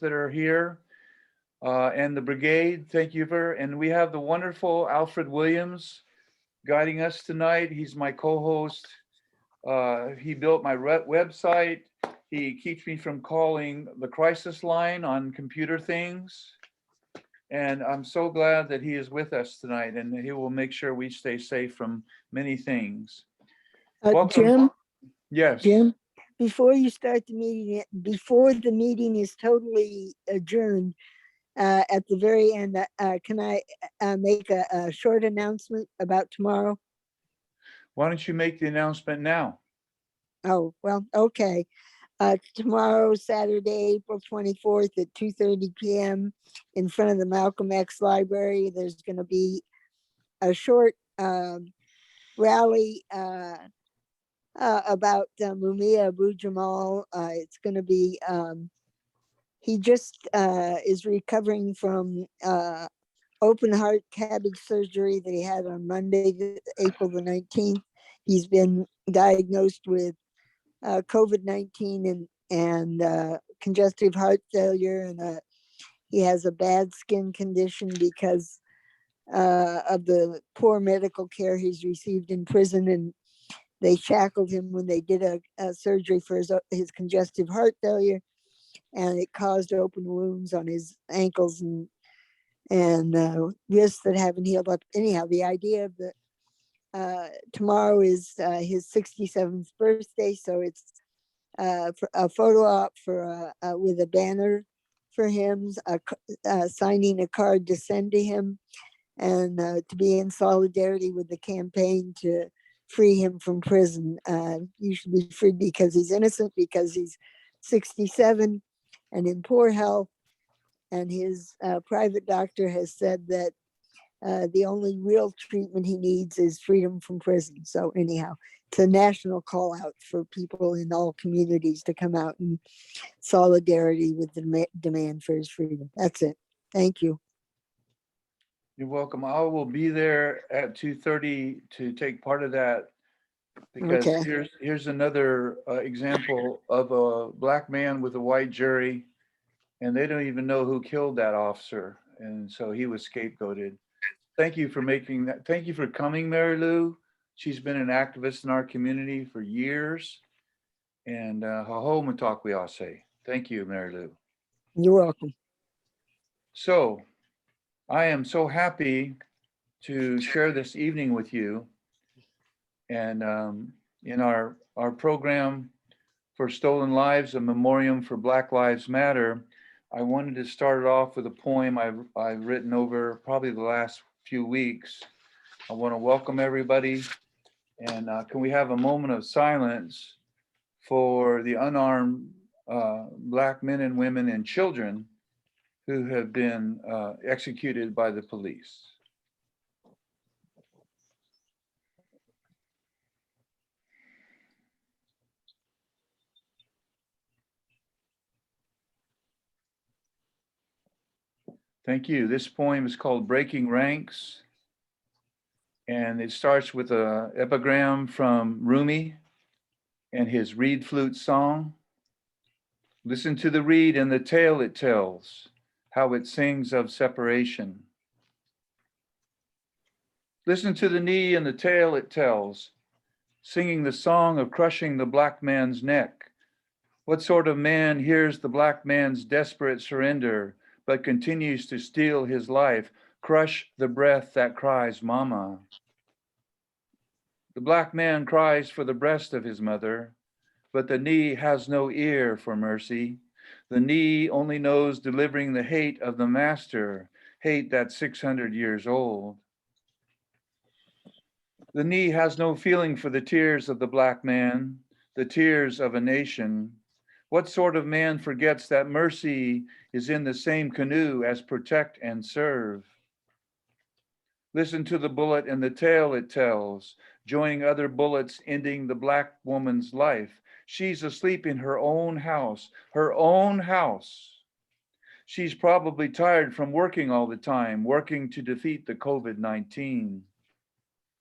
that are here and the brigade. Thank you and we have the wonderful Alfred Williams guiding us tonight. He's my co-host. He built my website. He keeps me from calling the crisis line on computer things. And I'm so glad that he is with us tonight and he will make sure we stay safe from many things. Welcome. Jim, Yes. Jim, before you start the meeting, before the meeting is totally adjourned, at the very end, can I make a short announcement about tomorrow? Why don't you make the announcement now? Oh, well, okay. Tomorrow, Saturday, April 24th at 2:30 p.m. in front of the Malcolm X Library, there's going to be a short rally about Mumia Abu Jamal. It's going to be, he just is recovering from open heart cabbage surgery that he had on Monday, April the 19th. He's been diagnosed with COVID-19 and congestive heart failure, and he has a bad skin condition because of the poor medical care he's received in prison, and they shackled him when they did a surgery for his congestive heart failure, and it caused open wounds on his ankles and wrists that haven't healed up. Anyhow, the idea of the tomorrow is his 67th birthday, so it's a photo op for with a banner for him, signing a card to send to him, and to be in solidarity with the campaign to free him from prison. He should be freed because he's innocent, because he's 67 and in poor health. And his private doctor has said that the only real treatment he needs is freedom from prison. So anyhow, it's a national call out for people in all communities to come out in solidarity with the demand for his freedom. That's it. Thank you. You're welcome. I will be there at 2:30 to take part of that because Okay. here's another example of a black man with a white jury, and they don't even know who killed that officer, and so he was scapegoated. Thank you for making that. Thank you for coming, Mary Lou. She's been an activist in our community for years, and haho matak we all say. Thank you, Mary Lou. You're welcome. So I am so happy to share this evening with you. And in our program for Stolen Lives, a Memoriam for Black Lives Matter, I wanted to start it off with a poem I've written over probably the last few weeks. I want to welcome everybody. And can we have a moment of silence for the unarmed Black men and women and children who have been executed by the police? Thank you. This poem is called Breaking Ranks, and it starts with an epigram from Rumi and his reed flute song. Listen to the reed and the tale it tells, how it sings of separation. Listen to the knee and the tale it tells, singing the song of crushing the black man's neck. What sort of man hears the black man's desperate surrender, but continues to steal his life, crush the breath that cries, mama? The black man cries for the breast of his mother, but the knee has no ear for mercy. The knee only knows delivering the hate of the master, hate that's 600 years old. The knee has no feeling for the tears of the black man, the tears of a nation. What sort of man forgets that mercy is in the same canoe as protect and serve? Listen to the bullet and the tale it tells, joining other bullets, ending the black woman's life. She's asleep in her own house, her own house. She's probably tired from working all the time, working to defeat the COVID-19.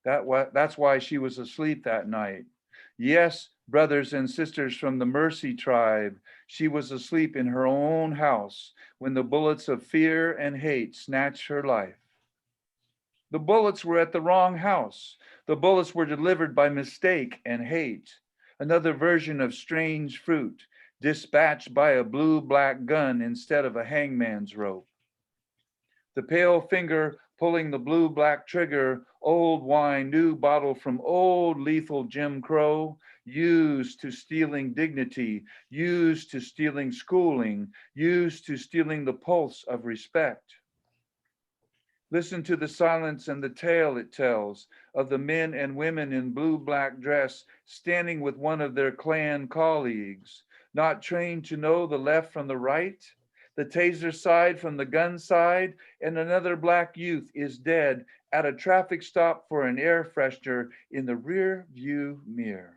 That's why she was asleep that night. Yes, brothers and sisters from the Mercy tribe, She was asleep in her own house when the bullets of fear and hate snatched her life. The bullets were at the wrong house. The bullets were delivered by mistake and hate. Another version of strange fruit, dispatched by a blue-black gun instead of a hangman's rope. The pale finger pulling the blue-black trigger, old wine, new bottle from old lethal Jim Crow, used to stealing dignity, used to stealing schooling, used to stealing the pulse of respect. Listen to the silence and the tale it tells of the men and women in blue-black dress standing with one of their Klan colleagues, not trained to know the left from the right, the taser side from the gun side, and another black youth is dead at a traffic stop for an air freshener in the rear view mirror.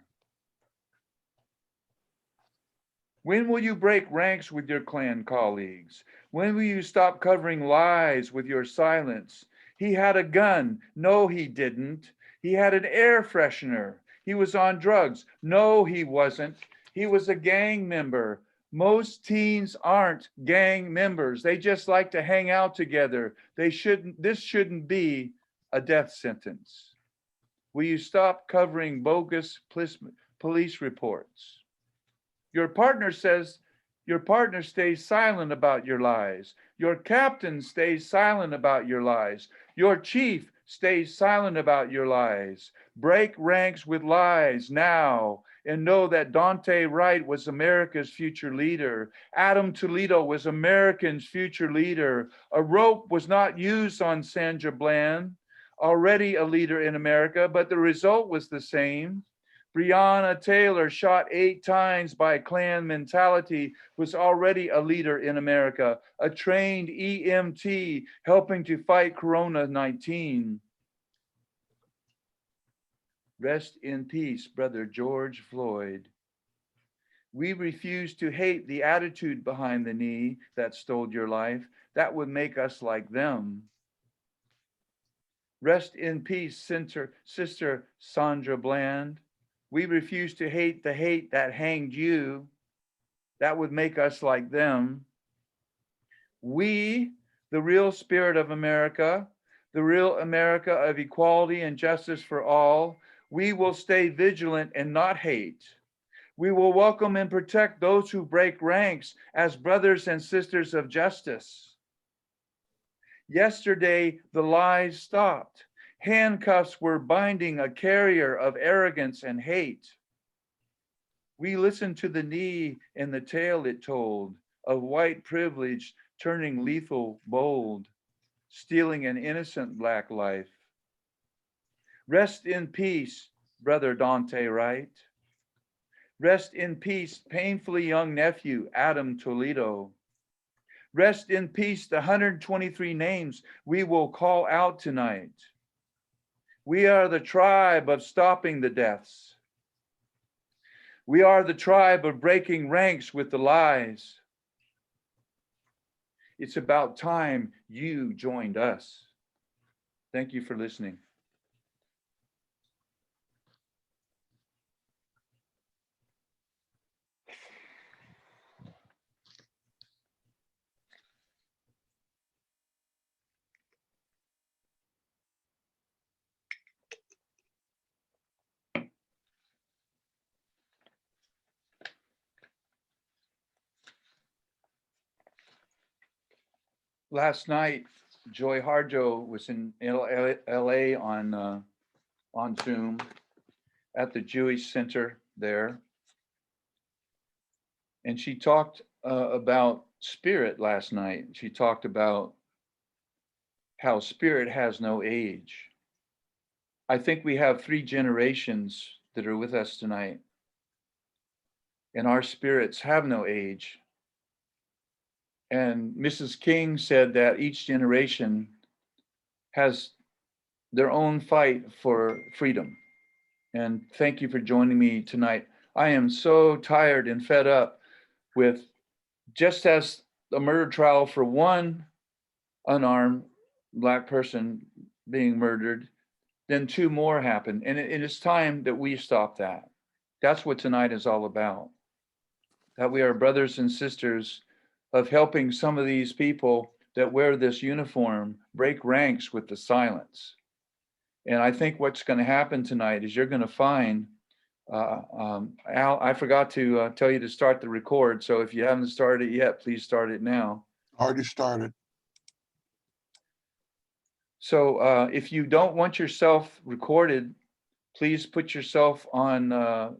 When will you break ranks with your Klan colleagues? When will you stop covering lies with your silence? He had a gun. No, he didn't. He had an air freshener. He was on drugs. No, he wasn't. He was a gang member. Most teens aren't gang members. They just like to hang out together. This shouldn't be a death sentence. Will you stop covering bogus police reports? Your partner stays silent about your lies. Your captain stays silent about your lies. Your chief stays silent about your lies. Break ranks with lies now and know that Dante Wright was America's future leader. Adam Toledo was America's future leader. A rope was not used on Sandra Bland, already a leader in America, but the result was the same. Breonna Taylor, shot 8 times by Klan mentality, was already a leader in America, a trained EMT helping to fight Corona-19. Rest in peace, Brother George Floyd. We refuse to hate the attitude behind the knee that stole your life. That would make us like them. Rest in peace, Sister Sandra Bland. We refuse to hate the hate that hanged you. That would make us like them. We, the real spirit of America, the real America of equality and justice for all, we will stay vigilant and not hate. We will welcome and protect those who break ranks as brothers and sisters of justice. Yesterday, the lies stopped. Handcuffs were binding a carrier of arrogance and hate. We listened to the knee and the tale it told of white privilege turning lethal bold, stealing an innocent black life. Rest in peace, Brother Dante Wright. Rest in peace, painfully young nephew, Adam Toledo. Rest in peace, the 123 names we will call out tonight. We are the tribe of stopping the deaths. We are the tribe of breaking ranks with the lies. It's about time you joined us. Thank you for listening. Last night, Joy Harjo was in LA on Zoom at the Jewish Center there. And she talked about spirit last night. She talked about how spirit has no age. I think we have 3 generations that are with us tonight. And our spirits have no age. And Mrs. King said that each generation has their own fight for freedom. And thank you for joining me tonight. I am so tired and fed up with, just as the murder trial for one unarmed Black person being murdered, then 2 more happened. And it's time that we stop that. That's what tonight is all about. that we are brothers and sisters of helping some of these people that wear this uniform break ranks with the silence. And I think what's going to happen tonight is you're going to find, Al, I forgot to tell you to start the record. So if you haven't started it yet, please start it now. Already started. So if you don't want yourself recorded, please put yourself on,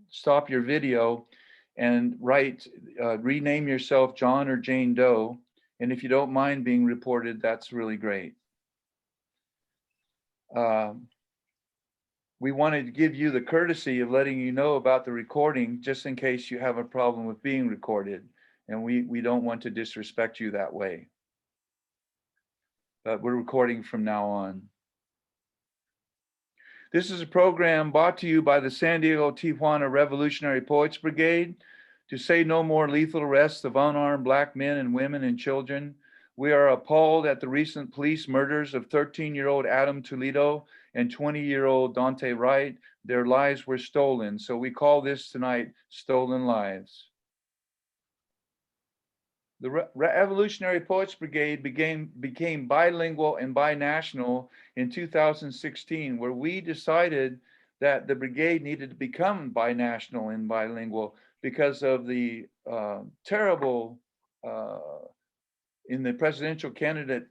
stop your video and rename yourself John or Jane Doe. And if you don't mind being reported, that's really great. We wanted to give you the courtesy of letting you know about the recording, just in case you have a problem with being recorded. And we don't want to disrespect you that way. But we're recording from now on. This is a program brought to you by the San Diego Tijuana Revolutionary Poets Brigade to say no more lethal arrests of unarmed Black men and women and children. We are appalled at the recent police murders of 13-year-old Adam Toledo and 20-year-old Dante Wright. Their lives were stolen. So we call this tonight Stolen Lives. The Revolutionary Poets Brigade became bilingual and binational in 2016, where we decided that the brigade needed to become binational and bilingual because of the terrible, in the presidential candidate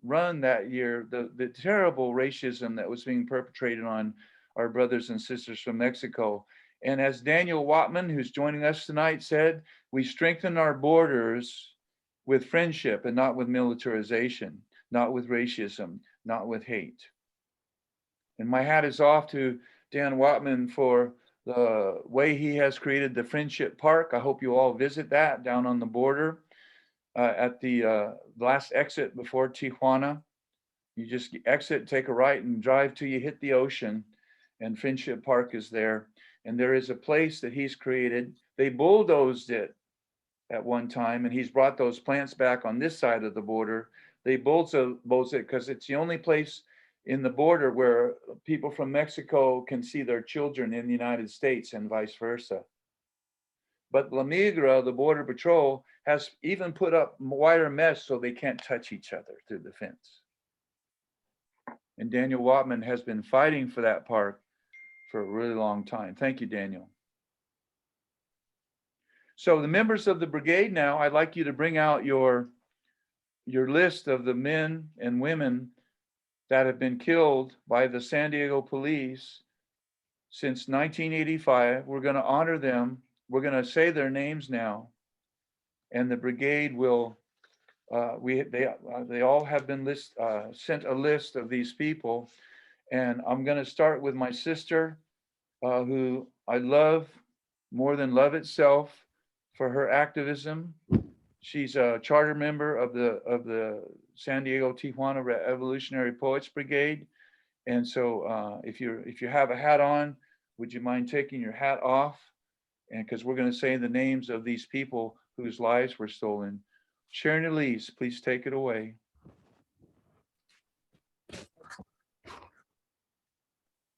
run that year, the terrible racism that was being perpetrated on our brothers and sisters from Mexico. And as Daniel Watman, who's joining us tonight, said, we strengthen our borders with friendship and not with militarization, not with racism, not with hate. And my hat is off to Dan Watman for the way he has created the Friendship Park. I hope you all visit that down on the border at the last exit before Tijuana. You just exit, take a right and drive till you hit the ocean, and Friendship Park is there. And there is a place that he's created. They bulldozed it at one time, and he's brought those plants back on this side of the border. They bulldozed it because it's the only place in the border where people from Mexico can see their children in the United States and vice versa. But La Migra, the Border Patrol, has even put up wire mesh so they can't touch each other through the fence. And Daniel Watman has been fighting for that park for a really long time. Thank you, Daniel. So the members of the brigade now, I'd like you to bring out your list of the men and women that have been killed by the San Diego police since 1985. We're going to honor them. We're going to say their names now. And the brigade will, they all have been sent a list of these people. And I'm going to start with my sister, who I love more than love itself for her activism. She's a charter member of the San Diego Tijuana Revolutionary Poets Brigade. And so if you have a hat on, would you mind taking your hat off? And because we're going to say the names of these people whose lives were stolen. Sharon Elise, please take it away.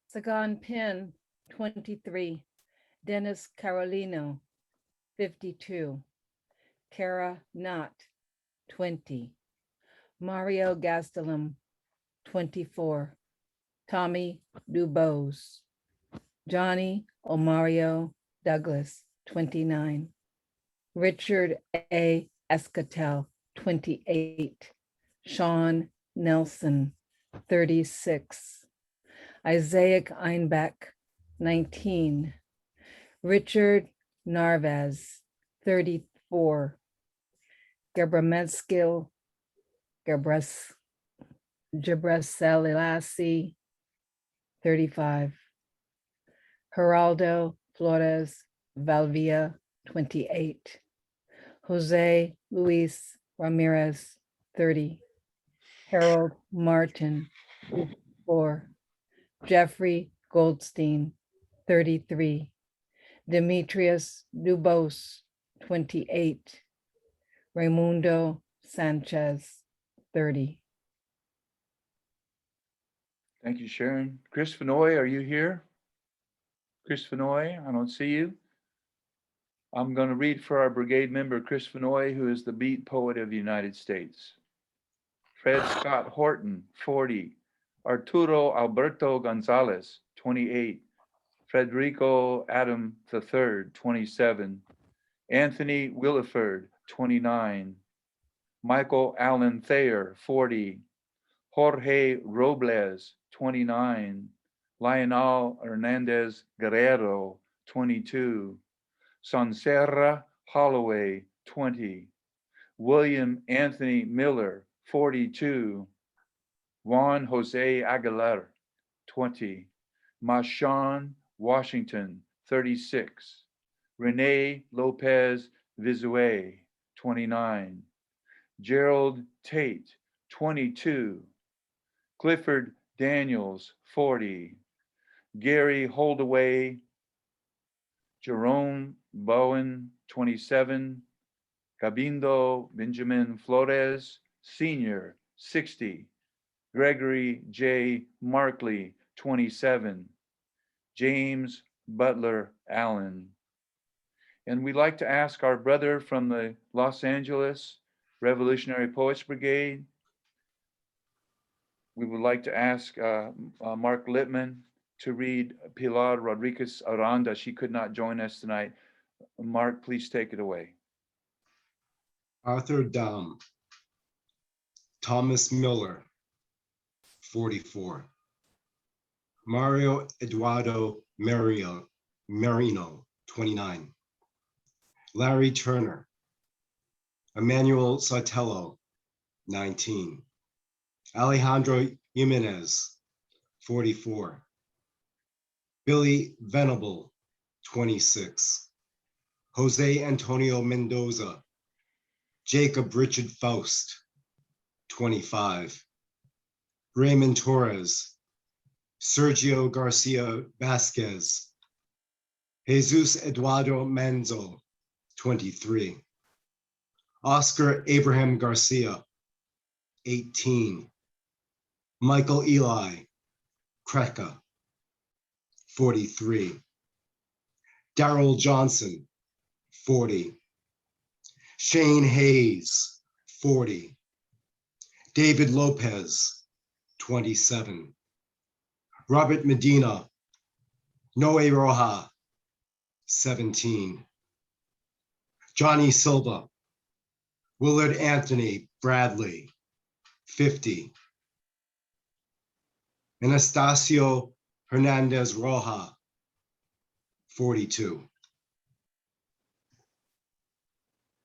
Sagan Pin, 23. Dennis Carolino, 52. Kara Knott, 20. Mario Gastelum, 24. Tommy Dubose. Johnny Omario Douglas, 29. Richard A. Escatel, 28. Sean Nelson, 36. Isaac Einbeck, 19. Richard Narvez, 34. Gebremeskil Gebrselassie, 35. Geraldo Flores Valvia, 28. Jose Luis Ramirez, 30. Harold Martin, 54. Jeffrey Goldstein, 33. Demetrius Dubose, 28. Raimundo Sanchez, 30. Thank you, Sharon. Chris Fenoy, are you here? Chris Fenoy, I don't see you. I'm going to read for our brigade member, Chris Fenoy, who is the beat poet of the United States. Fred Scott Horton, 40. Arturo Alberto Gonzalez, 28. Frederico Adam III, 27. Anthony Williford, 29. Michael Allen Thayer, 40. Jorge Robles, 29. Lionel Hernandez Guerrero, 22. Sonserra Holloway, 20. William Anthony Miller, 42. Juan Jose Aguilar, 20. Mashawn Washington, 36. Renee Lopez Vizue, 29. Gerald Tate, 22. Clifford Daniels, 40. Gary Holdaway, Jerome Bowen, 27. Gabindo Benjamin Flores, Sr., 60. Gregory J. Markley, 27. James Butler Allen. And we'd like to ask our brother from the Los Angeles Revolutionary Poets Brigade. We would like to ask Mark Littman to read Pilar Rodriguez Aranda. She could not join us tonight. Mark, please take it away. Arthur Dahm, Thomas Miller, 44. Mario Eduardo Marino, 29. Larry Turner, Emmanuel Sartello, 19. Alejandro Jimenez, 44. Billy Venable, 26. Jose Antonio Mendoza, Jacob Richard Faust, 25. Raymond Torres, Sergio Garcia Vasquez, Jesus Eduardo Manzo, 23. Oscar Abraham Garcia, 18. Michael Eli Kreka, 43. Darrell Johnson, 40. Shane Hayes, 40. David Lopez, 27. Robert Medina, Noe Roja, 17. Johnny Silva, Willard Anthony Bradley, 50. Anastasio Hernandez Roja, 42.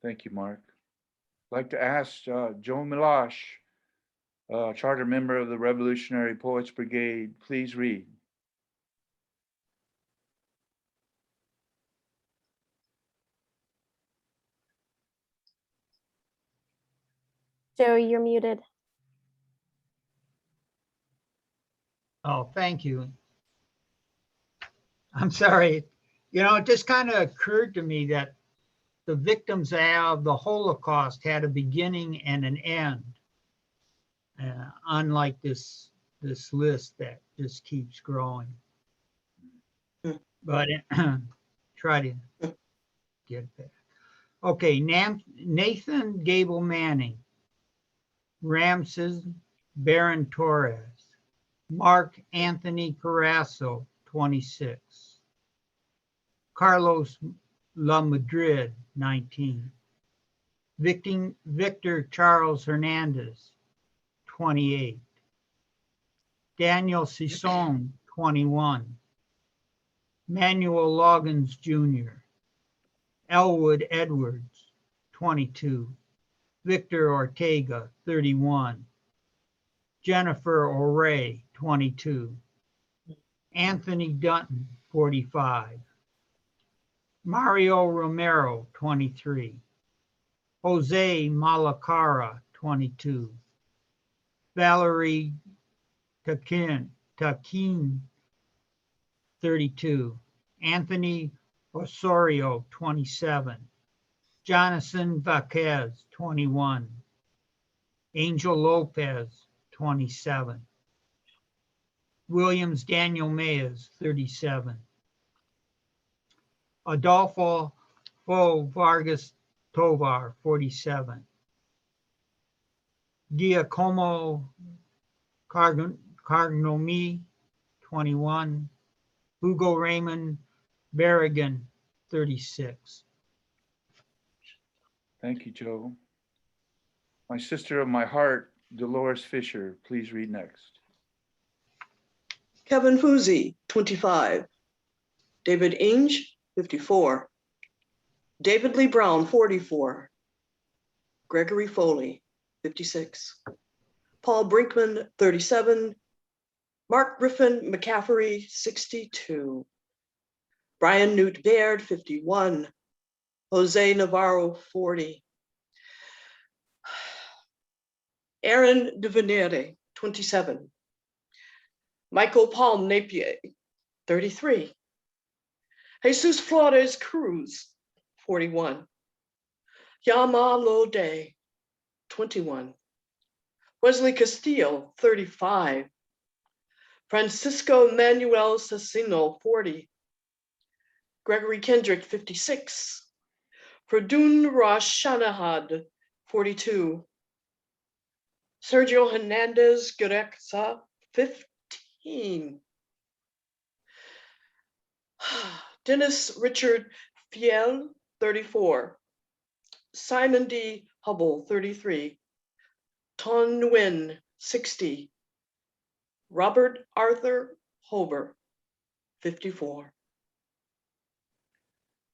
Thank you, Mark. I'd like to ask Joe Milosh, charter member of the Revolutionary Poets Brigade, please read. Joe, you're muted. Oh, thank you. I'm sorry. You know, it just kind of occurred to me that the victims of the Holocaust had a beginning and an end, unlike this list that just keeps growing. But try to get that. Okay, Nathan Gable Manning, Ramses Baron Torres, Mark Anthony Carrasso, 26. Carlos La Madrid, 19. Victor Charles Hernandez, 28. Daniel Sisson, 21. Manuel Loggins Jr. Elwood Edwards, 22. Victor Ortega, 31. Jennifer O'Reilly, 22. Anthony Dutton, 45. Mario Romero, 23. Jose Malacara, 22. Valerie Takin, 32. Anthony Osorio, 27. Jonathan Vaquez, 21. Angel Lopez, 27. Williams Daniel Mayes, 37. Adolfo O. Vargas Tovar, 47. Giacomo Cargnomi, 21. Hugo Raymond Berrigan, 36. Thank you, Joe. My sister of my heart, Dolores Fisher, please read next. Kevin Fuzzi, 25. David Inge, 54. David Lee Brown, 44. Gregory Foley, 56. Paul Brinkman, 37. Mark Griffin McCaffrey, 62. Brian Newt Baird, 51. Jose Navarro, 40. Aaron DeVenere, 27. Michael Palm Napier, 33. Jesus Flores Cruz, 41. Yama Lode, 21. Wesley Castillo, 35. Francisco Manuel Cecino, 40. Gregory Kendrick, 56. Pradun Rosh Shanahad, 42. Sergio Hernandez Guerexa, 15. Dennis Richard Fiel, 34. Simon D. Hubble, 33. Ton Nguyen, 60. Robert Arthur Hober, 54.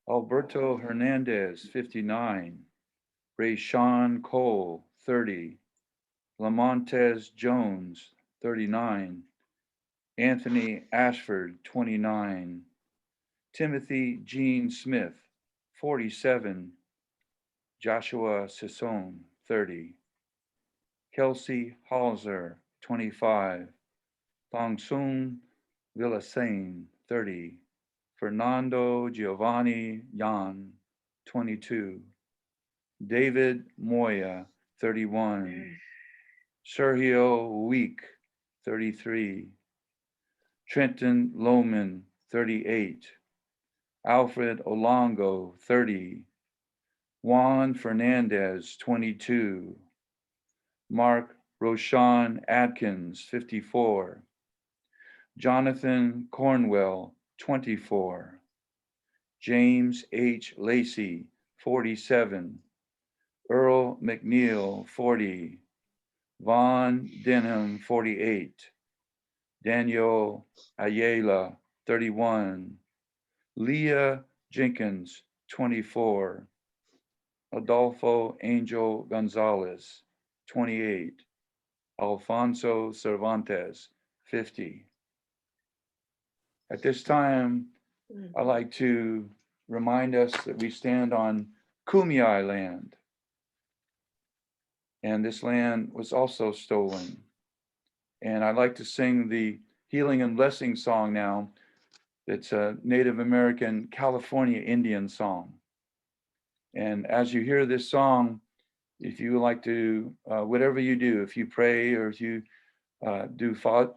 Alberto Hernandez, 59. Ray Sean Cole, 30. Lamontez Jones, 39. Anthony Ashford, 29. Timothy Gene Smith, 47. Joshua Sisson, 30. Kelsey Halser, 25. Thongsun Villasein, 30. Fernando Giovanni Yan, 22. David Moya, 31. Sergio Week, 33. Trenton Lohman, 38. Alfred Olongo, 30. Juan Fernandez, 22. Mark Roshan Atkins, 54. Jonathan Cornwell, 24. James H. Lacey, 47. Earl McNeil, 40. Vaughn Denham, 48. Daniel Ayala, 31. Leah Jenkins, 24. Adolfo Angel Gonzalez, 28. Alfonso Cervantes, 50. At this time, I'd like to remind us that we stand on Kumeyaay land. And this land was also stolen. And I'd like to sing the Healing and Blessing song now. It's a Native American California Indian song. And as you hear this song, if you like to, whatever you do, if you pray or if you do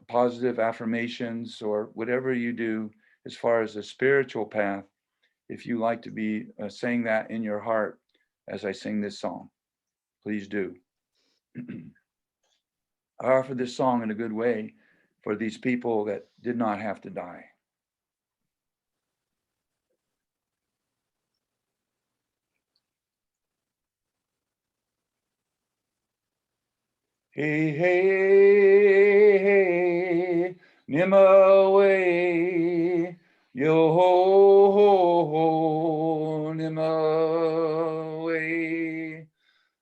positive affirmations or whatever you do as far as the spiritual path, if you like to be saying that in your heart as I sing this song, please do. I offer this song in a good way for these people that did not have to die. Hey, hey, hey, Nimaway, yo ho, ho, ho, Nimaway,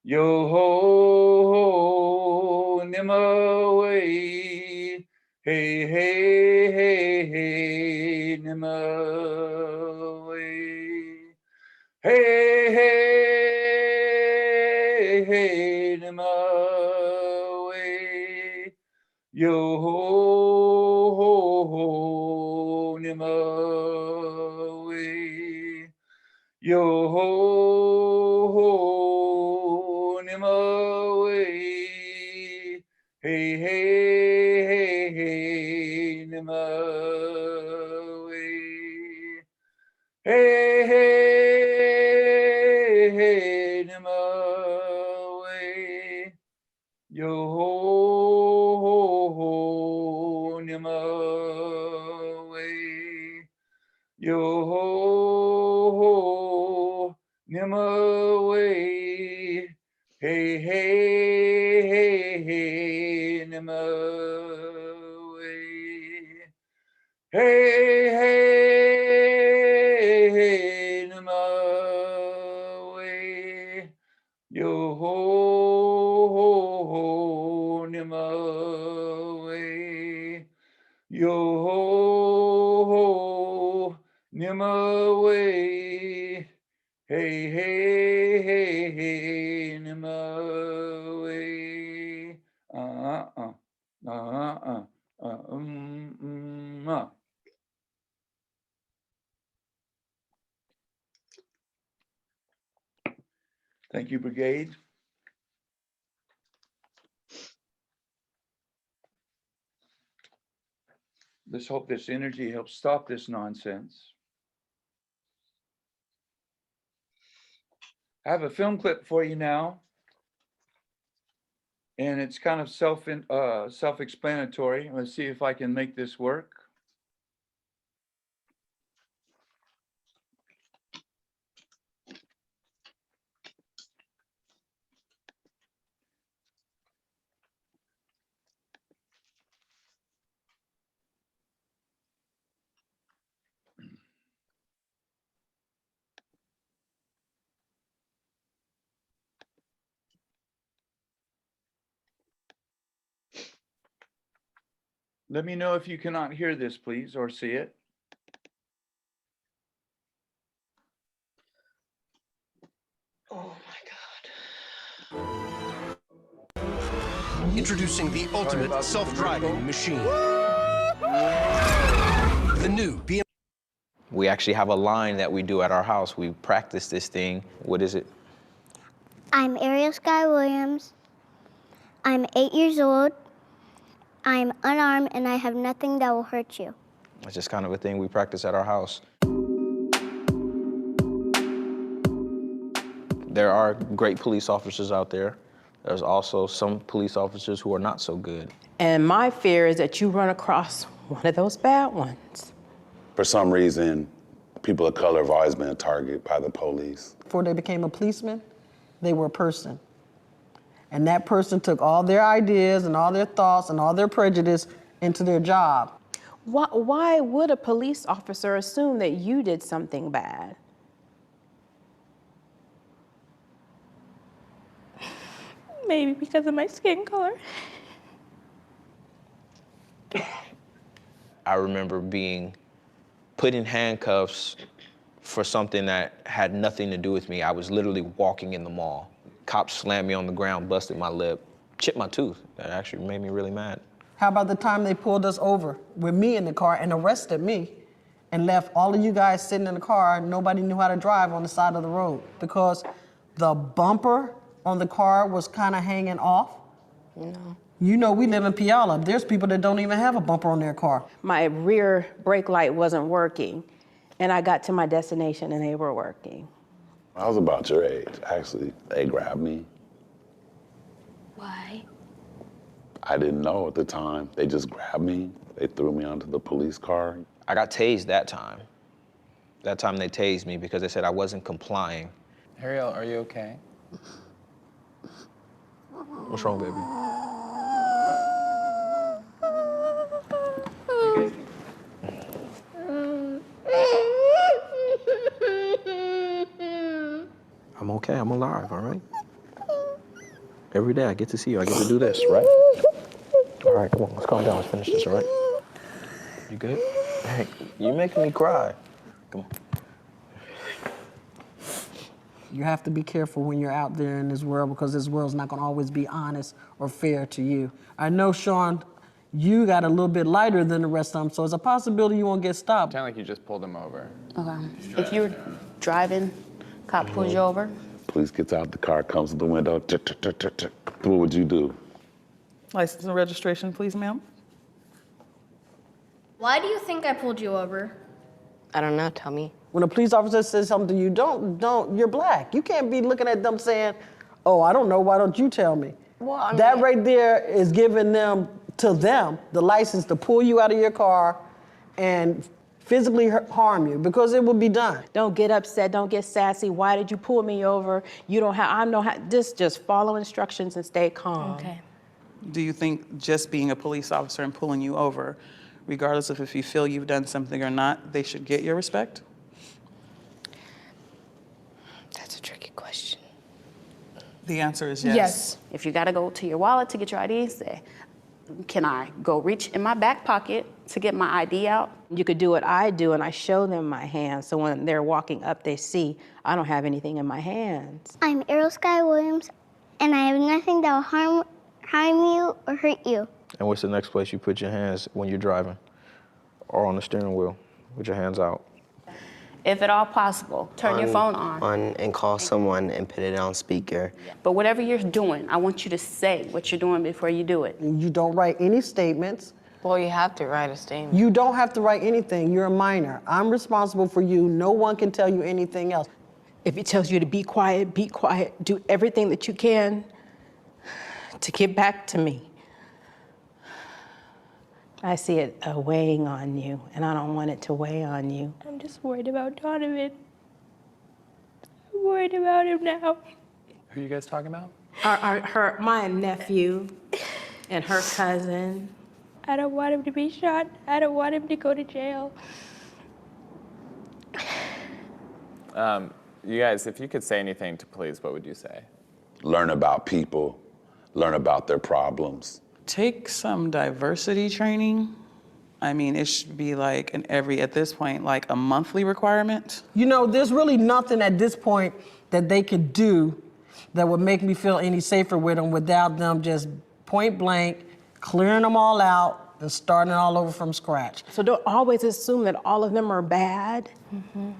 yo ho, ho, Nimaway, hey, hey, hey, hey, Nimaway, hey, hey, hey, Nimaway, yo ho, ho, ho, Nimaway, yo ho, ho, Nimaway, hey, hey, hey, hey, Nimaway, hey, hey, way. Yo ho ho nima way. Yo ho nima way. Hey hey nima way. Hey hey nima way. Yo ho nima way. Yo ho nima way. Hey hey nima way. Uh. Thank you, Brigade. Let's hope this energy helps stop this nonsense. I have a film clip for you now. And it's kind of self-explanatory. Let's see if I can make this work. Let me know if you cannot hear this, please, or see it. Oh my God. Introducing the ultimate about the self-driving commercial. machine. The new BMW. We actually have a line that we do at our house. We practice this thing. What is it? I'm Ariel Sky Williams. I'm 8 years old. I'm unarmed and I have nothing that will hurt you. It's just kind of a thing we practice at our house. There are great police officers out there. There's also some police officers who are not so good. And my fear is that you run across one of those bad ones. For some reason, people of color have always been a target by the police. Before they became a policeman, they were a person. And that person took all their ideas and all their thoughts and all their prejudice into their job. Why would a police officer assume that you did something bad? Maybe because of my skin color. I remember being put in handcuffs for something that had nothing to do with me. I was literally walking in the mall. Cops slammed me on the ground, busted my lip, chipped my tooth. That actually made me really mad. How about the time they pulled us over with me in the car and arrested me and left all of you guys sitting in the car, nobody knew how to drive on the side of the road because the bumper on the car was kind of hanging off? No. You know, we live in Puyallup. There's people that don't even have a bumper on their car. My rear brake light wasn't working, and I got to my destination and they were working. I was about your age, actually. They grabbed me. Why? I didn't know at the time. They just grabbed me. They threw me onto the police car. I got tased that time. That time they tased me because they said I wasn't complying. Ariel, are you okay? What's wrong, baby? I'm okay, I'm alive, all right? Every day I get to see you, I get to do this, right? All right, come on, let's calm down, let's finish this, all right? You good? Hey, you're making me cry. Come on. You have to be careful when you're out there in this world because this world's not gonna always be honest or fair to you. I know, Sean, you got a little bit lighter than the rest of them, so it's a possibility you won't get stopped. Sound like you just pulled him over. Okay. If you were driving, cop pulls you over? Police gets out the car, comes to the window, tick, tick, tick, tick, tick. What would you do? License and registration, please, ma'am. Why do you think I pulled you over? I don't know, tell me. When a police officer says something to you, don't, you're black. You can't be looking at them saying, Oh, I don't know. Why don't you tell me? Well, I mean, That right there is giving them the license to pull you out of your car and physically harm you because it will be done. Don't get upset, don't get sassy. Why did you pull me over? You don't have, I know how, just follow instructions and stay calm. Okay. Do you think just being a police officer and pulling you over, regardless of if you feel you've done something or not, they should get your respect? that's a tricky question. The answer is yes. Yes. If you gotta go to your wallet to get your ID, say, can I go reach in my back pocket to get my ID out? You could do what I do, and I show them my hands, so when they're walking up, they see I don't have anything in my hands. I'm Ariel Sky Williams, and I have nothing that will harm you or hurt you. And what's the next place you put your hands when you're driving or on the steering wheel with your hands out? If at all possible, turn your phone on. And call someone and put it on speaker. But whatever you're doing, I want you to say what you're doing before you do it. You don't write any statements. Well, you have to write a statement. You don't have to write anything. You're a minor. I'm responsible for you. No one can tell you anything else. If it tells you to be quiet, do everything that you can to get back to me. I see it weighing on you, and I don't want it to weigh on you. I'm just worried about Donovan. I'm worried about him now. Who are you guys talking about? My nephew and her cousin. I don't want him to be shot. I don't want him to go to jail. You guys, if you could say anything to police, what would you say? Learn about people, learn about their problems. Take some diversity training. I mean, it should be like at this point, like a monthly requirement. You know, there's really nothing at this point that they could do that would make me feel any safer with them without them just point blank, clearing them all out and starting all over from scratch. So don't always assume that all of them are bad. Mm-hmm.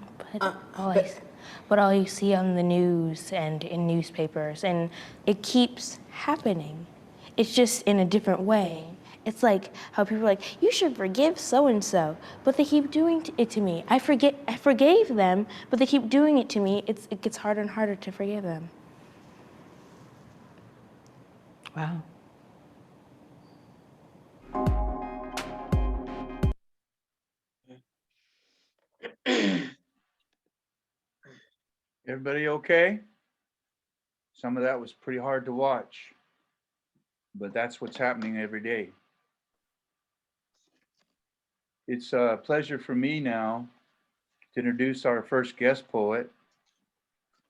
But all you see on the news and in newspapers, and it keeps happening. It's just in a different way. It's like how people are like, you should forgive so-and-so, but they keep doing it to me. I forgave them, but they keep doing it to me. It gets harder and harder to forgive them. Wow. Everybody okay? Some of that was pretty hard to watch, but that's what's happening every day. It's a pleasure for me now to introduce our first guest poet.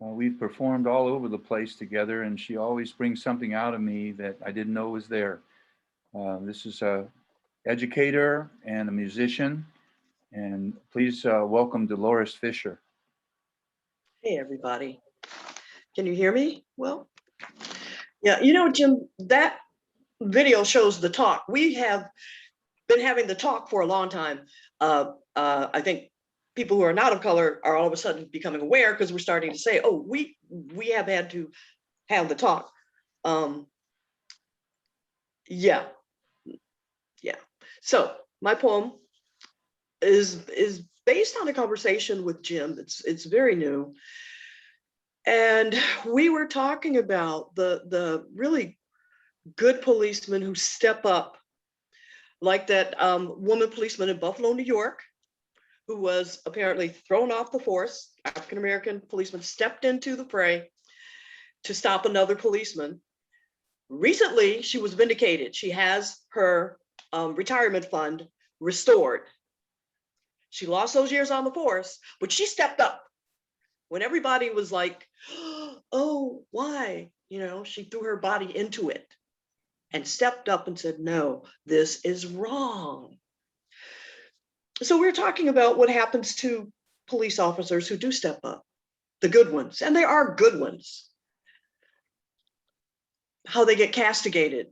We've performed all over the place together, and she always brings something out of me that I didn't know was there. This is an educator and a musician, and please welcome Dolores Fisher. Hey, everybody. Can you hear me? Well, yeah, you know, Jim, that video shows the talk. We have been having the talk for a long time. I think people who are not of color are all of a sudden becoming aware because we're starting to say, oh, we have had to have the talk. Yeah. So my poem is based on a conversation with Jim. It's very new. And we were talking about the really good policemen who step up, like that woman policeman in Buffalo, New York, who was apparently thrown off the force. African-American policeman stepped into the fray to stop another policeman. Recently, she was vindicated. She has her retirement fund restored. She lost those years on the force, but she stepped up. When everybody was like, oh, why? You know, she threw her body into it and stepped up and said, no, this is wrong. So we're talking about what happens to police officers who do step up, the good ones, and they are good ones. How they get castigated,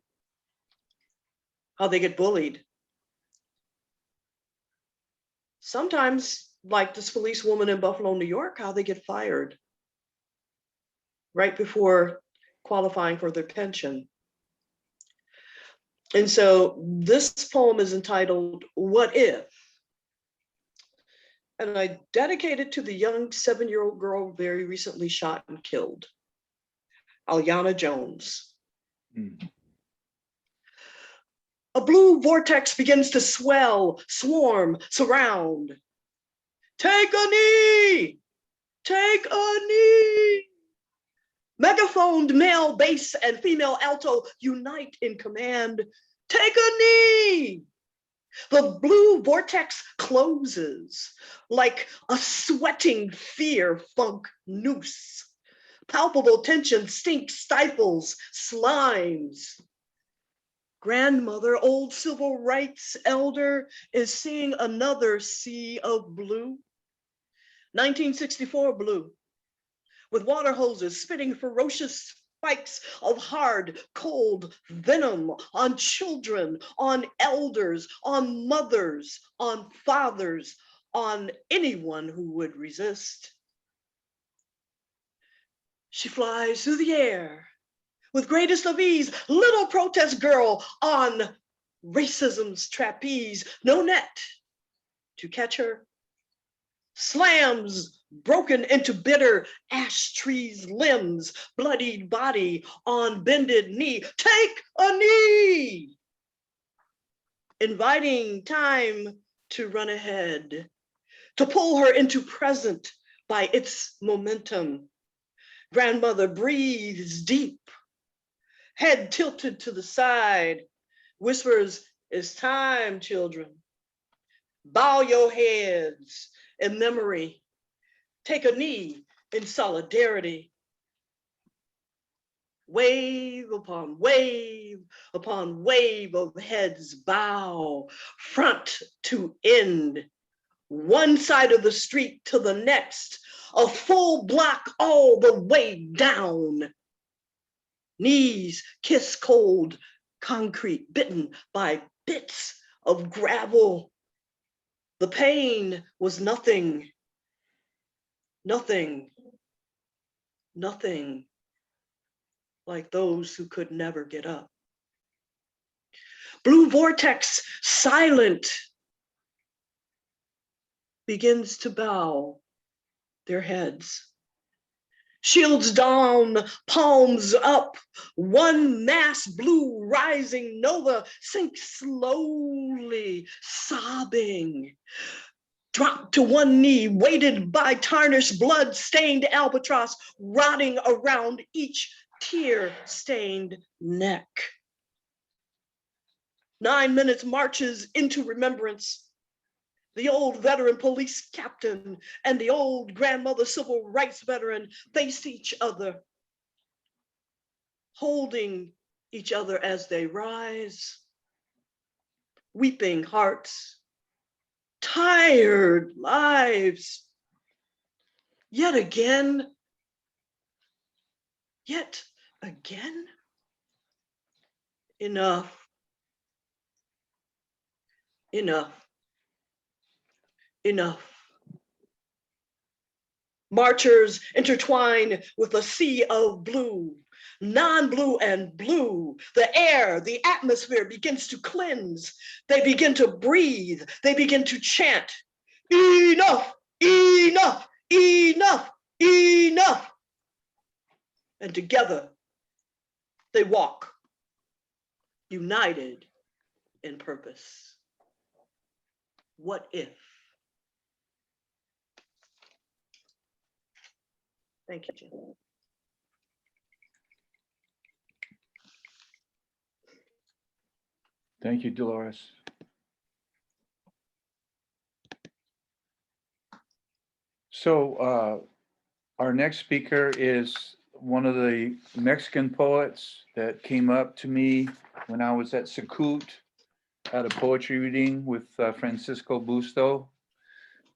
how they get bullied. Sometimes, like this police woman in Buffalo, New York, how they get fired right before qualifying for their pension. And so this poem is entitled, What If? And I dedicate it to the young 7-year-old girl very recently shot and killed. Alyana Jones. Mm. A blue vortex begins to swell, swarm, surround. Take a knee! Take a knee! Megaphoned male bass and female alto unite in command. Take a knee! The blue vortex closes like a sweating fear funk noose. Palpable tension stinks, stifles, slimes. Grandmother, old civil rights elder, is seeing another sea of blue. 1964 blue, with water hoses spitting ferocious spikes of hard, cold venom on children, on elders, on mothers, on fathers, on anyone who would resist. She flies through the air with greatest of ease, little protest girl on racism's trapeze, no net to catch her. Slams broken into bitter ash trees limbs, bloodied body on bended knee. Take a knee! Inviting time to run ahead, to pull her into present by its momentum. Grandmother breathes deep, head tilted to the side, whispers, "It's time, children. Bow your heads in memory. Take a knee in solidarity." Wave upon wave of heads bow, front to end, one side of the street to the next, a full block all the way down. Knees kiss cold concrete, bitten by bits of gravel. The pain was nothing, nothing, nothing like those who could never get up. Blue vortex, silent, begins to bow their heads. Shields down, palms up, one mass blue rising nova sinks slowly, sobbing. Drop to one knee, weighted by tarnished blood-stained albatross, rotting around each tear-stained neck. 9 minutes marches into remembrance. The old veteran police captain and the old grandmother civil rights veteran face each other, holding each other as they rise. Weeping hearts, tired lives. Yet again, enough, enough, enough. Marchers intertwine with a sea of blue, non-blue and blue. The air, the atmosphere begins to cleanse. They begin to breathe. They begin to chant, enough, enough, enough, enough. And together they walk, united in purpose. What if? Thank you, Jim. Thank you, Dolores. So our next speaker is one of the Mexican poets that came up to me when I was at Sakut at a poetry reading with Francisco Busto.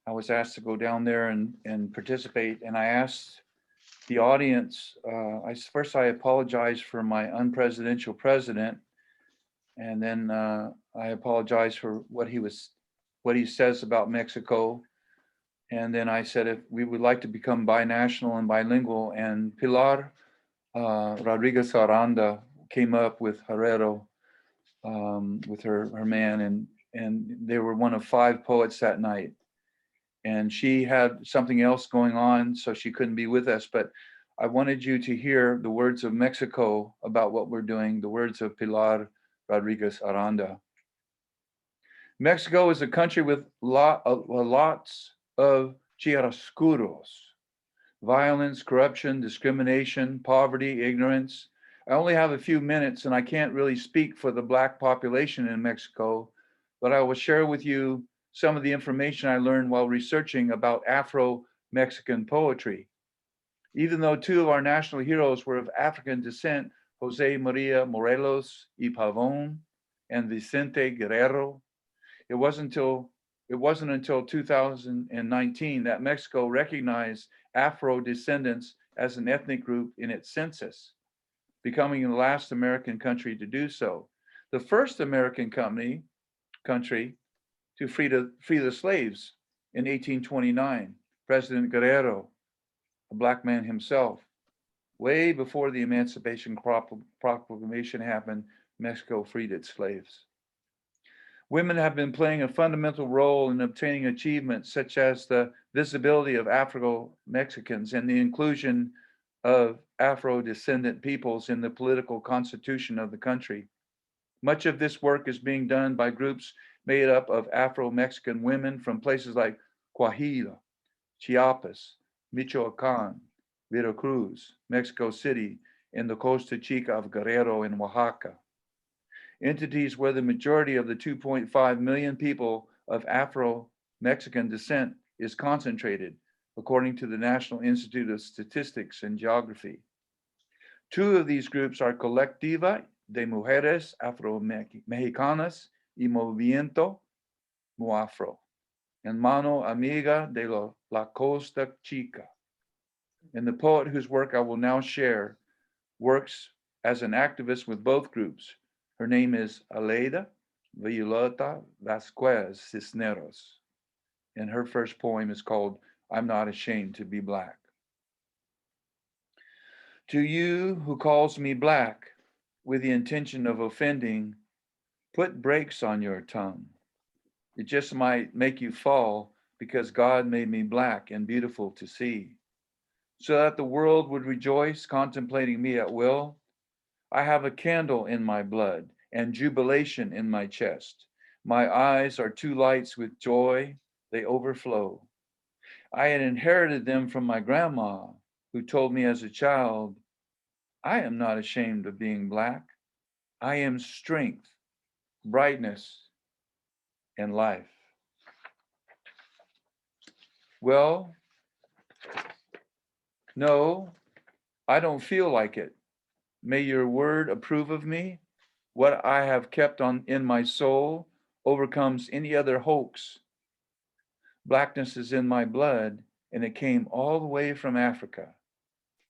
I was asked to go down there and participate, and I asked the audience, first I apologized for my unpresidential president, and then I apologized for what he says about Mexico. And then I said, if we would like to become binational and bilingual, and Pilar Rodriguez Aranda came up with Herrero, with her man, and they were one of 5 poets that night. And she had something else going on, so she couldn't be with us. But I wanted you to hear the words of Mexico about what we're doing, the words of Pilar Rodriguez Aranda. Mexico is a country with lots of chiaroscuros, violence, corruption, discrimination, poverty, ignorance. I only have a few minutes and I can't really speak for the Black population in Mexico, but I will share with you some of the information I learned while researching about Afro-Mexican poetry. Even though two of our national heroes were of African descent, Jose Maria Morelos y Pavón and Vicente Guerrero, it wasn't until 2019 that Mexico recognized Afro descendants as an ethnic group in its census, becoming the last American country to do so. The first American country to free the slaves in 1829, President Guerrero, a Black man himself. Way before the Emancipation Proclamation happened, Mexico freed its slaves. Women have been playing a fundamental role in obtaining achievements such as the visibility of Afro-Mexicans and the inclusion of Afro-descendant peoples in the political constitution of the country. Much of this work is being done by groups made up of Afro-Mexican women from places like Coahuila, Chiapas, Michoacan, Veracruz, Mexico City, and the Costa Chica of Guerrero and Oaxaca. Entities where the majority of the 2.5 million people of Afro-Mexican descent is concentrated, according to the National Institute of Statistics and Geography. Two of these groups are Colectiva de Mujeres Afro-Mexicanas y Movimiento Muafro, and Mano Amiga de la Costa Chica. And the poet whose work I will now share works as an activist with both groups. Her name is Aleida Violeta Vasquez Cisneros, and her first poem is called I'm Not Ashamed to Be Black. To you who calls me black with the intention of offending, put brakes on your tongue. It just might make you fall because God made me black and beautiful to see. So that the world would rejoice contemplating me at will, I have a candle in my blood and jubilation in my chest. My eyes are two lights with joy, they overflow. I had inherited them from my grandma, who told me as a child, I am not ashamed of being black. I am strength, brightness, and life. Well, no, I don't feel like it. May your word approve of me. What I have kept on in my soul overcomes any other hoax. Blackness is in my blood, and it came all the way from Africa.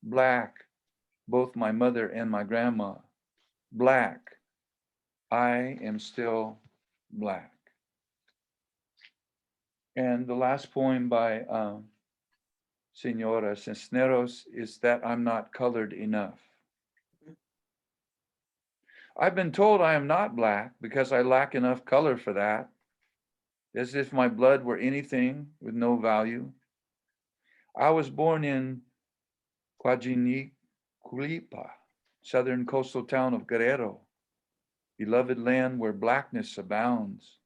Black, both my mother and my grandma. Black, I am still black. And the last poem by Senora Cisneros is that I'm not colored enough. I've been told I am not black because I lack enough color for that, as if my blood were anything with no value. I was born in Coajimalpa, southern coastal town of Guerrero, beloved land where blackness abounds.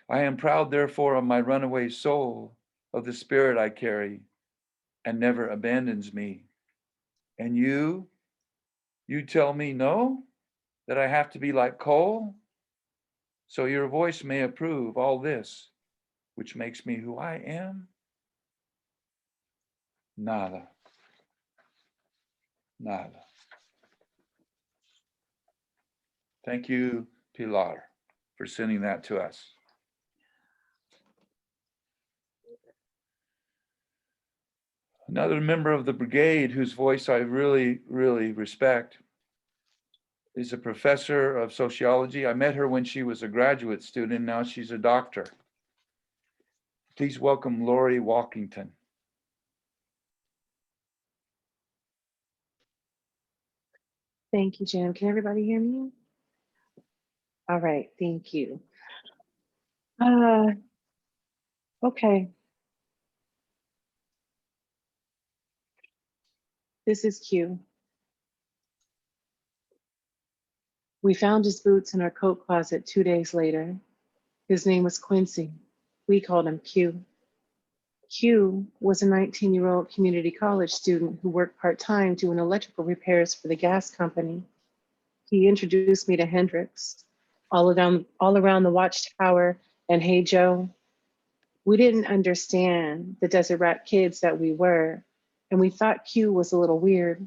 I am proud, therefore, of my runaway soul, of the spirit I carry, and never abandons me. And you tell me no, that I have to be like coal? So your voice may approve all this, which makes me who I am? Nada. Nada. Thank you, Pilar, for sending that to us. Another member of the brigade whose voice I really, really respect is a professor of sociology. I met her when she was a graduate student. Now she's a doctor. Please welcome Lori Walkington. Thank you, Jim. Can everybody hear me? All right, thank you. Okay. This is Q. We found his boots in our coat closet 2 days later. His name was Quincy. We called him Q. Q was a 19-year-old community college student who worked part-time doing electrical repairs for the gas company. He introduced me to Hendrix, all around the Watchtower and Hey Joe. We didn't understand the desert rat kids that we were, and we thought Q was a little weird.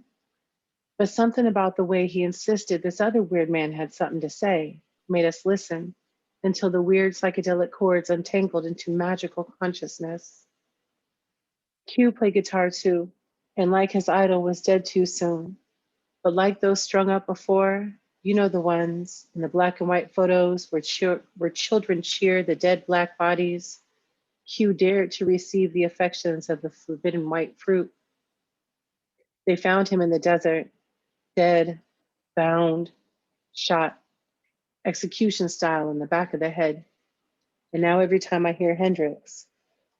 But something about the way he insisted this other weird man had something to say made us listen until the weird psychedelic chords untangled into magical consciousness. Q played guitar too, and like his idol was dead too soon. But like those strung up before, you know the ones in the black and white photos where children cheer the dead black bodies, Q dared to receive the affections of the forbidden white fruit. They found him in the desert, dead, bound, shot, execution style in the back of the head. And now every time I hear Hendrix,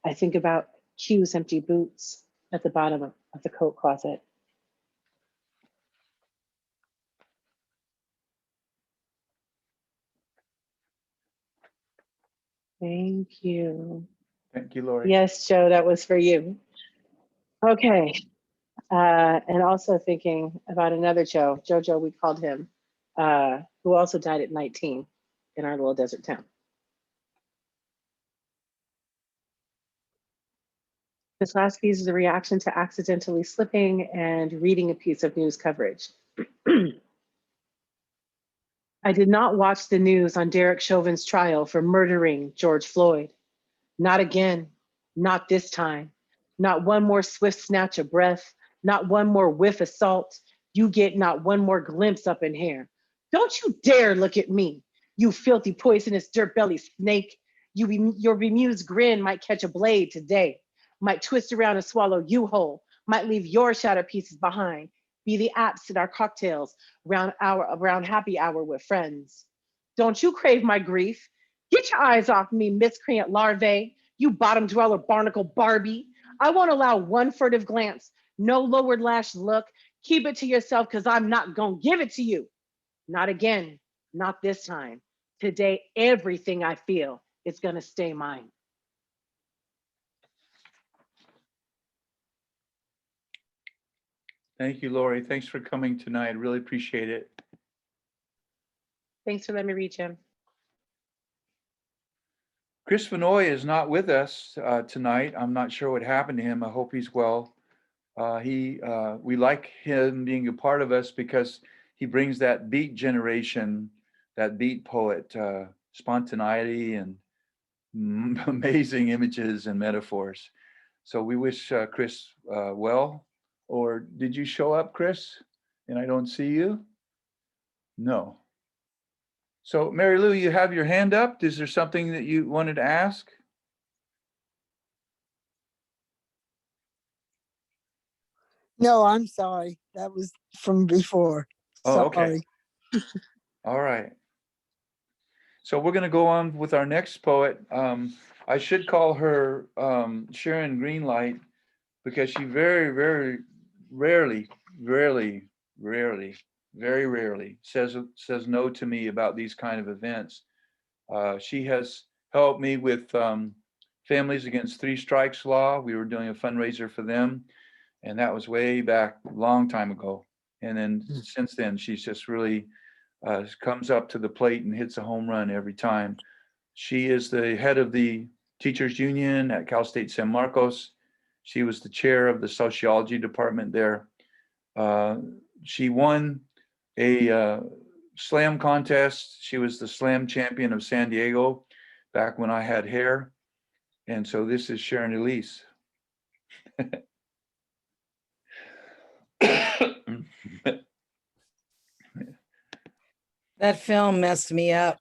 I think about Q's empty boots at the bottom of the coat closet. Thank you. Thank you, Lori. Yes, Joe, that was for you. Okay. And also thinking about another Joe, Jojo, we called him, who also died at 19 in our little desert town. This last piece is a reaction to accidentally slipping and reading a piece of news coverage. I did not watch the news on Derek Chauvin's trial for murdering George Floyd. Not again, not this time. Not one more swift snatch of breath, not one more whiff of salt. You get not one more glimpse up in here. Don't you dare look at me, you filthy, poisonous, dirt-bellied snake. Your bemused grin might catch a blade today, might twist around and swallow you whole, might leave your shattered pieces behind, be the apps in our cocktails around happy hour with friends. Don't you crave my grief? Get your eyes off me, miscreant larvae, you bottom dweller barnacle Barbie. I won't allow one furtive glance, no lowered lash look. Keep it to yourself because I'm not gonna give it to you. Not again, not this time. Today, everything I feel is gonna stay mine. Thank you, Lori. Thanks for coming tonight. Really appreciate it. Thanks for letting me read, Jim. Chris Vanoy is not with us tonight. I'm not sure what happened to him. I hope he's well. We like him being a part of us because he brings that beat generation, that beat poet, spontaneity and amazing images and metaphors. So we wish Chris well. Or did you show up, Chris? And I don't see you? No. So Mary Lou, you have your hand up. Is there something that you wanted to ask? No, I'm sorry. That was from before. Oh, okay. Sorry. All right. So we're going to go on with our next poet. I should call her Sharon Greenlight because she very, very rarely, very rarely says no to me about these kind of events. She has helped me with Families Against Three Strikes Law. We were doing a fundraiser for them, and that was way back a long time ago. And then since then, she's just really comes up to the plate and hits a home run every time. She is the head of the teachers union at Cal State San Marcos. She was the chair of the sociology department there. She won a slam contest. She was the slam champion of San Diego back when I had hair. And so this is Sharon Elise. That film messed me up.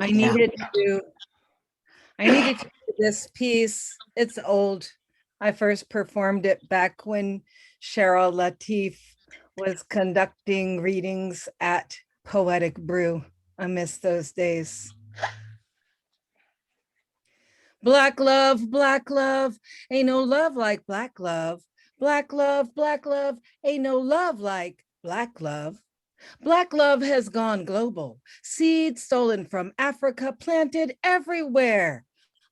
I needed to do this piece. It's old. I first performed it back when Cheryl Lateef was conducting readings at Poetic Brew. I miss those days. Black love, ain't no love like black love. Black love, ain't no love like black love. Black love has gone global. Seeds stolen from Africa, planted everywhere.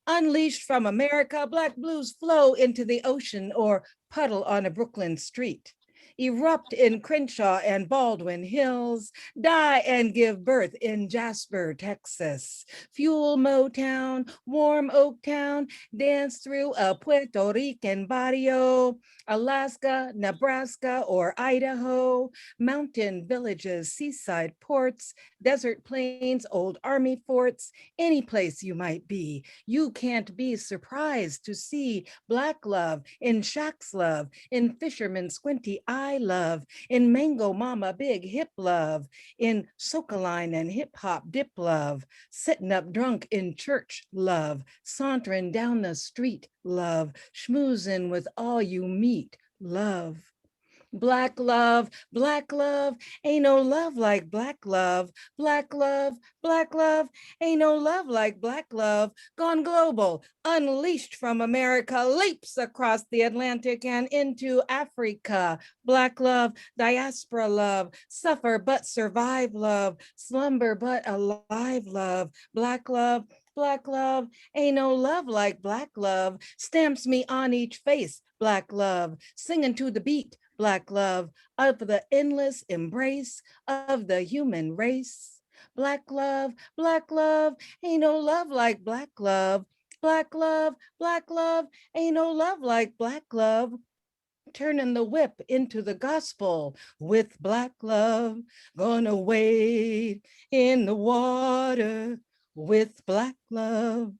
Unleashed from America, black blues flow into the ocean or puddle on a Brooklyn street. Erupt in Crenshaw and Baldwin Hills, die and give birth in Jasper, Texas. Fuel Motown, warm Oaktown, dance through a Puerto Rican barrio, Alaska, Nebraska, or Idaho, mountain villages, seaside ports, desert plains, old army forts, any place you might be. You can't be surprised to see black love in Shack's love, in Fisherman Squinty Eye love, in Mango Mama Big Hip love, in Soca Line and Hip Hop Dip love, sitting up drunk in church love, sauntering down the street love, schmoozing with all you meet love. Black love, ain't no love like black love. Black love, ain't no love like black love. Gone global, unleashed from America, leaps across the Atlantic and into Africa. Black love, diaspora love, suffer but survive love, slumber but alive love. Black love, ain't no love like black love. Stamps me on each face, black love, singing to the beat, black love, of the endless embrace of the human race. Black love, ain't no love like black love. Black love, ain't no love like black love. Turning the whip into the gospel with black love. Gonna wade in the water with black love.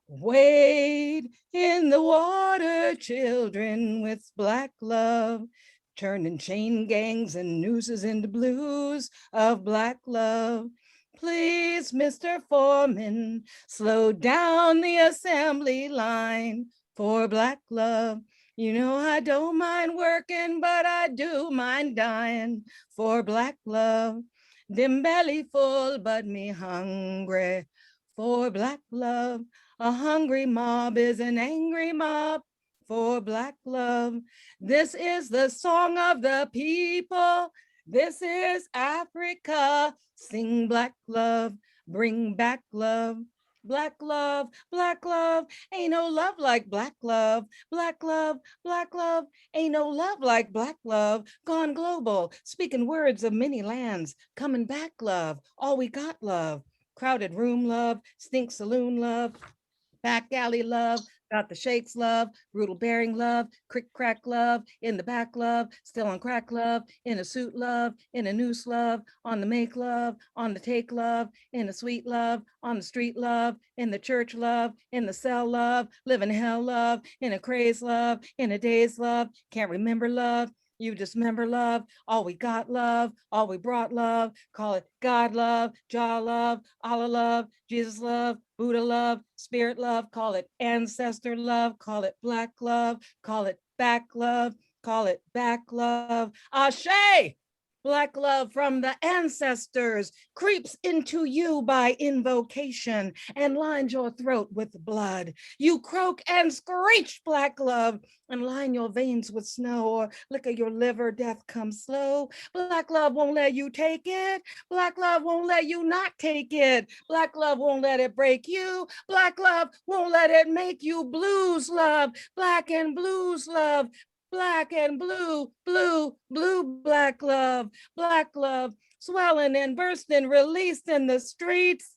Wade in the water, children, with black love, turning chain gangs and nooses into blues of black love. Please, Mr. Foreman, slow down the assembly line for black love. You know I don't mind working, but I do mind dying for black love. Them belly full, but me hungry for black love. A hungry mob is an angry mob for black love. This is the song of the people. This is Africa. Sing black love, bring back love. Black love, ain't no love like black love. Black love, ain't no love like black love. Gone global, speaking words of many lands. Coming back love, all we got love. Crowded room love, stink saloon love, back alley love, got the shakes love, brutal bearing love, crick crack love, in the back love, still on crack love, in a suit love, in a noose love, on the make love, on the take love, in a sweet love, on the street love, in the church love, in the cell love, living hell love, in a craze love, in a daze love, can't remember love. You dismember love, all we got love, all we brought love, call it God love, Jah love, Allah love, Jesus love, Buddha love, spirit love, call it ancestor love, call it black love, call it back love, call it back love. Ashe! Black love from the ancestors creeps into you by invocation and lines your throat with blood. You croak and screech, black love, and line your veins with snow or liquor your liver, death comes slow. Black love won't let you take it. Black love won't let you not take it. Black love won't let it break you. Black love won't let it make you blues love. Black and blues love. Black and blue, black love, swelling and bursting, released in the streets.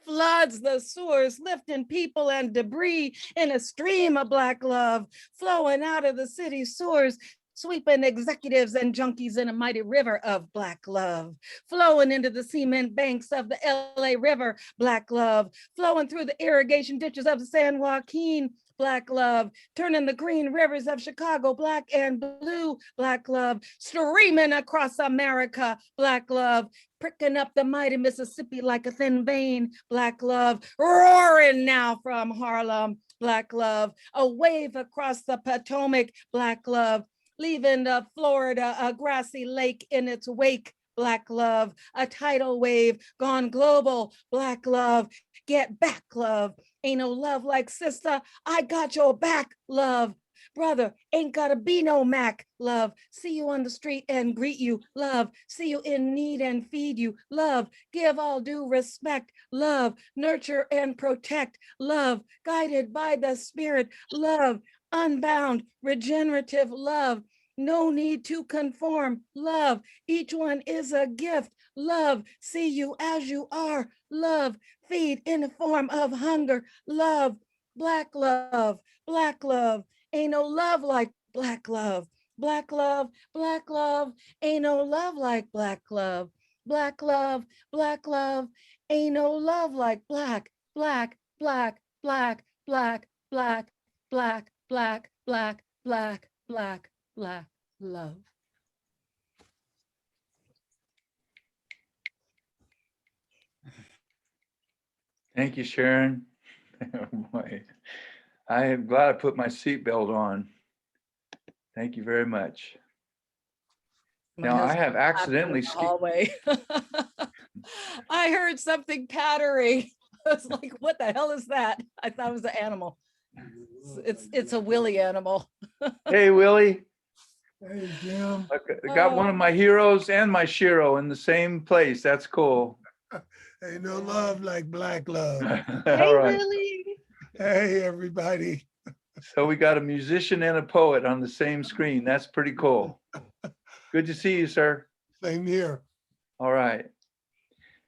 Floods the sewers, lifting people and debris in a stream of black love, flowing out of the city sewers, sweeping executives and junkies in a mighty river of black love, flowing into the cement banks of the LA River, black love, flowing through the irrigation ditches of the San Joaquin, black love, turning the green rivers of Chicago black and blue, black love, streaming across America, black love, pricking up the mighty Mississippi like a thin vein, black love, roaring now from Harlem, black love, a wave across the Potomac, black love, leaving the Florida a grassy lake in its wake, black love, a tidal wave gone global, black love, get back love, Ain't no love like sister, I got your back, love. Brother, ain't gotta be no Mac, love. See you on the street and greet you, love. See you in need and feed you, love. Give all due respect, love. Nurture and protect, love. Guided by the Spirit, love. Unbound, regenerative love. No need to conform, love. Each one is a gift, love. See you as you are, love. Feed in the form of hunger, love. Black love, black love. Ain't no love like black love. Black love, black love. Ain't no love like black love. Black love, black love. Ain't no love like black, black, black, black, black, black, black, black, black, black, black, black love. Thank you, Sharon. Boy, I am glad I put my seatbelt on. Thank you very much. My Now, I husband have was laughing in accidentally the hallway. I heard something pattering. I was like, what the hell is that? I thought it was an animal. It's a willy animal. Hey, Willie. Hey, Jim. I got one of my heroes and my Shiro in the same place. That's cool. Ain't no love like black love. All right. Hey, everybody. So we got a musician and a poet on the same screen. That's pretty cool. Good to see you, sir. Same here. All right.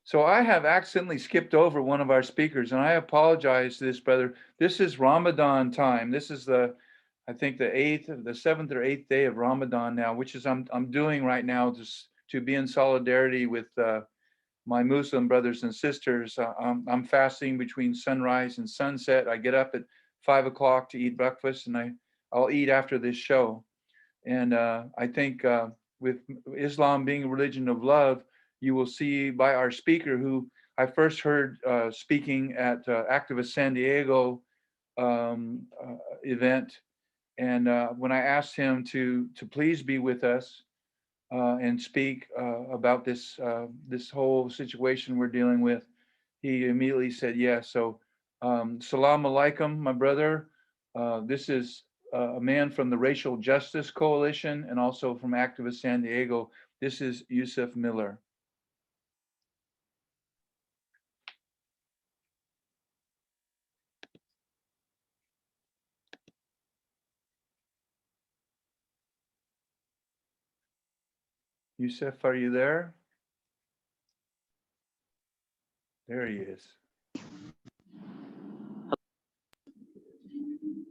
So I have accidentally skipped over one of our speakers, and I apologize to this brother. This is Ramadan time. This is I think the 7th or 8th day of Ramadan now, which is I'm doing right now to be in solidarity with my Muslim brothers and sisters. I'm fasting between sunrise and sunset. I get up at 5 o'clock to eat breakfast, and I'll eat after this show. And I think with Islam being a religion of love, you will see by our speaker, who I first heard speaking at Activist San Diego event. And when I asked him to please be with us and speak about this whole situation we're dealing with, he immediately said yes. So salam alaikum, my brother. This is a man from the Racial Justice Coalition and also from Activist San Diego. This is Yusuf Miller. Yusuf, are you there? There he is.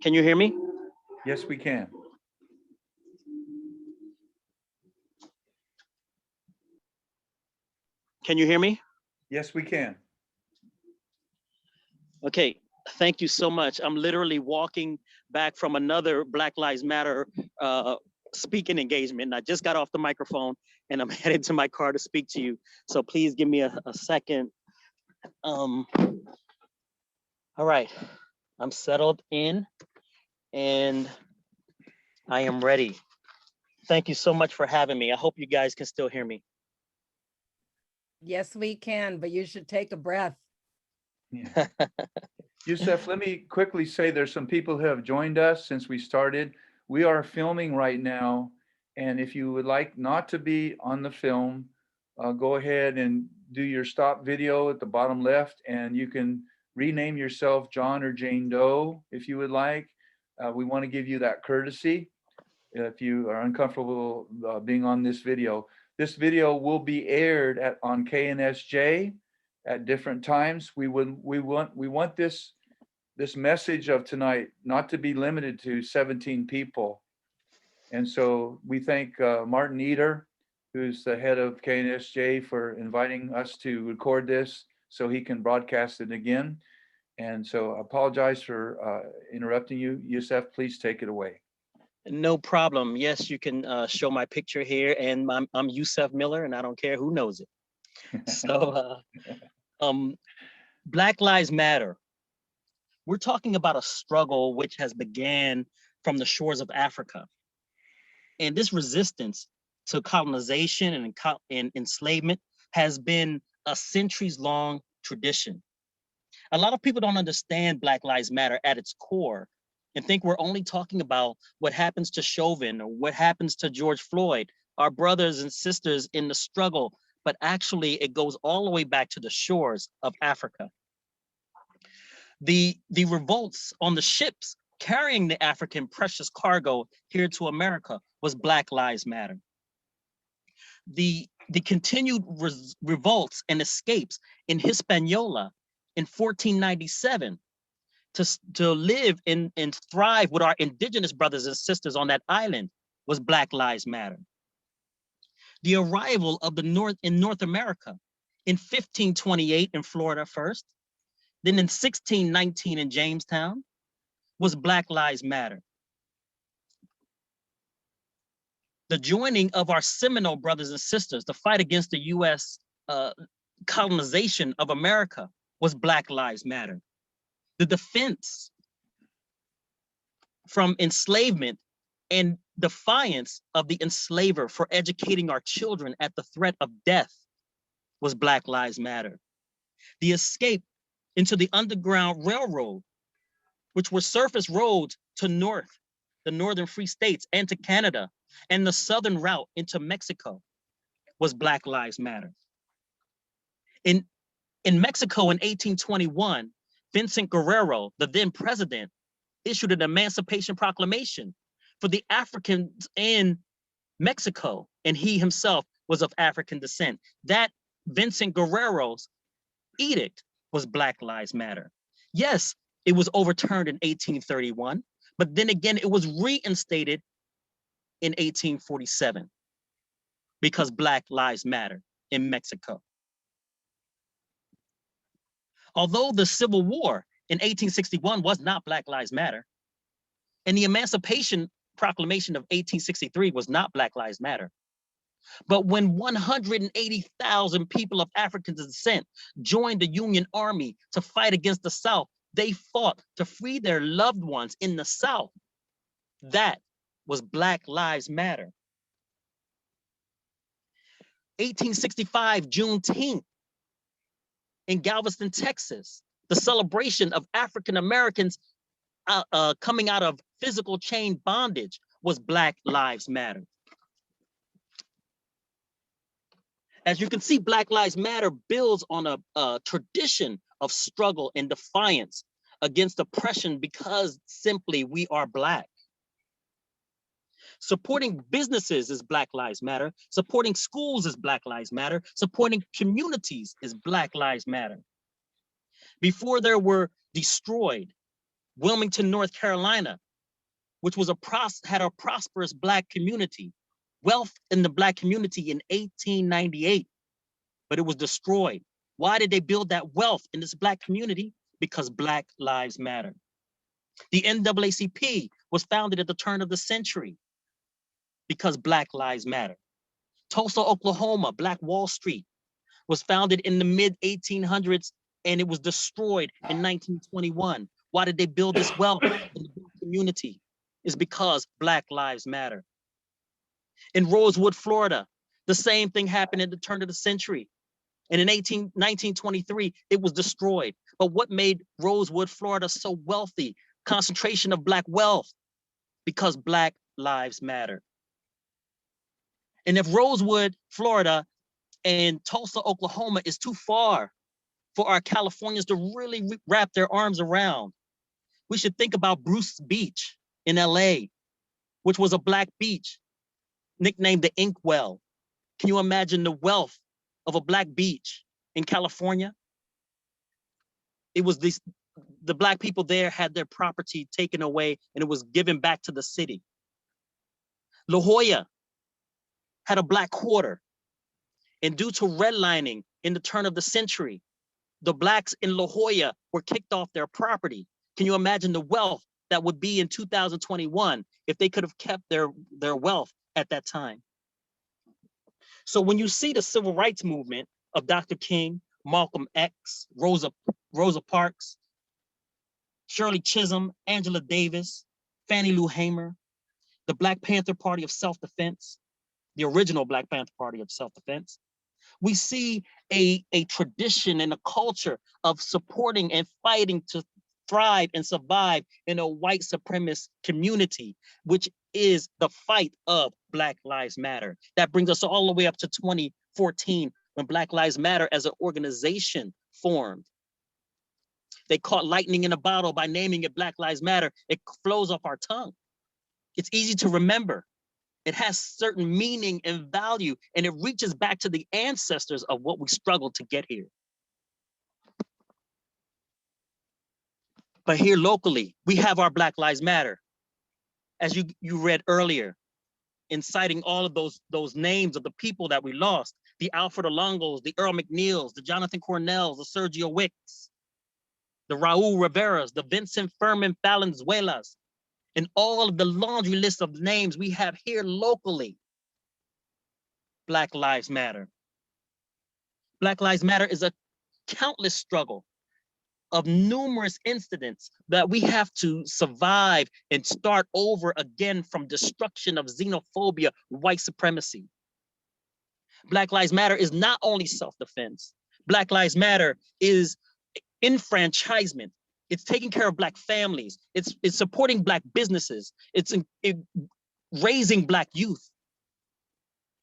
Can you hear me? Yes, we can. Can you hear me? Yes, we can. Okay, thank you so much. I'm literally walking back from another Black Lives Matter speaking engagement. And I just got off the microphone and I'm headed to my car to speak to you. So please give me a second. All right, I'm settled in and I am ready. Thank you so much for having me. I hope you guys can still hear me. Yes, we can, but you should take a breath. Yeah. Yusuf, let me quickly say there's some people who have joined us since we started. We are filming right now, and if you would like not to be on the film, go ahead and do your stop video at the bottom left, and you can rename yourself John or Jane Doe if you would like. We want to give you that courtesy if you are uncomfortable being on this video. This video will be aired on KNSJ at different times. We want this message of tonight not to be limited to 17 people. And so we thank Martin Eder, who's the head of KNSJ, for inviting us to record this so he can broadcast it again. And so I apologize for interrupting you. Yusuf, please take it away. No problem. Yes, you can show my picture here, and I'm Yusuf Miller, and I don't care who knows it. So, Black Lives Matter. We're talking about a struggle which has began from the shores of Africa. And this resistance to colonization and enslavement has been a centuries-long tradition. A lot of people don't understand Black Lives Matter at its core and think we're only talking about what happens to Chauvin or what happens to George Floyd, our brothers and sisters in the struggle, but actually it goes all the way back to the shores of Africa. The revolts on the ships carrying the African precious cargo here to America was Black Lives Matter. The continued revolts and escapes in Hispaniola in 1497 to live and thrive with our indigenous brothers and sisters on that island was Black Lives Matter. The arrival of the North America in 1528 in Florida first, then in 1619 in Jamestown was Black Lives Matter. The joining of our Seminole brothers and sisters to fight against the US colonization of America was Black Lives Matter. The defense from enslavement and defiance of the enslaver for educating our children at the threat of death was Black Lives Matter. The escape into the Underground Railroad, which were surface roads to the northern free states and to Canada, and the southern route into Mexico was Black Lives Matter. In Mexico in 1821, Vincent Guerrero, the then president, issued an Emancipation Proclamation for the Africans in Mexico, and he himself was of African descent. That Vincent Guerrero's edict was Black Lives Matter. Yes, it was overturned in 1831, but then again, it was reinstated in 1847 because Black Lives Matter in Mexico. Although the Civil War in 1861 was not Black Lives Matter, and the Emancipation Proclamation of 1863 was not Black Lives Matter, but when 180,000 people of African descent joined the Union Army to fight against the South, they fought to free their loved ones in the South. That was Black Lives Matter. 1865, Juneteenth in Galveston, Texas, the celebration of African Americans coming out of physical chain bondage was Black Lives Matter. As you can see, Black Lives Matter builds on a tradition of struggle and defiance against oppression because simply we are Black. Supporting businesses is Black Lives Matter. Supporting schools is Black Lives Matter. Supporting communities is Black Lives Matter. Before they were destroyed, Wilmington, North Carolina, which was had a prosperous Black community, wealth in the Black community in 1898, but it was destroyed. Why did they build that wealth in this Black community? Because Black Lives Matter. The NAACP was founded at the turn of the century because Black Lives Matter. Tulsa, Oklahoma, Black Wall Street was founded in the mid 1800s and it was destroyed in 1921. Why did they build this wealth in the Black community? It's because Black Lives Matter. In Rosewood, Florida, the same thing happened at the turn of the century. And in 1923, it was destroyed. But what made Rosewood, Florida so wealthy? Concentration of Black wealth, because Black Lives Matter. And if Rosewood, Florida and Tulsa, Oklahoma is too far for our Californians to really wrap their arms around, we should think about Bruce Beach in LA, which was a Black beach, nicknamed the Inkwell. Can you imagine the wealth of a Black beach in California? It was the Black people there had their property taken away and it was given back to the city. La Jolla had a Black quarter, and due to redlining in the turn of the century, the Blacks in La Jolla were kicked off their property. Can you imagine the wealth that would be in 2021 if they could have kept their wealth at that time? So when you see the civil rights movement of Dr. King, Malcolm X, Rosa Parks, Shirley Chisholm, Angela Davis, Fannie Lou Hamer, the Black Panther Party of Self-Defense, the original Black Panther Party of Self-Defense, We see a tradition and a culture of supporting and fighting to thrive and survive in a white supremacist community, which is the fight of Black Lives Matter. That brings us all the way up to 2014 when Black Lives Matter as an organization formed. They caught lightning in a bottle by naming it Black Lives Matter. It flows off our tongue. It's easy to remember. It has certain meaning and value, and it reaches back to the ancestors of what we struggled to get here. But here locally, we have our Black Lives Matter. As you read earlier, inciting all of those names of the people that we lost, the Alfred Alongos, the Earl McNeils, the Jonathan Cornells, the Sergio Wicks, the Raul Riveras, the Vincent Furman Valenzuelas, and all of the laundry list of names we have here locally. Black Lives Matter. Black Lives Matter is a countless struggle of numerous incidents that we have to survive and start over again from destruction of xenophobia, white supremacy. Black Lives Matter is not only self-defense. Black Lives Matter is enfranchisement. It's taking care of Black families. It's supporting Black businesses. It's raising Black youth.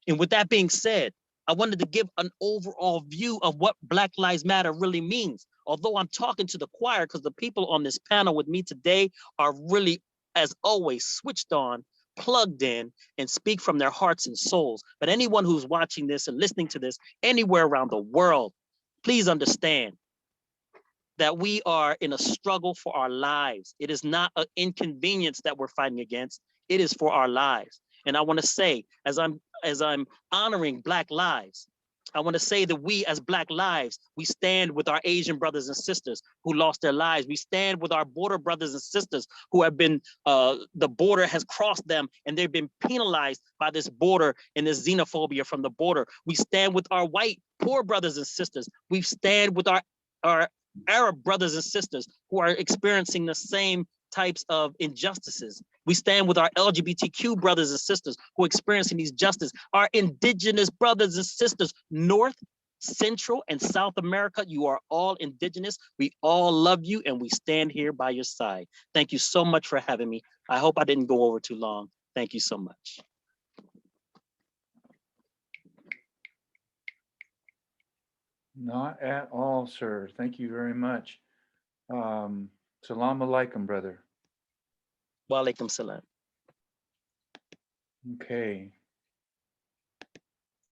And with that being said, I wanted to give an overall view of what Black Lives Matter really means. Although I'm talking to the choir because the people on this panel with me today are really, as always, switched on, plugged in, and speak from their hearts and souls. But anyone who's watching this and listening to this anywhere around the world, please understand that we are in a struggle for our lives. It is not an inconvenience that we're fighting against. It is for our lives. And I want to say, as I'm honoring Black lives, I want to say that we as Black lives, we stand with our Asian brothers and sisters who lost their lives. We stand with our border brothers and sisters who have been, the border has crossed them and they've been penalized by this border and this xenophobia from the border. We stand with our white poor brothers and sisters. We stand with our Arab brothers and sisters who are experiencing the same types of injustices. We stand with our LGBTQ brothers and sisters who are experiencing these justices, our indigenous brothers and sisters, North, Central, and South America. You are all indigenous. We all love you and we stand here by your side. Thank you so much for having me. I hope I didn't go over too long. Thank you so much. Not at all, sir. Thank you very much. Salam alaikum, brother. Wa alaikum salam. Okay.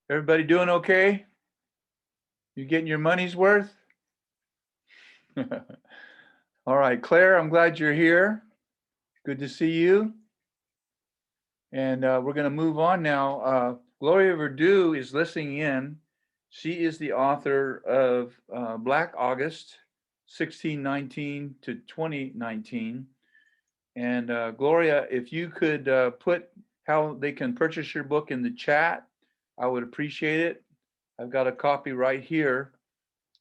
Everybody doing okay? You getting your money's worth? All right, Claire, I'm glad you're here. Good to see you. And we're going to move on now. Gloria Verdue is listening in. She is the author of Black August, 1619 to 2019. And Gloria, if you could put how they can purchase your book in the chat, I would appreciate it. I've got a copy right here,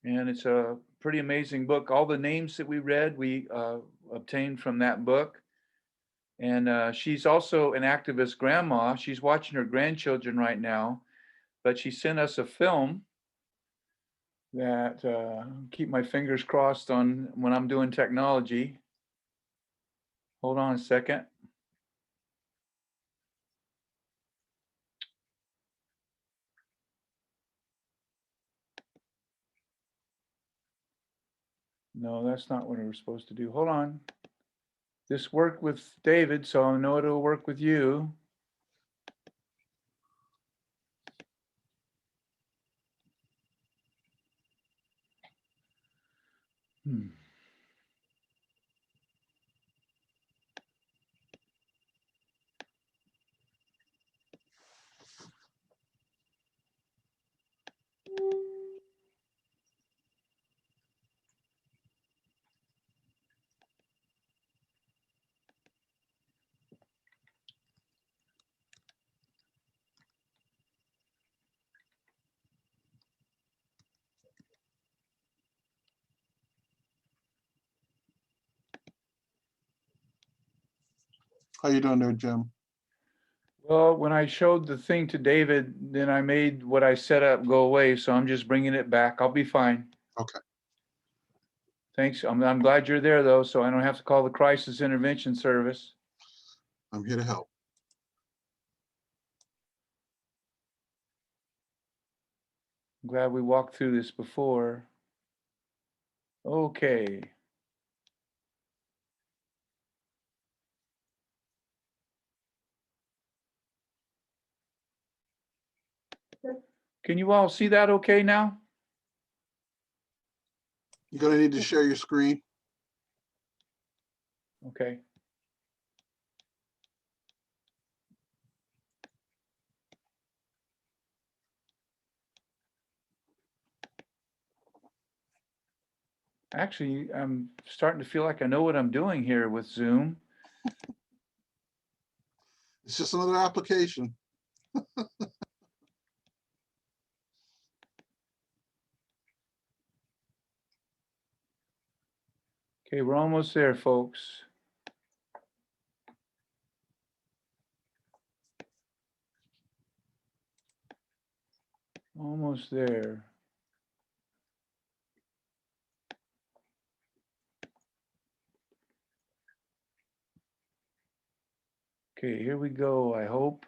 and it's a pretty amazing book. All the names that we read, we obtained from that book. And she's also an activist grandma. She's watching her grandchildren right now, but she sent us a film that keep my fingers crossed on when I'm doing technology. Hold on a second. No, that's not what we're supposed to do. Hold on. This worked with David, so I know it'll work with you. How you doing there, Jim? Well, when I showed the thing to David, then I made what I set up go away. So I'm just bringing it back. I'll be fine. Okay. Thanks. I'm glad you're there though, so I don't have to call the crisis intervention service. I'm here to help. I'm glad we walked through this before. Okay. Can you all see that okay now? You're gonna need to share your screen. Okay. Actually, I'm starting to feel like I know what I'm doing here with Zoom. It's just another application. Okay, we're almost there, folks. Almost there. Okay, here we go, I hope.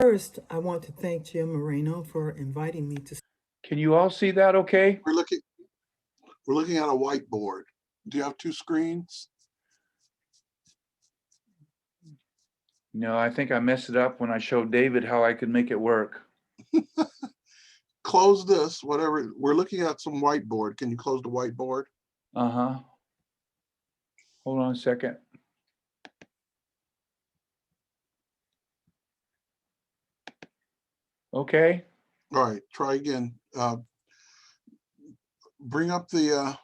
First, I want to thank Jim Moreno for inviting me to. Can you all see that okay? We're looking at a whiteboard. Do you have two screens? No, I think I messed it up when I showed David how I could make it work. Close this, whatever. We're looking at some whiteboard. Can you close the whiteboard? Uh-huh. Hold on a second. Okay. All right, try again. Bring up the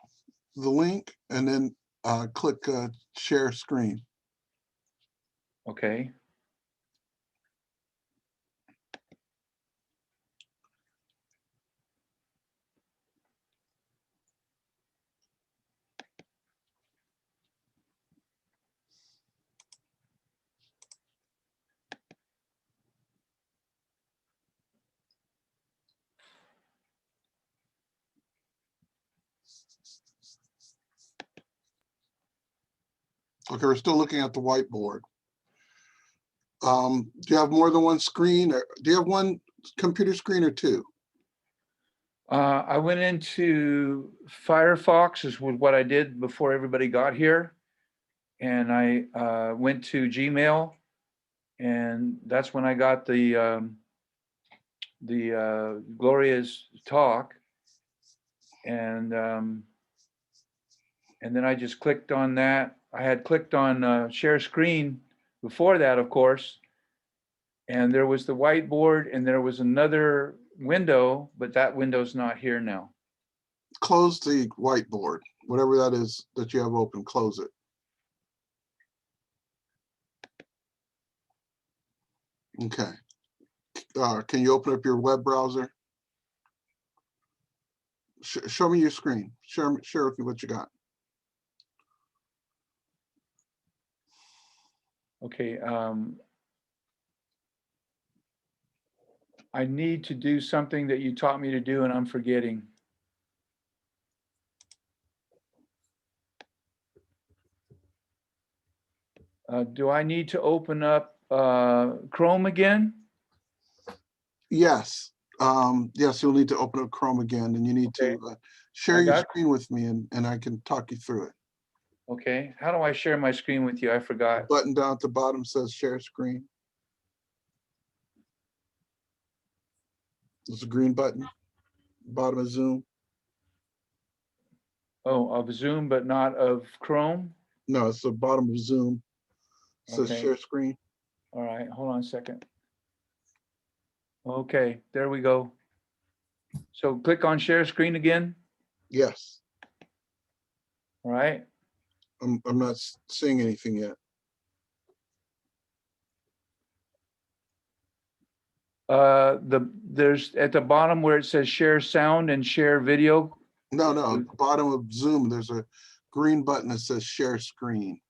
link and then click share screen. Okay. Okay, we're still looking at the whiteboard. Do you have more than one screen? Or do you have one computer screen or two? I went into Firefox is what I did before everybody got here. And I went to Gmail, and that's when I got the Gloria's talk. And then I just clicked on that. I had clicked on share screen before that, of course. And there was the whiteboard and there was another window, but that window's not here now. Close the whiteboard, whatever that is that you have open, close it. Okay. Can you open up your web browser? Show me your screen. Share with me what you got. Okay. I need to do something that you taught me to do and I'm forgetting. Do I need to open up Chrome again? Yes. Yes, you'll need to open up Chrome again and you need to share your screen with me and I can talk you through it. Okay. How do I share my screen with you? I forgot. The button down at the bottom says share screen. There's a green button, bottom of Zoom. Oh, of Zoom, but not of Chrome? No, it's the bottom of Zoom. It says Okay. share screen. All right, hold on a second. Okay, there we go. So click on share screen again. Yes. All right. I'm not seeing anything yet. There's at the bottom where it says share sound and share video. No, at the bottom of Zoom, there's a green button that says share screen.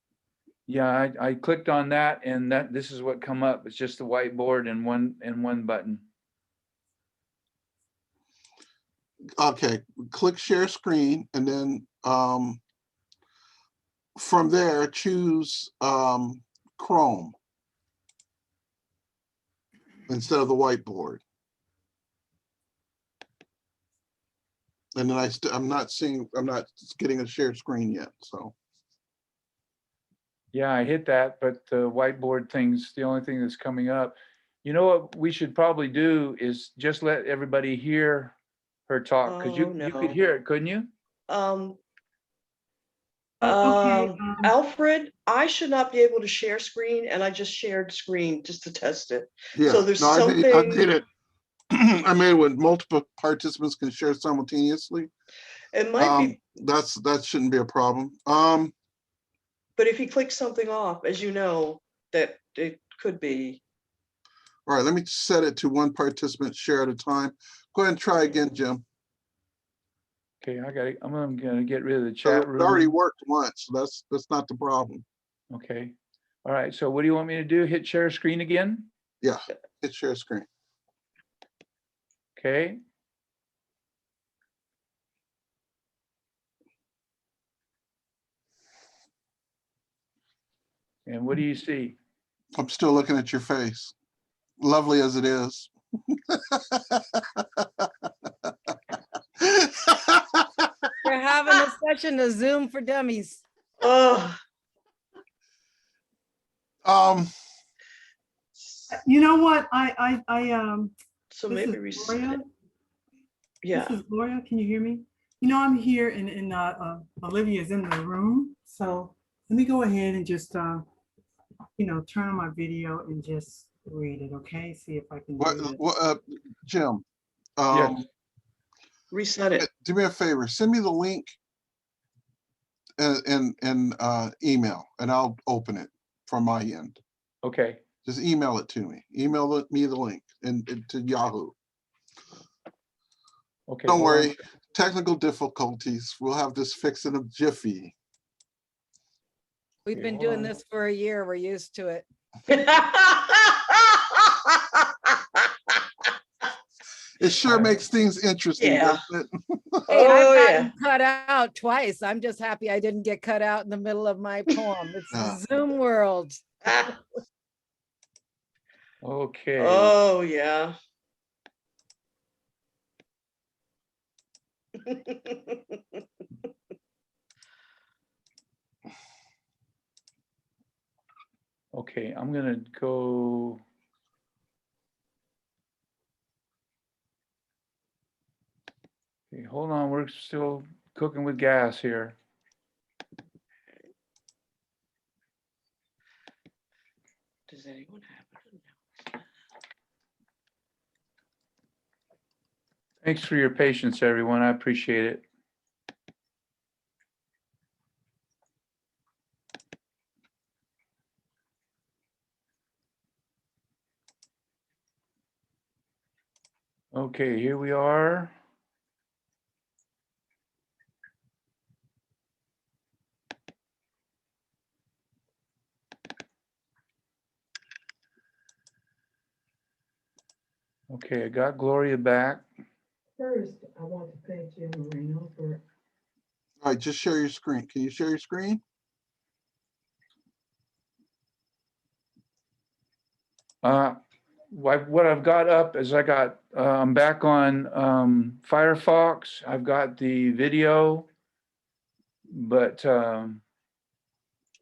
Yeah, I clicked on that and this is what come up. It's just a whiteboard and one button. Okay, click share screen and then from there choose Chrome instead of the whiteboard. And then I'm not getting a share screen yet, so. Yeah, I hit that, but the whiteboard thing's the only thing that's coming up. You know what we should probably do is just let everybody hear her talk, because Oh, you could no. hear it, couldn't you? Okay. Alfred, I should not be able to share screen, and I just shared screen just to test it. Yeah, So there's no, I made something, it. I made it when multiple participants can share simultaneously. it might be, That shouldn't be a problem. but if you click something off, as you know, that it could be. All right, let me set it to one participant share at a time. Go ahead and try again, Jim. Okay, I'm gonna get rid of the So chat it already room. worked once, so that's not the problem. Okay. All right, so what do you want me to do? Hit share screen again? Yeah, hit share screen. Okay. And what do you see? I'm still looking at your face, lovely as it is. We're having a session of Zoom for Dummies. Oh, You know what? so this maybe is reset Gloria. it. Yeah. This is Gloria. Can you hear me? You know, I'm here and Olivia's in the room. So let me go ahead and just, turn on my video and just read it. Okay. See if I can do it. Jim, Yes. Reset it. do me a favor, send me the link and email, and I'll open it from my end. Okay. Just email it to me. Email me the link and to Yahoo. Okay. Don't hold on. worry, technical difficulties. We'll have this fixed in a jiffy. We've Okay, been hold doing on. this for a year. We're used to it. It sure makes things interesting, Yeah. doesn't it? Hey, Oh, I've yeah. gotten cut out twice. I'm just happy I didn't get cut out in the middle of my poem. It's the Zoom world. Okay. Oh, yeah. Okay, I'm gonna go. Okay, hold on, we're still cooking with gas here. Does anyone have it? Thanks for your patience, everyone. I appreciate it. Okay, here we are. Okay, I got Gloria back. First, I want to thank Jim Moreno for. All right, just share your screen. Can you share your screen? What I've got up is I'm back on Firefox. I've got the video, but I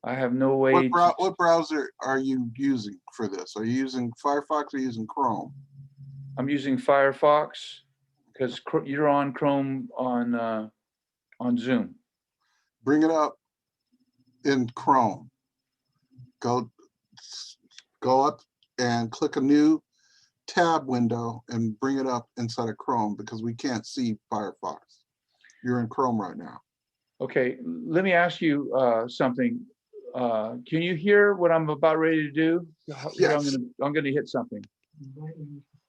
have no way to. What browser are you using for this? Are you using Firefox or using Chrome? I'm using Firefox because you're on Chrome on Zoom. Bring it up in Chrome. Go up and click a new tab window and bring it up inside of Chrome because we can't see Firefox. You're in Chrome right now. Okay, let me ask you something. Can you hear what I'm about ready to do? Here, Yes. I'm gonna hit something.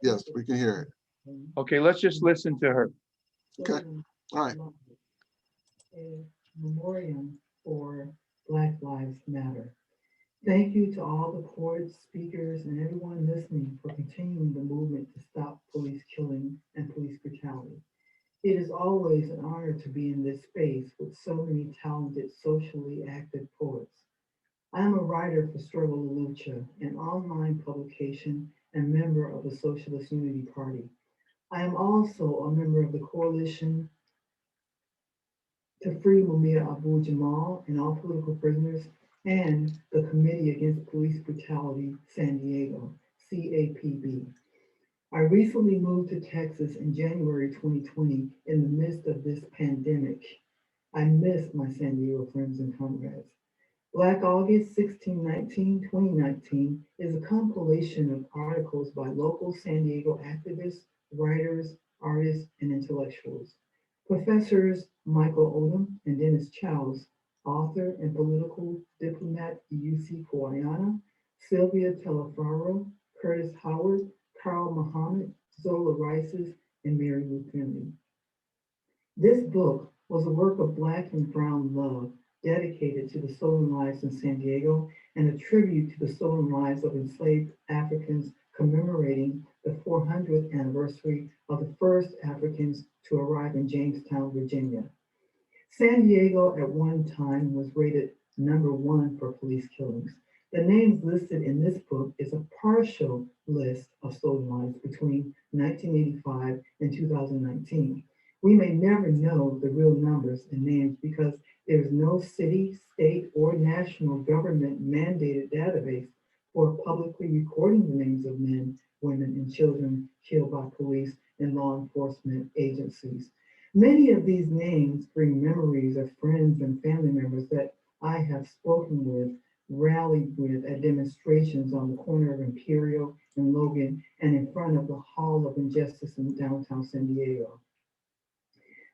Yes, we can hear it. Okay, let's just listen to her. Okay. All right. A memoriam for Black Lives Matter. Thank you to all the poets, speakers, and everyone listening for continuing the movement to stop police killing and police brutality. It is always an honor to be in this space with so many talented, socially active poets. I am a writer for Struggle La Lucha, an online publication and member of the Socialist Unity Party. I am also a member of the Coalition to Free Mumia Abu Jamal and all political prisoners and the Committee Against Police Brutality San Diego, CAPB. I recently moved to Texas in January 2020 in the midst of this pandemic. I miss my San Diego friends and comrades. Black August 1619-2019 is a compilation of articles by local San Diego activists, writers, artists, and intellectuals. Professors Michael Odom and Dennis Childs, author and political diplomat at UC Koayana, Sylvia Telefaro, Curtis Howard, Carl Muhammad, Zola Rices, and Mary Lou Finley. This book was a work of Black and Brown love dedicated to the stolen lives in San Diego and a tribute to the stolen lives of enslaved Africans commemorating the 400th anniversary of the first Africans to arrive in Jamestown, Virginia. San Diego at one time was rated #1 for police killings. The names listed in this book is a partial list of stolen lives between 1985 and 2019. We may never know the real numbers and names because there is no city, state, or national government mandated database for publicly recording the names of men, women, and children killed by police and law enforcement agencies. Many of these names bring memories of friends and family members that I have spoken with, rallied with at demonstrations on the corner of Imperial and Logan and in front of the Hall of Injustice in downtown San Diego.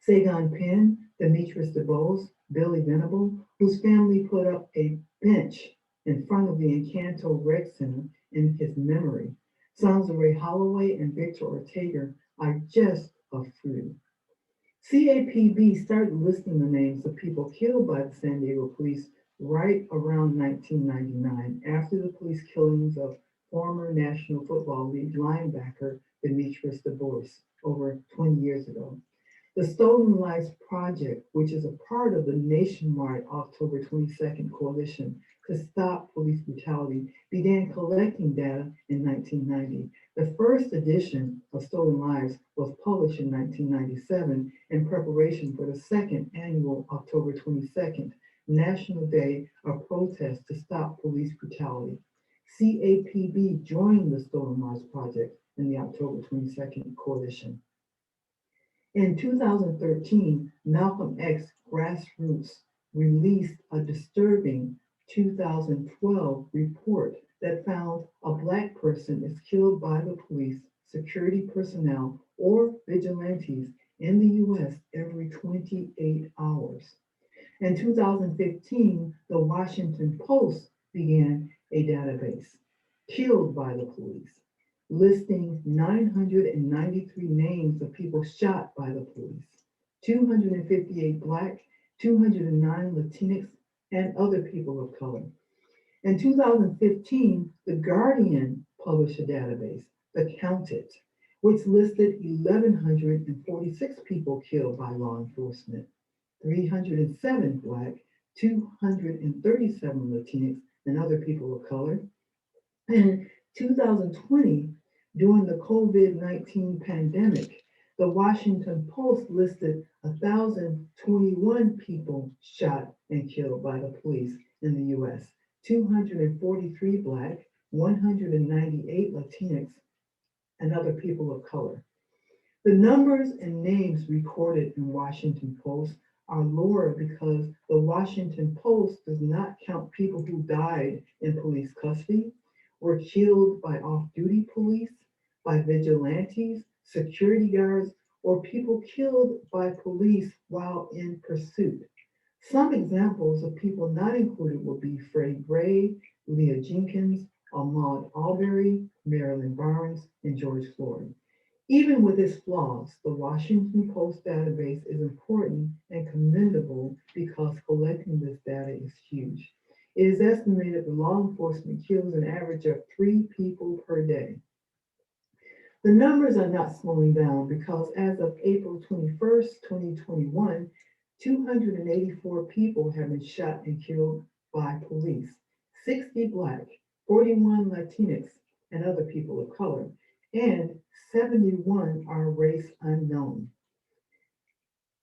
Sagan Penn, Demetrius DeBose, Billy Venable, whose family put up a bench in front of the Encanto Rec Center in his memory. Sons of Ray Holloway and Victor Ortega are just a few. CAPB started listing the names of people killed by the San Diego police right around 1999, after the police killings of former National Football League linebacker Demetrius DeBose over 20 years ago. The Stolen Lives Project, which is a part of the nationwide October 22nd coalition to stop police brutality, began collecting data in 1990. The first edition of Stolen Lives was published in 1997 in preparation for the second annual October 22nd National Day of Protest to Stop Police Brutality. CAPB joined the Stolen Lives Project in the October 22nd coalition. In 2013, Malcolm X Grassroots released a disturbing 2012 report that found a Black person is killed by the police, security personnel, or vigilantes in the US every 28 hours. In 2015, the Washington Post began a database, Killed by the Police, listing 993 names of people shot by the police, 258 Black, 209 Latinx, and other people of color. In 2015, The Guardian published a database, The Counted, which listed 1,146 people killed by law enforcement, 307 Black, 237 Latinx, and other people of color. In 2020, during the COVID-19 pandemic, the Washington Post listed 1,021 people shot and killed by the police in the US, 243 Black, 198 Latinx, and other people of color. The numbers and names recorded in Washington Post are lower because the Washington Post does not count people who died in police custody, were killed by off-duty police, by vigilantes, security guards, or people killed by police while in pursuit. Some examples of people not included would be Freddie Gray, Leah Jenkins, Ahmaud Arbery, Marilyn Barnes, and George Floyd. Even with its flaws, the Washington Post database is important and commendable because collecting this data is huge. It is estimated that law enforcement kills an average of 3 people per day. The numbers are not slowing down because as of April 21st, 2021, 284 people have been shot and killed by police, 60 Black, 41 Latinx and other people of color, and 71 are race unknown.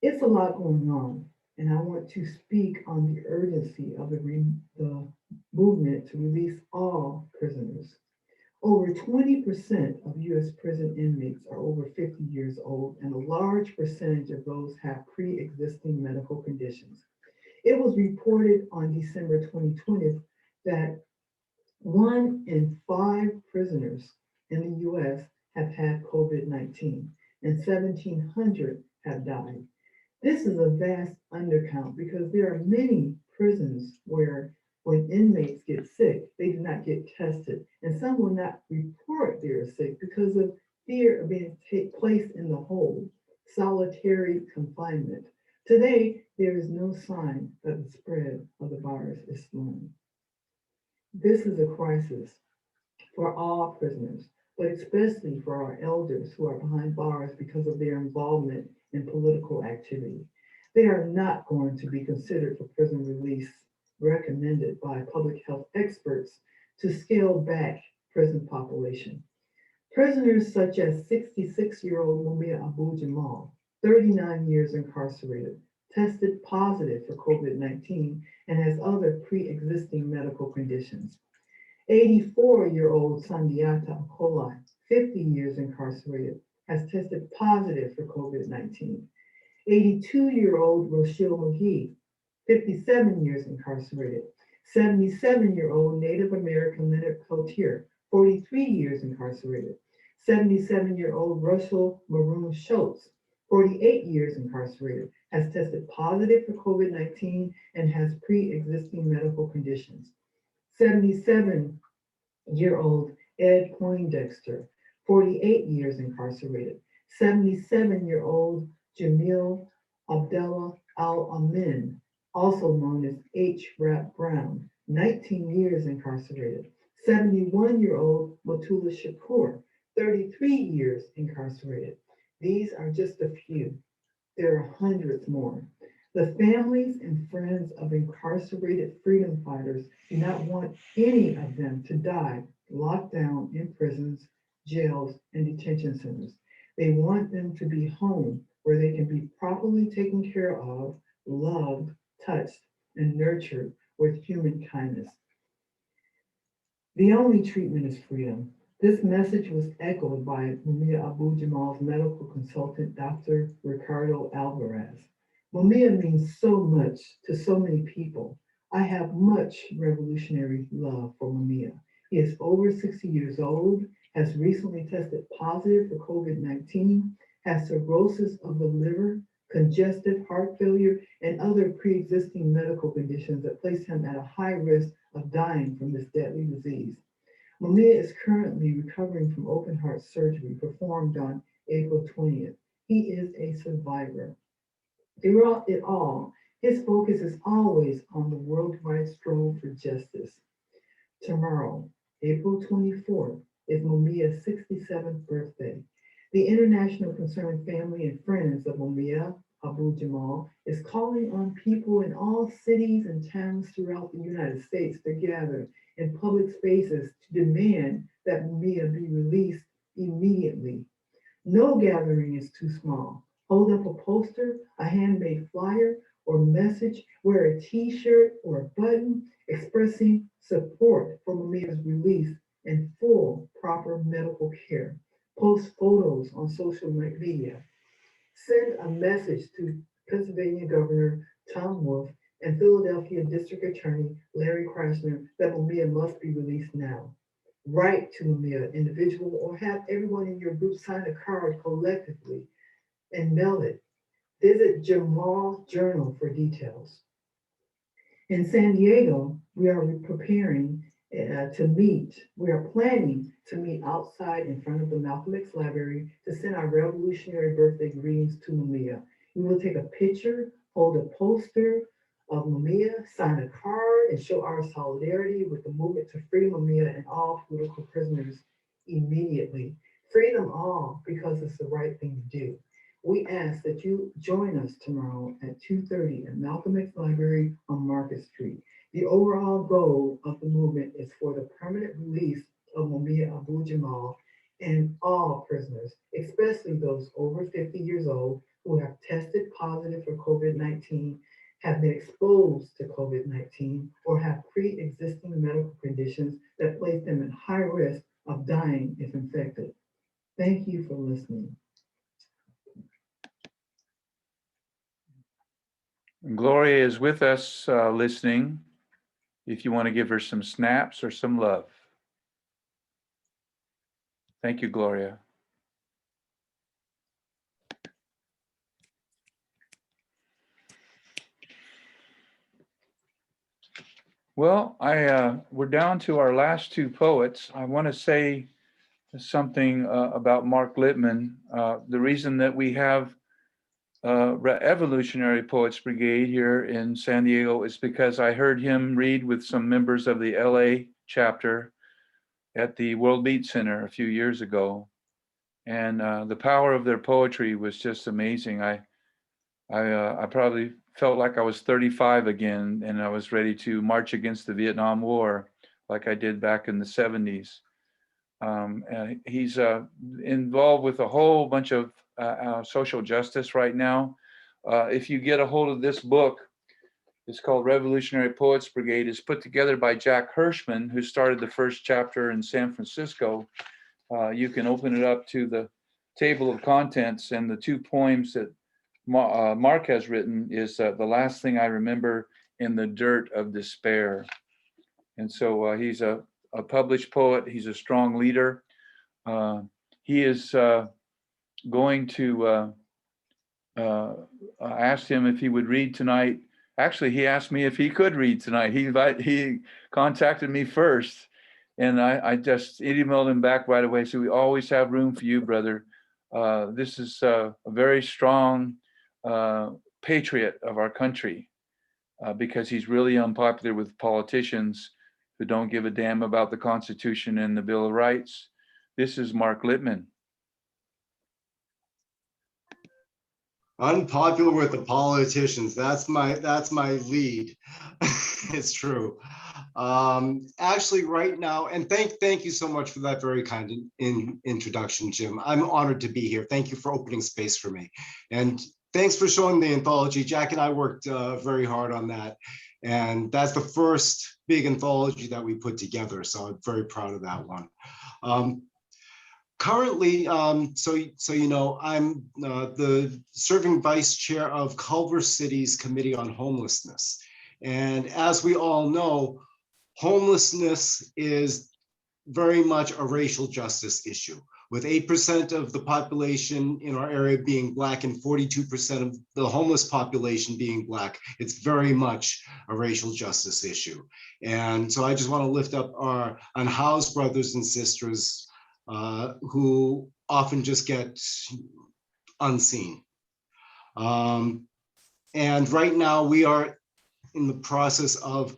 It's a lot going on, and I want to speak on the urgency of the movement to release all prisoners. Over 20% of U.S. prison inmates are over 50 years old, and a large percentage of those have pre-existing medical conditions. It was reported on December 2020 that 1 in 5 prisoners in the U.S. have had COVID-19, and 1,700 have died. This is a vast undercount because there are many prisons where when inmates get sick, they do not get tested, and some will not report they are sick because of fear of being placed in the hole, solitary confinement. Today, there is no sign that the spread of the virus is slowing. This is a crisis for all prisoners, but especially for our elders who are behind bars because of their involvement in political activity. They are not going to be considered for prison release recommended by public health experts to scale back prison population. Prisoners such as 66-year-old Mumia Abu-Jamal, 39 years incarcerated, tested positive for COVID-19 and has other pre-existing medical conditions. 84-year-old Sandiata Akola, 50 years incarcerated, has tested positive for COVID-19. 82-year-old Rochelle McGee, 57 years incarcerated. 77-year-old Native American Leonard Cotier, 43 years incarcerated. 77-year-old Russell Maroon Schultz, 48 years incarcerated, has tested positive for COVID-19 and has pre-existing medical conditions. 77-year-old Ed Poindexter, 48 years incarcerated. 77-year-old Jamil Abdullah Al-Amin, also known as H. Rap Brown, 19 years incarcerated. 71-year-old Matula Shakur, 33 years incarcerated. These are just a few. There are hundreds more. The families and friends of incarcerated freedom fighters do not want any of them to die locked down in prisons, jails, and detention centers. They want them to be home where they can be properly taken care of, loved, touched, and nurtured with human kindness. The only treatment is freedom. This message was echoed by Mumia Abu-Jamal's medical consultant, Dr. Ricardo Alvarez. Mumia means so much to so many people. I have much revolutionary love for Mumia. He is over 60 years old, has recently tested positive for COVID-19, has cirrhosis of the liver, congestive heart failure, and other pre-existing medical conditions that place him at a high risk of dying from this deadly disease. Mumia is currently recovering from open heart surgery performed on April 20th. He is a survivor. Throughout it all, his focus is always on the worldwide struggle for justice. Tomorrow, April 24th, is Mumia's 67th birthday. The International Concerned Family and Friends of Mumia Abu-Jamal is calling on people in all cities and towns throughout the United States to gather in public spaces to demand that Mumia be released immediately. No gathering is too small. Hold up a poster, a handmade flyer, or message, wear a t-shirt or a button expressing support for Mumia's release and full proper medical care. Post photos on social media. Send a message to Pennsylvania Governor Tom Wolf and Philadelphia District Attorney Larry Krasner that Mumia must be released now. Write to Mumia individual or have everyone in your group sign a card collectively and mail it. Visit Jamal Journal for details. In San Diego, we are preparing we are planning to meet outside in front of the Malcolm X Library to send our revolutionary birthday greetings to Mumia. We will take a picture, hold a poster, of Mamiya sign a card and show our solidarity with the movement to free Mamiya and all political prisoners immediately. Free them all because it's the right thing to do. We ask that you join us tomorrow at 2:30 at Malcolm X Library on Market Street. The overall goal of the movement is for the permanent release of Mumia Abu-Jamal and all prisoners, especially those over 50 years old who have tested positive for COVID-19, have been exposed to COVID-19, or have pre-existing medical conditions that place them in high risk of dying if infected. Thank you for listening. Gloria is with us listening. If you want to give her some snaps or some love. Thank you, Gloria. Well, we're down to our last two poets. I want to say something about Mark Littman. The reason that we have Evolutionary Poets Brigade here in San Diego is because I heard him read with some members of the LA chapter at the World Beat Center a few years ago. And the power of their poetry was just amazing. I probably felt like I was 35 again, and I was ready to march against the Vietnam War like I did back in the 70s. He's involved with a whole bunch of social justice right now. If you get a hold of this book, it's called Revolutionary Poets Brigade. It's put together by Jack Hirschman, who started the first chapter in San Francisco. You can open it up to the table of contents, and the two poems that Mark has written is The Last Thing I Remember in the Dirt of Despair. And so he's a published poet. He's a strong leader. He is going to ask him if he would read tonight. Actually, he asked me if he could read tonight. He contacted me first, and I just emailed him back right away. So we always have room for you, brother. This is a very strong patriot of our country because he's really unpopular with politicians who don't give a damn about the Constitution and the Bill of Rights. This is Mark Littman. Unpopular with the politicians. That's my lead. It's true. Actually, right now, and thank you so much for that very kind introduction, Jim. I'm honored to be here. Thank you for opening space for me, and thanks for showing the anthology. Jack and I worked very hard on that, and that's the first big anthology that we put together. So I'm very proud of that one. Currently, so you know, I'm the serving vice chair of Culver City's Committee on Homelessness. And as we all know, homelessness is very much a racial justice issue. With 8% of the population in our area being Black and 42% of the homeless population being Black, it's very much a racial justice issue. And so I just want to lift up our unhoused brothers and sisters who often just get unseen. And right now we are in the process of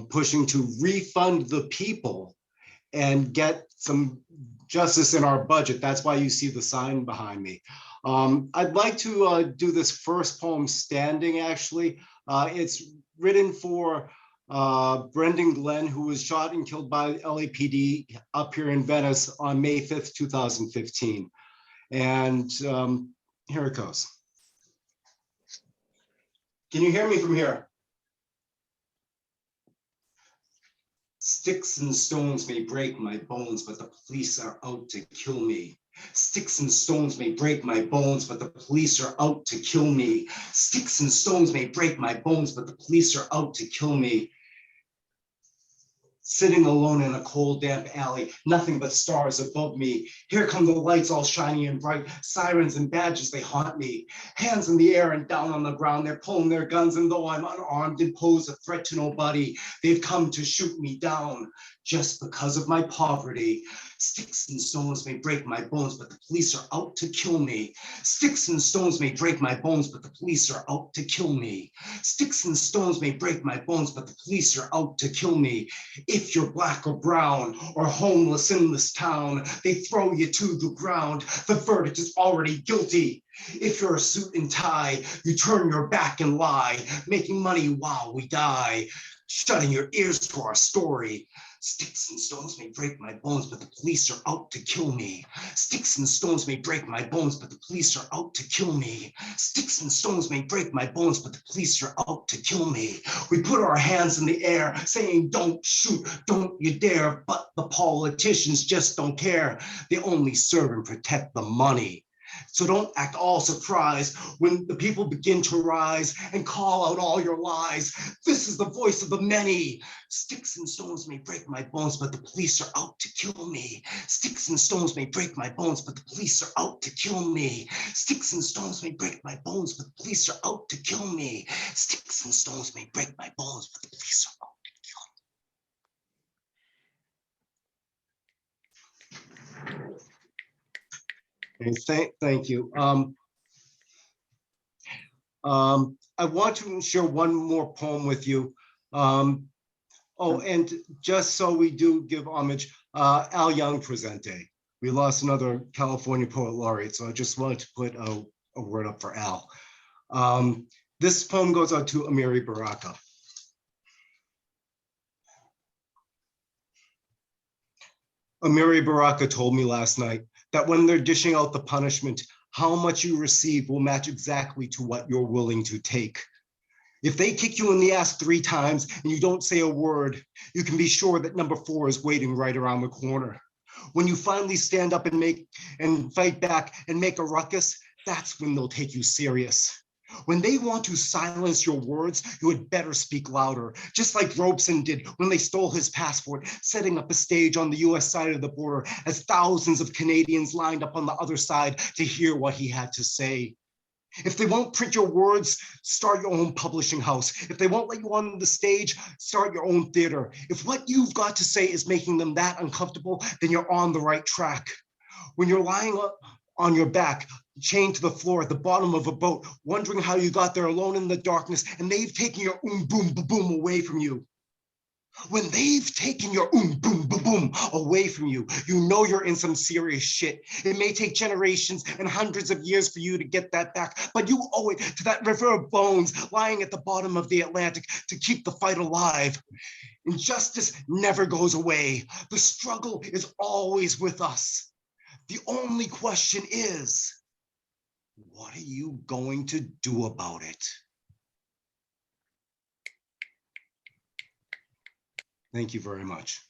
pushing to refund the people and get some justice in our budget. That's why you see the sign behind me. I'd like to do this first poem standing, actually. It's written for Brendan Glenn, who was shot and killed by LAPD up here in Venice on May 5th, 2015. And here it goes. Can you hear me from here? Sticks and stones may break my bones, but the police are out to kill me. Sticks and stones may break my bones, but the police are out to kill me. Sticks and stones may break my bones, but the police are out to kill me. Sitting alone in a cold, damp alley, nothing but stars above me. Here come the lights all shiny and bright, sirens and badges, they haunt me. Hands in the air and down on the ground, they're pulling their guns, and though I'm unarmed and pose a threat to nobody, they've come to shoot me down. just because of my poverty. Sticks and stones may break my bones, but the police are out to kill me. Sticks and stones may break my bones, but the police are out to kill me. Sticks and stones may break my bones, but the police are out to kill me. If you're black or brown or homeless in this town, they throw you to the ground. The verdict is already guilty. If you're a suit and tie, you turn your back and lie, making money while we die, shutting your ears to our story. Sticks and stones may break my bones, but the police are out to kill me. Sticks and stones may break my bones, but the police are out to kill me. Sticks and stones may break my bones, but the police are out to kill me. We put our hands in the air saying, don't shoot, don't you dare, but the politicians just don't care. They only serve and protect the money. So don't act all surprised when the people begin to rise and call out all your lies. This is the voice of the many. Sticks and stones may break my bones, but the police are out to kill me. Sticks and stones may break my bones, but the police are out to kill me. Sticks and stones may break my bones, but the police are out to kill me. Sticks and stones may break my bones, but the police are out to kill me. And thank you. I want to share one more poem with you. And just so we do give homage, Al Young Presente. We lost another California Poet Laureate, so I just wanted to put a word up for Al. This poem goes out to Amiri Baraka. Amiri Baraka told me last night that when they're dishing out the punishment, how much you receive will match exactly to what you're willing to take. If they kick you in the ass 3 times and you don't say a word, you can be sure that number 4 is waiting right around the corner. When you finally stand up and fight back and make a ruckus, that's when they'll take you serious. When they want to silence your words, you had better speak louder, just like Robeson did when they stole his passport, setting up a stage on the US side of the border as thousands of Canadians lined up on the other side to hear what he had to say. If they won't print your words, start your own publishing house. If they won't let you on the stage, start your own theater. If what you've got to say is making them that uncomfortable, then you're on the right track. When you're lying on your back, chained to the floor at the bottom of a boat, wondering how you got there alone in the darkness, and they've taken your boom ba boom away from you. When they've taken your boom ba boom away from you, you know you're in some serious shit. It may take generations and hundreds of years for you to get that back, but you owe it to that river of bones lying at the bottom of the Atlantic to keep the fight alive. Injustice never goes away. The struggle is always with us. The only question is, what are you going to do about it? Thank you very much.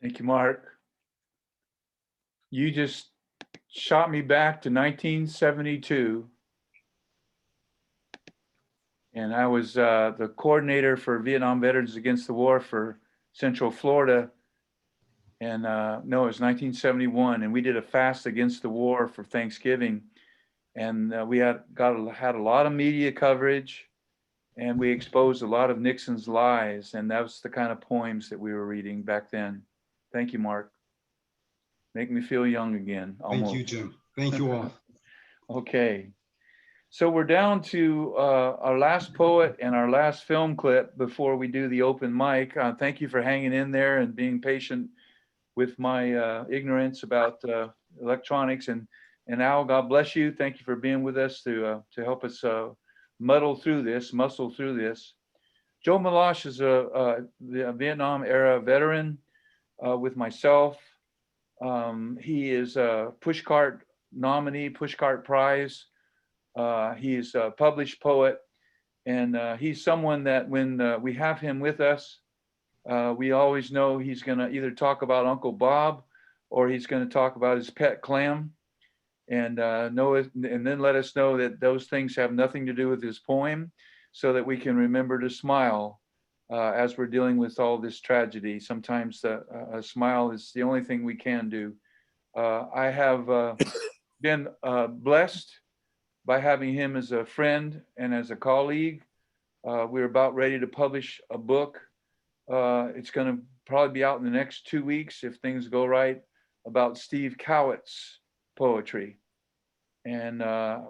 Thank you, Mark. You just shot me back to 1972. And I was the coordinator for Vietnam Veterans Against the War for Central Florida. And no, it was 1971. And we did a fast against the war for Thanksgiving. And we had a lot of media coverage. And we exposed a lot of Nixon's lies. And that was the kind of poems that we were reading back then. Thank you, Mark. Make me feel young again. Almost. Thank you, Jim. Thank you all. Okay. So we're down to our last poet and our last film clip before we do the open mic. Thank you for hanging in there and being patient with my ignorance about electronics. And Al, God bless you. Thank you for being with us to help us muscle through this. Joe Malash is a Vietnam era veteran with myself. He is a Pushcart nominee, Pushcart Prize. He's a published poet, and he's someone that when we have him with us, we always know he's going to either talk about Uncle Bob or he's going to talk about his pet clam, and then let us know that those things have nothing to do with his poem, so that we can remember to smile as we're dealing with all this tragedy. Sometimes a smile is the only thing we can do. I have been blessed by having him as a friend and as a colleague. We're about ready to publish a book. It's going to probably be out in the next 2 weeks if things go right, about Steve Cowett's poetry. And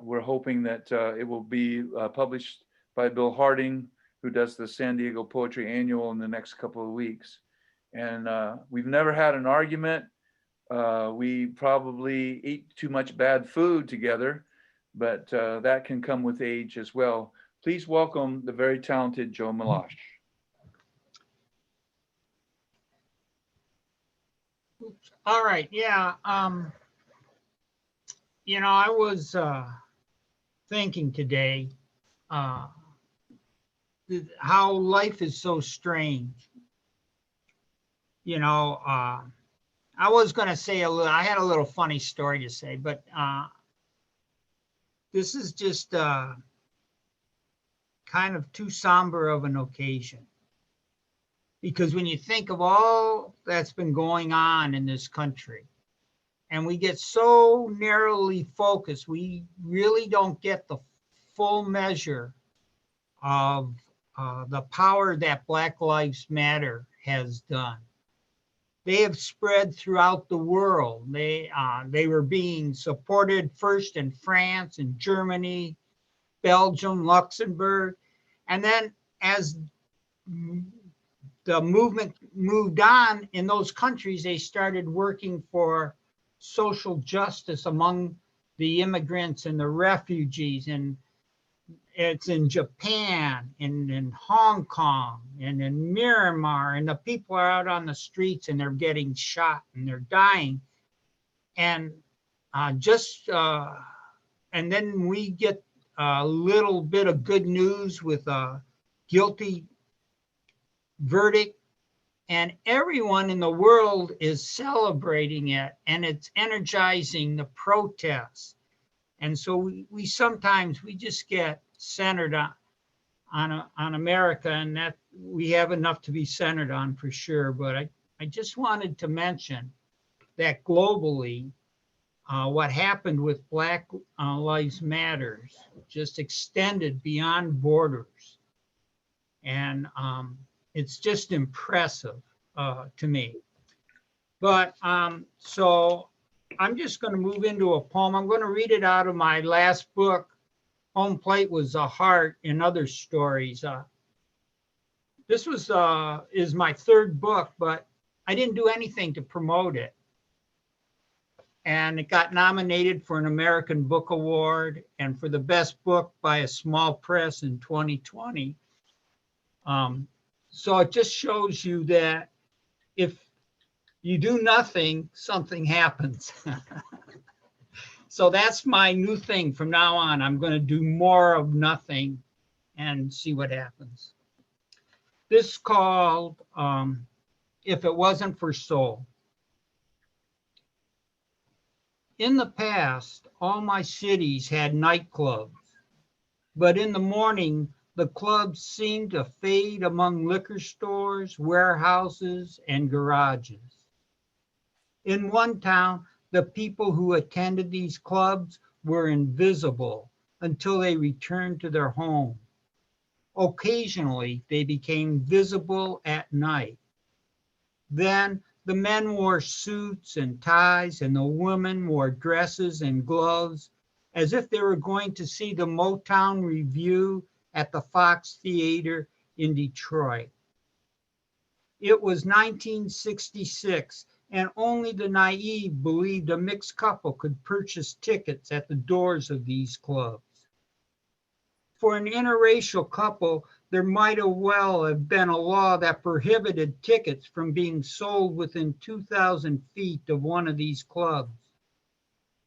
we're hoping that it will be published by Bill Harding, who does the San Diego Poetry Annual, in the next couple of weeks. And we've never had an argument. We probably eat too much bad food together, but that can come with age as well. Please welcome the very talented Joe Meloche. All right, yeah. You know, I was thinking today how life is so strange. You know, I was going to say I had a little funny story to say, but this is just kind of too somber of an occasion. Because when you think of all that's been going on in this country, and we get so narrowly focused, we really don't get the full measure of the power that Black Lives Matter has done. They have spread throughout the world. They were being supported first in France and Germany, Belgium, Luxembourg, and then as the movement moved on in those countries, they started working for social justice among the immigrants and the refugees. And it's in Japan and in Hong Kong and in Myanmar, and the people are out on the streets and they're getting shot and they're dying. And and then we get a little bit of good news with a guilty verdict, and everyone in the world is celebrating it, and it's energizing the protests. And so we sometimes just get centered on America, and that we have enough to be centered on for sure. But I just wanted to mention that globally, what happened with Black Lives Matters just extended beyond borders. And it's just impressive to me. But so I'm just going to move into a poem. I'm going to read it out of my last book. Home Plate was a Heart and Other Stories. This is my third book, but I didn't do anything to promote it. And it got nominated for an American Book Award and for the best book by a small press in 2020. So it just shows you that if you do nothing, something happens. So that's my new thing from now on. I'm going to do more of nothing and see what happens. This is called If It Wasn't for Soul. In the past, all my cities had nightclubs, but in the morning, the clubs seemed to fade among liquor stores, warehouses, and garages. In one town, the people who attended these clubs were invisible until they returned to their home. Occasionally, they became visible at night. Then the men wore suits and ties, and the women wore dresses and gloves, as if they were going to see the Motown Revue at the Fox Theater in Detroit. It was 1966, and only the naive believed a mixed couple could purchase tickets at the doors of these clubs. For an interracial couple, there might well have been a law that prohibited tickets from being sold within 2,000 feet of one of these clubs.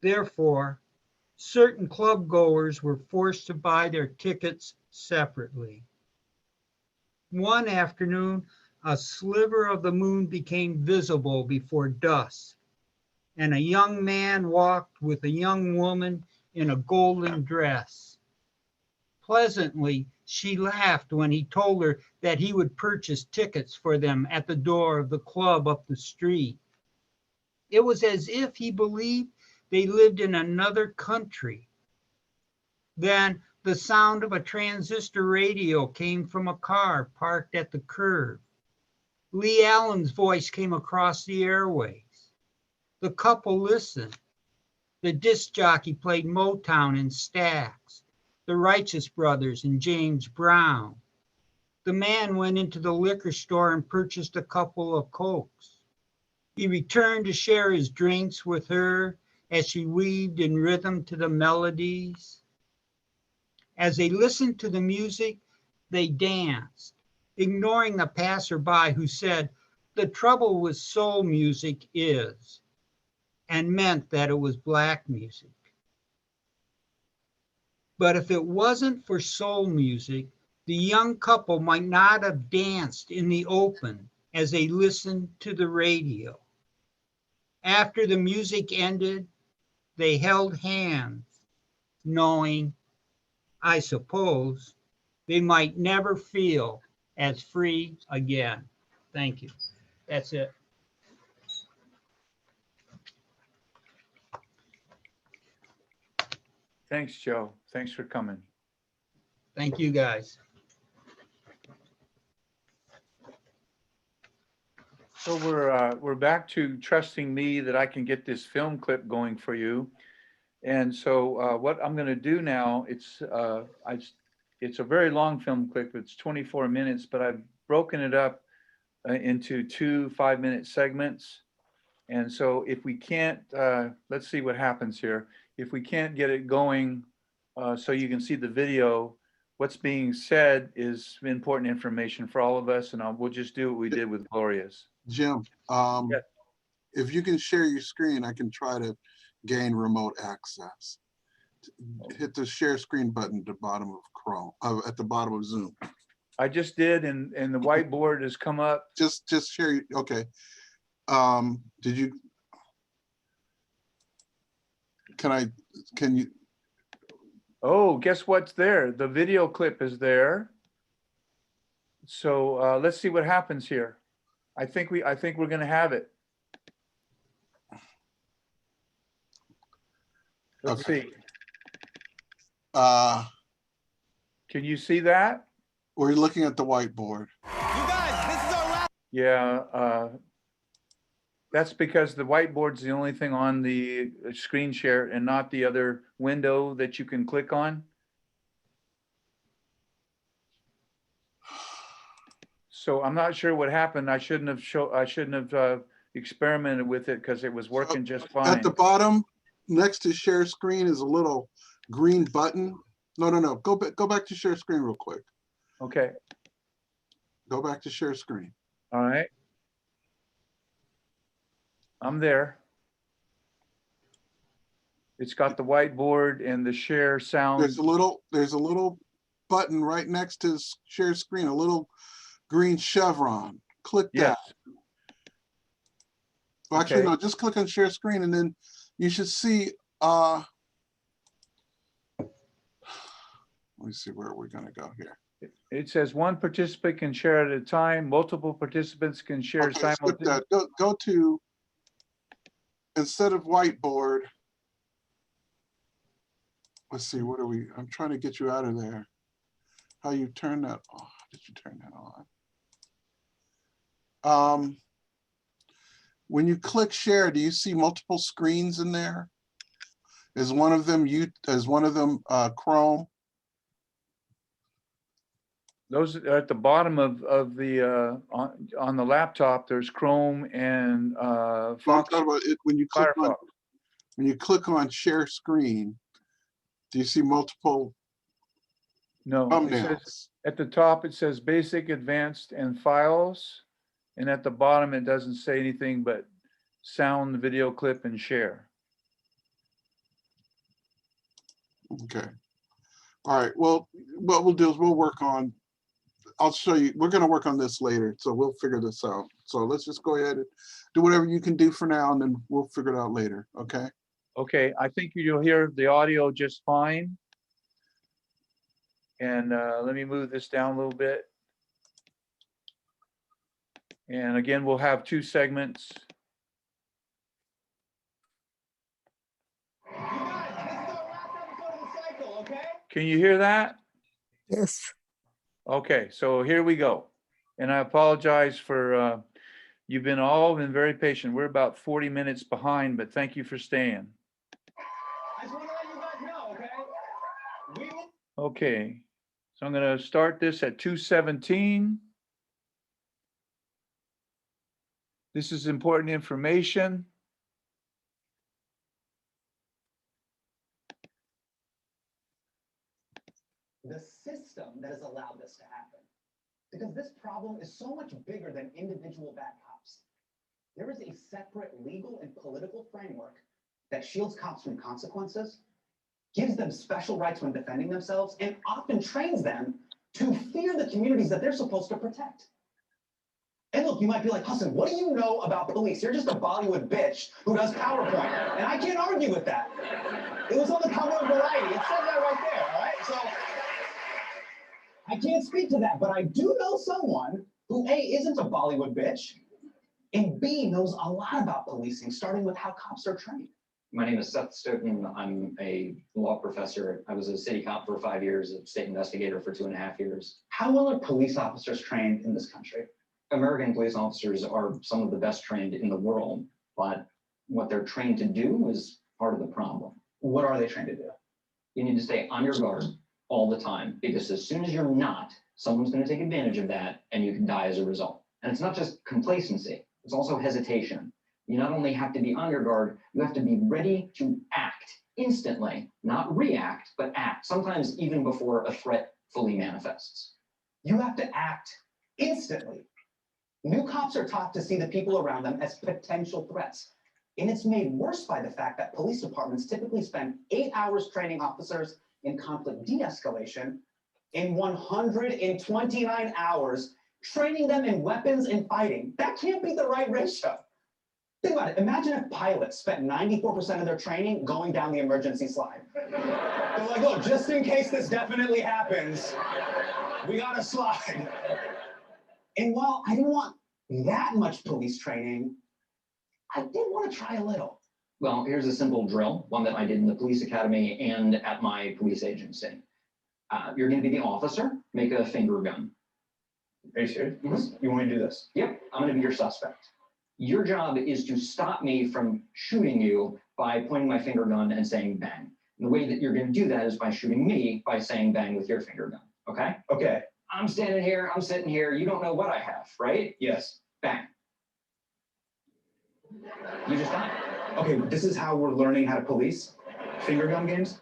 Therefore, certain club goers were forced to buy their tickets separately. One afternoon, a sliver of the moon became visible before dusk, and a young man walked with a young woman in a golden dress. Pleasantly, she laughed when he told her that he would purchase tickets for them at the door of the club up the street. It was as if he believed they lived in another country. Then, The sound of a transistor radio came from a car parked at the curb. Lee Allen's voice came across the airways. The couple listened. The disc jockey played Motown and Stax, the Righteous Brothers and James Brown. The man went into the liquor store and purchased a couple of Cokes. He returned to share his drinks with her as she weaved in rhythm to the melodies. As they listened to the music, they danced, ignoring the passerby who said, "The trouble with soul music is," and meant that it was black music. But if it wasn't for soul music, the young couple might not have danced in the open as they listened to the radio. After the music ended, they held hands, knowing, I suppose, they might never feel as free again. Thank you. That's it. Thanks, Joe. Thanks for coming. Thank you, guys. So we're back to trusting me that I can get this film clip going for you. And so what I'm going to do now, it's a very long film clip. It's 24 minutes, but I've broken it up into 2 5-minute segments. And so if we can't, let's see what happens here. If we can't get it going so you can see the video, what's being said is important information for all of us, and we'll just do what we did with Gloria's. Jim, if you can share your screen, I can try to gain remote access. Hit the share screen button at the bottom of Chrome, at the bottom of Zoom. I just did, and the whiteboard has come up. Just share. Okay. Did you? Can you? Oh, guess what's there? The video clip is there. So let's see what happens here. I think we're going to have it. Let's see. Can you see that? We're looking at the whiteboard. Yeah, that's because the whiteboard's the only thing on the screen share and not the other window that you can click on. So I'm not sure what happened. I shouldn't have experimented with it because it was working just fine. At the bottom, next to share screen, is a little green button. No. Go back to share screen real quick. Okay. Go back to share screen. All right. I'm there. It's got the whiteboard and the share sound. There's a little button right next to share screen, a little green chevron. Click that. Well, actually, no, just click on share screen and then you should see, let me see where we're gonna go here. It says one participant can share at a time, multiple participants can share simultaneously. Go to, instead of whiteboard, let's see, I'm trying to get you out of there. How you turn that off? Did you turn that on? When you click share, do you see multiple screens in there? Is one of them Chrome? Those are at the bottom of the on the laptop. There's Chrome and Fox. When you click on share screen, do you see multiple? No. Thumbnails? It says, at the top it says Basic, Advanced, and Files, and at the bottom it doesn't say anything but Sound, Video Clip, and Share. Okay. All right. Well, what we'll do is we'll work on. I'll show you. We're going to work on this later, so we'll figure this out. So let's just go ahead and do whatever you can do for now, and then we'll figure it out later. Okay. Okay. I think you'll hear the audio just fine. And let me move this down a little bit. And again, we'll have 2 segments. Can you hear that? Yes. Okay, so here we go. And I apologize for, you've all been very patient. We're about 40 minutes behind, but thank you for staying. I just want to let you guys know, okay? Okay, so I'm gonna start this at 2:17. This is important information. The system that has allowed this to happen. Because this problem is so much bigger than individual bad cops. There is a separate legal and political framework that shields cops from consequences, gives them special rights when defending themselves, and often trains them to fear the communities that they're supposed to protect. And look, you might be like, Hassan, what do you know about police? You're just a Bollywood bitch who does PowerPoint. And I can't argue with that. It was on the cover of Variety. It says that right there, all right? So I can't speak to that, but I do know someone who A, isn't a Bollywood bitch, and B, knows a lot about policing, starting with how cops are trained. My name is Seth Stoughton. I'm a law professor. I was a city cop for 5 years, a state investigator for 2.5 years. How well are police officers trained in this country? American police officers are some of the best trained in the world, but what they're trained to do is part of the problem. What are they trained to do? You need to stay on your guard all the time, because as soon as you're not, someone's going to take advantage of that and you can die as a result. And it's not just complacency, it's also hesitation. You not only have to be on your guard, you have to be ready to act instantly, not react, but act, sometimes even before a threat fully manifests. You have to act instantly. New cops are taught to see the people around them as potential threats. And it's made worse by the fact that police departments typically spend 8 hours training officers in conflict de-escalation and 129 hours training them in weapons and fighting. That can't be the right ratio. Think about it. Imagine if pilots spent 94% of their training going down the emergency slide. They're like, look, just in case this definitely happens, we got to slide. And while I didn't want that much police training, I did want to try a little. Well, here's a simple drill, one that I did in the police academy and at my police agency. You're going to be the officer, make a finger gun. Are you serious? Mm-hmm. You want me to do this? Yep, I'm going to be your suspect. Your job is to stop me from shooting you by pointing my finger gun and saying bang. And the way that you're going to do that is by shooting me by saying bang with your finger gun, okay? Okay. I'm standing here, I'm sitting here, you don't know what I have, right? Yes. Bang. You just died. Okay, this is how we're learning how to police finger gun games?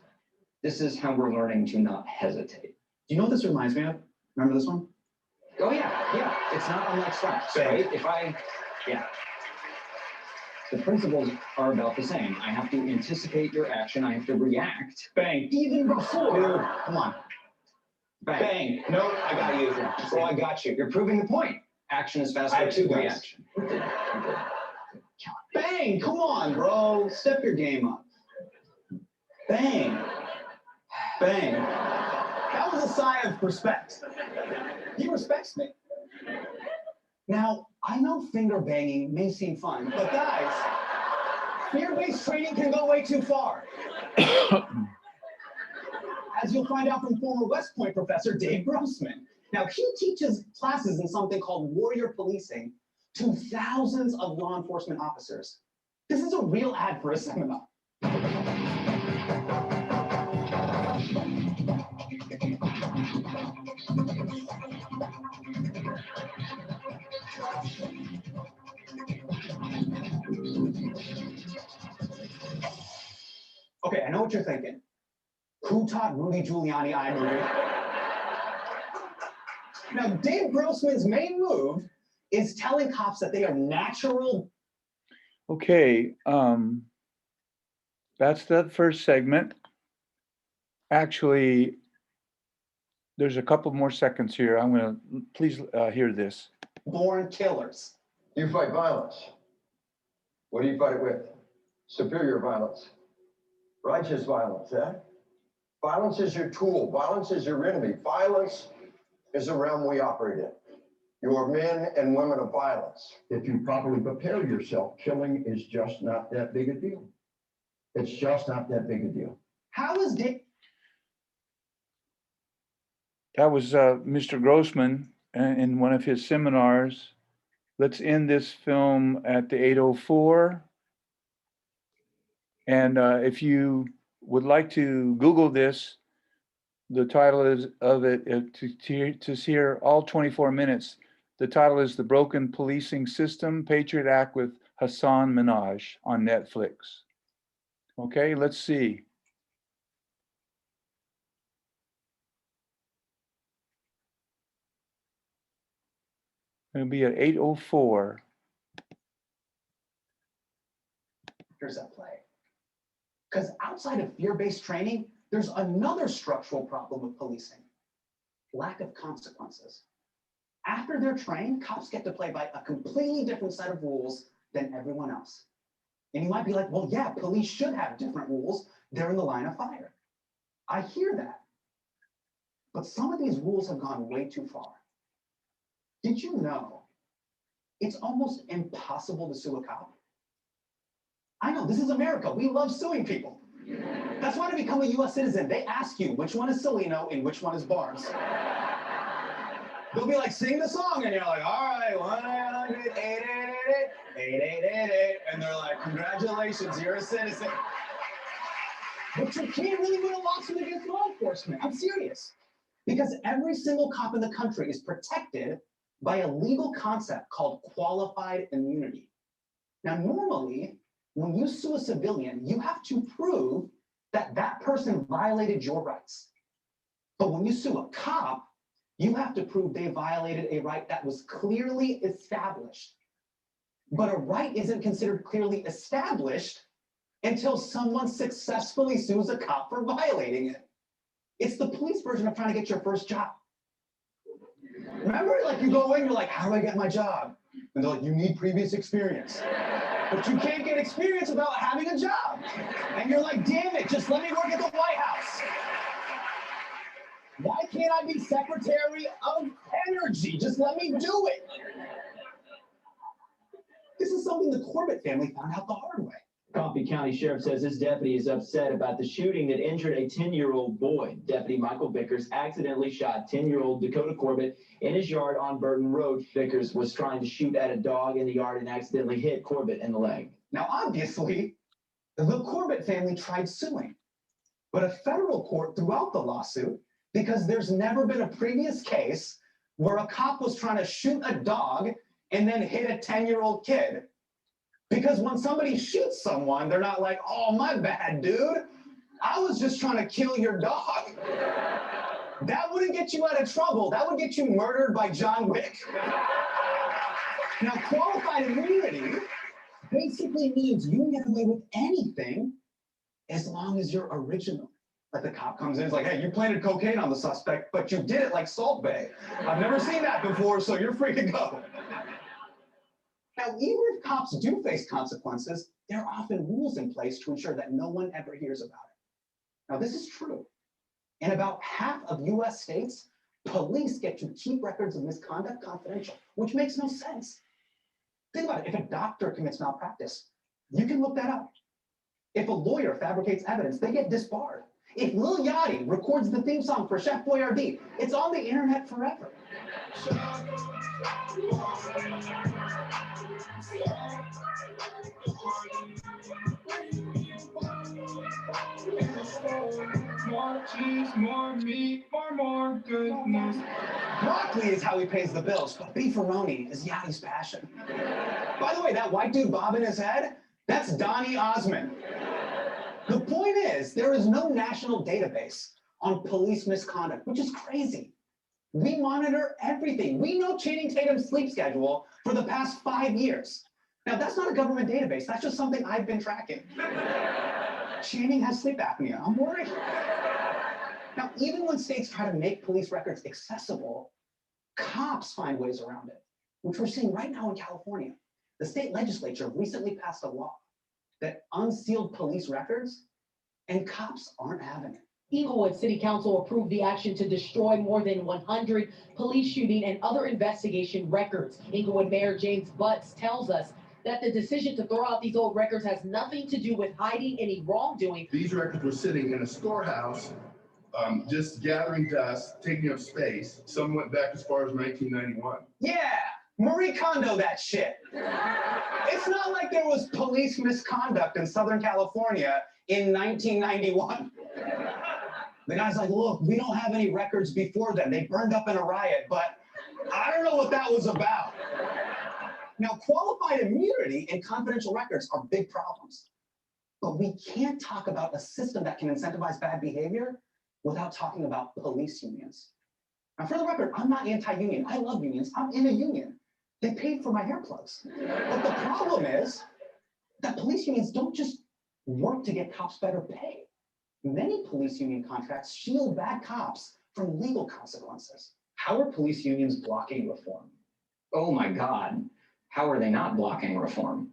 This is how we're learning to not hesitate. Do you know what this reminds me of? Remember this one? Oh yeah. It's not unlike stunts, right? Yeah. The principles are about the same. I have to anticipate your action. I have to react. Bang. Even before. Dude, come on. Bang. Bang. No, I got you. So I got you. You're proving the point. Action is faster than reaction. You did. Bang. Come on, bro. Step your game up. Bang. Bang. That was a sign of respect. He respects me. Now, I know finger banging may seem fun, but guys, fear-based training can go way too far. As you'll find out from former West Point professor Dave Grossman. Now, he teaches classes in something called warrior policing to thousands of law enforcement officers. This is a real ad for a seminar. Okay, I know what you're thinking. Who taught Rudy Giuliani iMovie? Now, Dave Grossman's main move is telling cops that they are natural. Okay, that's the first segment. Actually, there's a couple more seconds here. I'm gonna, please hear this. Born killers. You fight violence. What do you fight it with? Superior violence. Righteous violence, eh? Violence is your tool. Violence is your enemy. Violence is the realm we operate in. You are men and women of violence. If you properly prepare yourself, killing is just not that big a deal. It's just not that big a deal. How is Dave? That was Mr. Grossman in one of his seminars. Let's end this film at the 8:04. And if you would like to Google this, the title is of it to hear all 24 minutes. The title is The Broken Policing System, Patriot Act with Hassan Minhaj on Netflix. Okay, let's see. It'll be at 8:04. Here's that play. Because outside of fear-based training, there's another structural problem with policing: lack of consequences. After they're trained, cops get to play by a completely different set of rules than everyone else. And you might be like, well, yeah, police should have different rules. They're in the line of fire. I hear that. But some of these rules have gone way too far. Did you know it's almost impossible to sue a cop? I know, this is America. We love suing people. That's why to become a US citizen, they ask you which one is Celino and which one is Barnes. They'll be like, sing the song, and you're like, all right, 1-800-888-8888, and they're like, congratulations, you're a citizen. But you can't really win a lawsuit against law enforcement. I'm serious. Because every single cop in the country is protected by a legal concept called qualified immunity. Now, normally, when you sue a civilian, you have to prove that that person violated your rights. But when you sue a cop, you have to prove they violated a right that was clearly established. But a right isn't considered clearly established until someone successfully sues a cop for violating it. It's the police version of trying to get your first job. Remember, like you go in, you're like, how do I get my job? And they're like, you need previous experience. But you can't get experience without having a job. And you're like, damn it, just let me work at the White House. Why can't I be Secretary of Energy? Just let me do it. This is something the Corbett family found out the hard way. Coffee County Sheriff says his deputy is upset about the shooting that injured a 10-year-old boy. Deputy Michael Vickers accidentally shot 10-year-old Dakota Corbett in his yard on Burton Road. Vickers was trying to shoot at a dog in the yard and accidentally hit Corbett in the leg. Now, obviously, the Corbett family tried suing, but a federal court threw out the lawsuit because there's never been a previous case where a cop was trying to shoot a dog and then hit a 10-year-old kid. Because when somebody shoots someone, they're not like, oh, my bad, dude. I was just trying to kill your dog. That wouldn't get you out of trouble. That would get you murdered by John Wick. Now, qualified immunity basically means you can get away with anything as long as you're original. Like the cop comes in, is like, hey, you planted cocaine on the suspect, but you did it like Salt Bae. I've never seen that before, so you're free to go. Now, even if cops do face consequences, there are often rules in place to ensure that no one ever hears about it. Now, this is true. In about half of US states, police get to keep records of misconduct confidential, which makes no sense. Think about it. If a doctor commits malpractice, you can look that up. If a lawyer fabricates evidence, they get disbarred. If Lil Yachty records the theme song for Chef Boyardee, it's on the internet forever. More cheese, more meat, more goodness. Broccoli is how he pays the bills, but beefaroni is Yachty's passion. By the way, that white dude bobbing his head, that's Donny Osmond. The point is, there is no national database on police misconduct, which is crazy. We monitor everything. We know Channing Tatum's sleep schedule for the past 5 years. Now, that's not a government database. That's just something I've been tracking. Channing has sleep apnea. I'm worried. Now, even when states try to make police records accessible, cops find ways around it, which we're seeing right now in California. The state legislature recently passed a law that unsealed police records, and cops aren't having it. Inglewood City Council approved the action to destroy more than 100 police shooting and other investigation records. Inglewood Mayor James Butts tells us that the decision to throw out these old records has nothing to do with hiding any wrongdoing. These records were sitting in a storehouse just gathering dust, taking up space. Some went back as far as 1991. Yeah, Marie Kondo that shit. It's not like there was police misconduct in Southern California in 1991. The guy's like, look, we don't have any records before then. They burned up in a riot, but I don't know what that was about. Now, qualified immunity and confidential records are big problems. But we can't talk about a system that can incentivize bad behavior without talking about police unions. Now, for the record, I'm not anti-union. I love unions. I'm in a union. They paid for my hair plugs. But the problem is that police unions don't just work to get cops better pay. Many police union contracts shield bad cops from legal consequences. How are police unions blocking reform? Oh my God, how are they not blocking reform?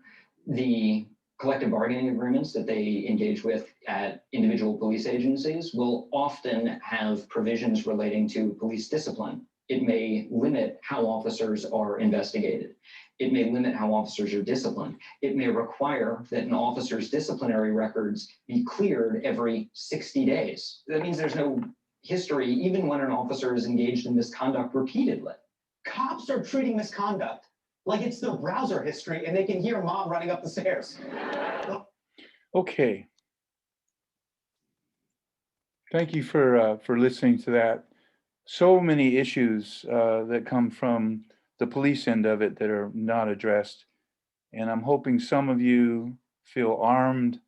The collective bargaining agreements that they engage with at individual police agencies will often have provisions relating to police discipline. It may limit how officers are investigated. It may limit how officers are disciplined. It may require that an officer's disciplinary records be cleared every 60 days. That means there's no history, even when an officer is engaged in misconduct repeatedly. Cops are treating misconduct like it's their browser history and they can hear mom running up the stairs. Okay. Thank you for listening to that. So many issues that come from the police end of it that are not addressed. And I'm hoping some of you feel armed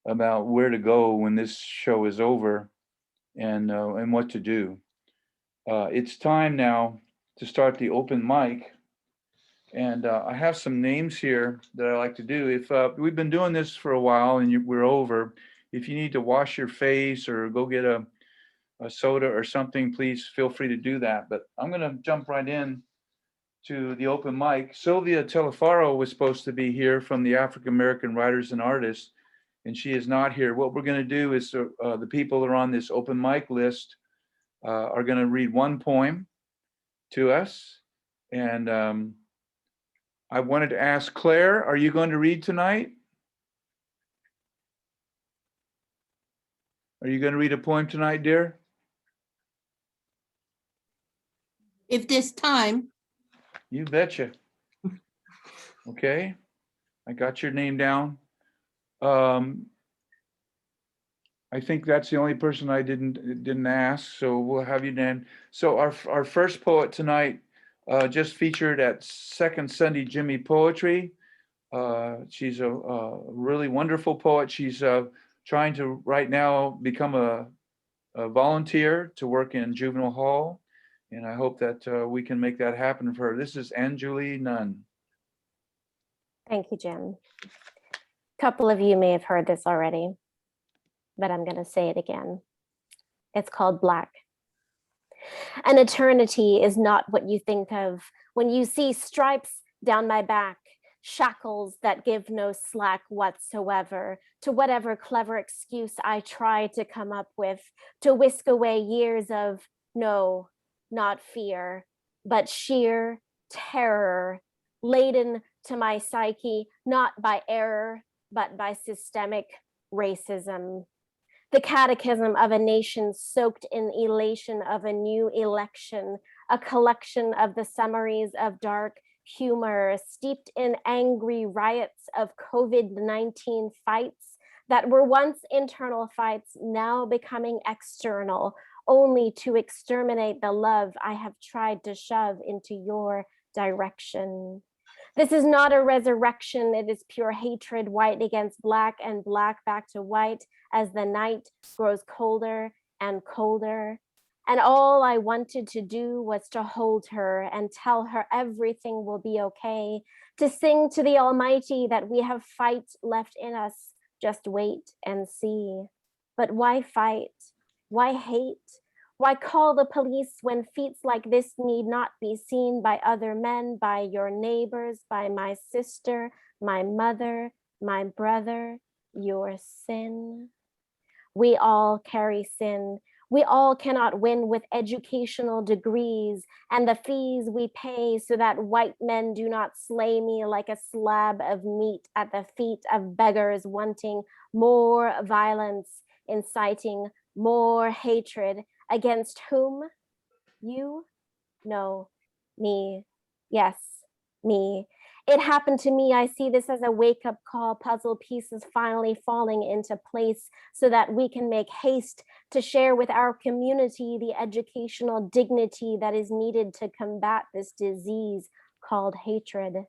about where to go when this show is over and what to do. It's time now to start the open mic. And I have some names here that I like to do. If we've been doing this for a while and we're over, if you need to wash your face or go get a soda or something, please feel free to do that. But I'm going to jump right in to the open mic. Sylvia Telefaro was supposed to be here from the African American Writers and Artists, and she is not here. What we're going to do is the people that are on this open mic list are going to read one poem to us. And I wanted to ask Claire, are you going to read tonight? Are you going to read a poem tonight, dear? If there's time. You betcha. Okay, I got your name down. I think that's the only person I didn't ask, so we'll have you then. So our first poet tonight just featured at Second Sunday Jimmy Poetry. She's a really wonderful poet. She's trying to right now become a volunteer to work in juvenile hall. And I hope that we can make that happen for her. This is Anjuli Nunn. Thank you, Jim. A couple of you may have heard this already, but I'm going to say it again. It's called Black. An eternity is not what you think of when you see stripes down my back, shackles that give no slack whatsoever to whatever clever excuse I try to come up with to whisk away years of no, not fear, but sheer terror, laden to my psyche, not by error, but by systemic racism. The catechism of a nation soaked in elation of a new election, a collection of the summaries of dark humor, steeped in angry riots of COVID-19 fights that were once internal fights, now becoming external, only to exterminate the love I have tried to shove into your direction. This is not a resurrection, it is pure hatred, white against black and black back to white as the night grows colder and colder. And all I wanted to do was to hold her and tell her everything will be okay, to sing to the Almighty that we have fight left in us, just wait and see. But why fight? Why hate? Why call the police when feats like this need not be seen by other men, by your neighbors, by my sister, my mother, my brother, your sin? We all carry sin. We all cannot win with educational degrees and the fees we pay so that white men do not slay me like a slab of meat at the feet of beggars wanting more violence, inciting more hatred. Against whom? You? No, me. Yes, me. It happened to me. I see this as a wake-up call, puzzle pieces finally falling into place so that we can make haste to share with our community the educational dignity that is needed to combat this disease called hatred.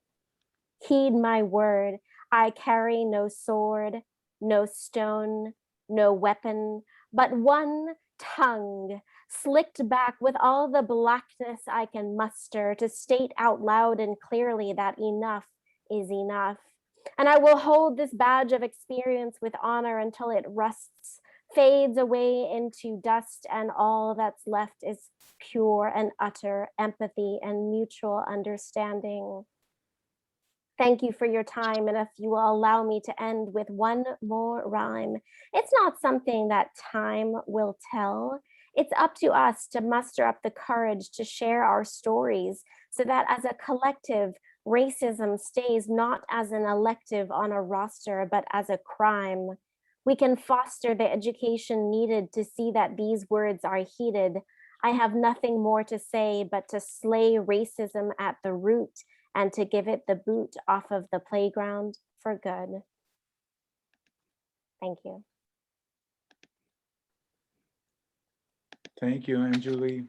Heed my word. I carry no sword, no stone, no weapon, but one tongue, slicked back with all the blackness I can muster to state out loud and clearly that enough is enough. And I will hold this badge of experience with honor until it rusts, fades away into dust, and all that's left is pure and utter empathy and mutual understanding. Thank you for your time, and if you will allow me to end with one more rhyme. It's not something that time will tell. It's up to us to muster up the courage to share our stories so that as a collective, racism stays not as an elective on a roster, but as a crime. We can foster the education needed to see that these words are heeded. I have nothing more to say but to slay racism at the root and to give it the boot off of the playground for good. Thank you. Thank you, Anjali.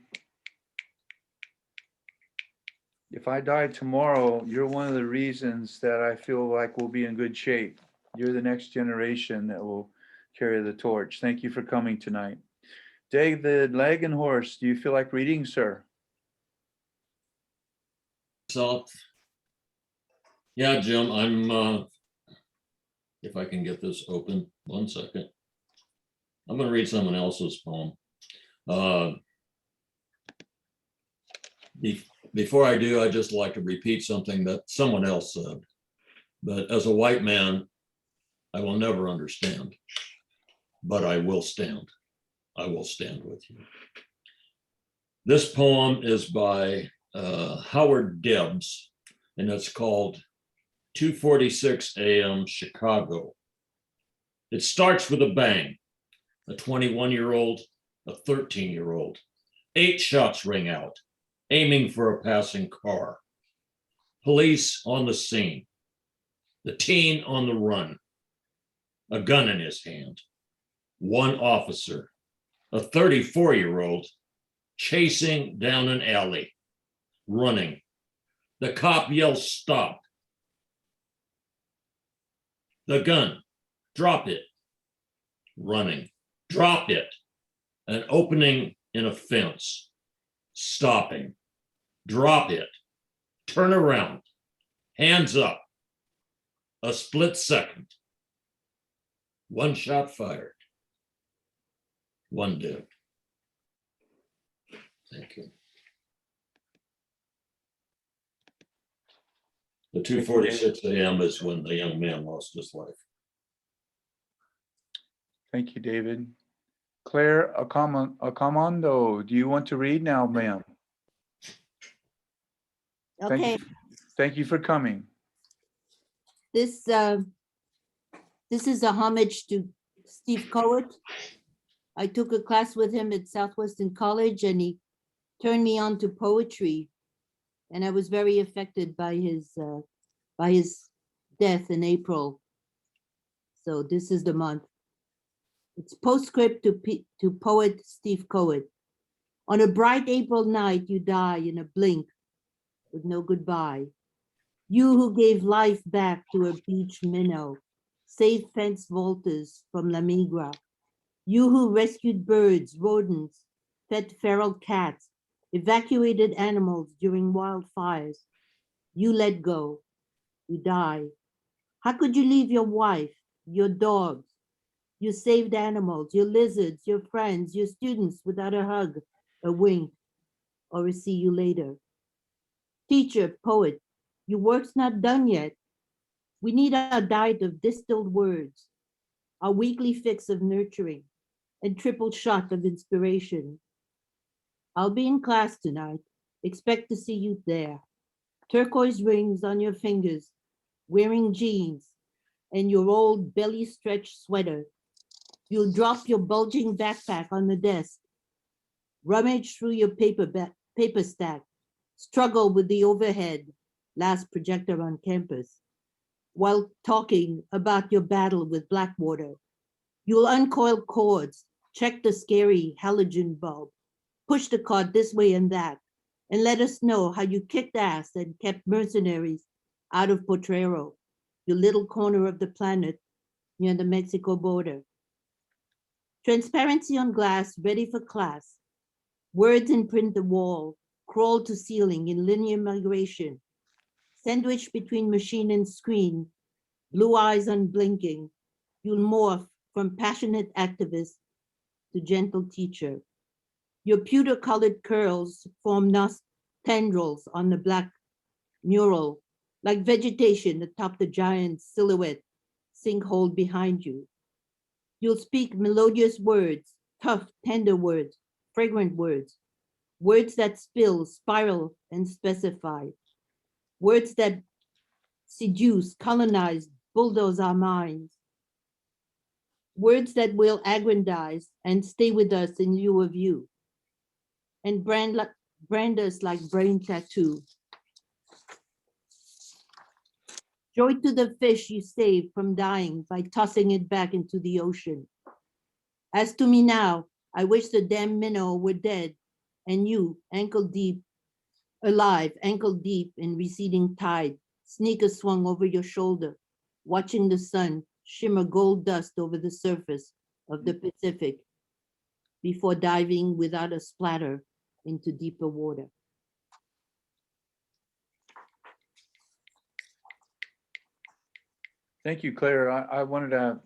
If I die tomorrow, you're one of the reasons that I feel like we'll be in good shape. You're the next generation that will carry the torch. Thank you for coming tonight. David Lagenhorst, do you feel like reading, sir? So, yeah, Jim, I'm, if I can get this open, 1 second. I'm gonna read someone else's poem. Before I do, I'd just like to repeat something that someone else said. But as a white man, I will never understand, but I will stand. I will stand with you. This poem is by Howard Debs, and it's called 2:46 a.m. Chicago. It starts with a bang. A 21-year-old, a 13-year-old. 8 shots ring out, aiming for a passing car. Police on the scene. The teen on the run. A gun in his hand. One officer, a 34-year-old, chasing down an alley, running. The cop yells, "Stop." The gun, "Drop it." Running, "Drop it." An opening in a fence, stopping, "Drop it." Turn around, hands up. A split second. 1 shot fired. 1 dead. Thank you. The 2:46 a.m. is when the young man lost his life. Thank you, David. Claire Acamando, do you want to read now, ma'am? Okay, Thank you for coming. this is a homage to Steve Coet. I took a class with him at Southwestern College and he turned me on to poetry. And I was very affected by his death in April. So this is the month. It's postscript to poet Steve Coet. On a bright April night, you die in a blink with no goodbye. You who gave life back to a beach minnow, saved fence vaulters from La Migra. You who rescued birds, rodents, fed feral cats, evacuated animals during wildfires. You let go, you die. How could you leave your wife, your dogs, your saved animals, your lizards, your friends, your students without a hug, a wink, or a see you later? Teacher, poet, your work's not done yet. We need our diet of distilled words, our weekly fix of nurturing, and triple shot of inspiration. I'll be in class tonight. Expect to see you there. Turquoise rings on your fingers, wearing jeans, and your old belly stretch sweater. You'll drop your bulging backpack on the desk, rummage through your paper stack, struggle with the overhead last projector on campus, while talking about your battle with Blackwater. You'll uncoil cords, check the scary halogen bulb, push the card this way and that, and let us know how you kicked ass and kept mercenaries out of Potrero, your little corner of the planet near the Mexico border. Transparency on glass, ready for class. Words imprint the wall, crawl to ceiling in linear migration. Sandwiched between machine and screen, blue eyes unblinking, you'll morph from passionate activist to gentle teacher. Your pewter-colored curls form tendrils on the black mural, like vegetation atop the giant silhouette sinkhole behind you. You'll speak melodious words, tough, tender words, fragrant words, words that spill, spiral, and specify, words that seduce, colonize, bulldoze our minds, words that will aggrandize and stay with us in lieu of you, and brand us like brain tattoo. Joy to the fish you saved from dying by tossing it back into the ocean. As to me now, I wish the damn minnow were dead and you, ankle deep, alive, ankle deep in receding tide, sneakers swung over your shoulder, watching the sun shimmer gold dust over the surface of the Pacific before diving without a splatter into deeper water. Thank you, Claire. I wanted to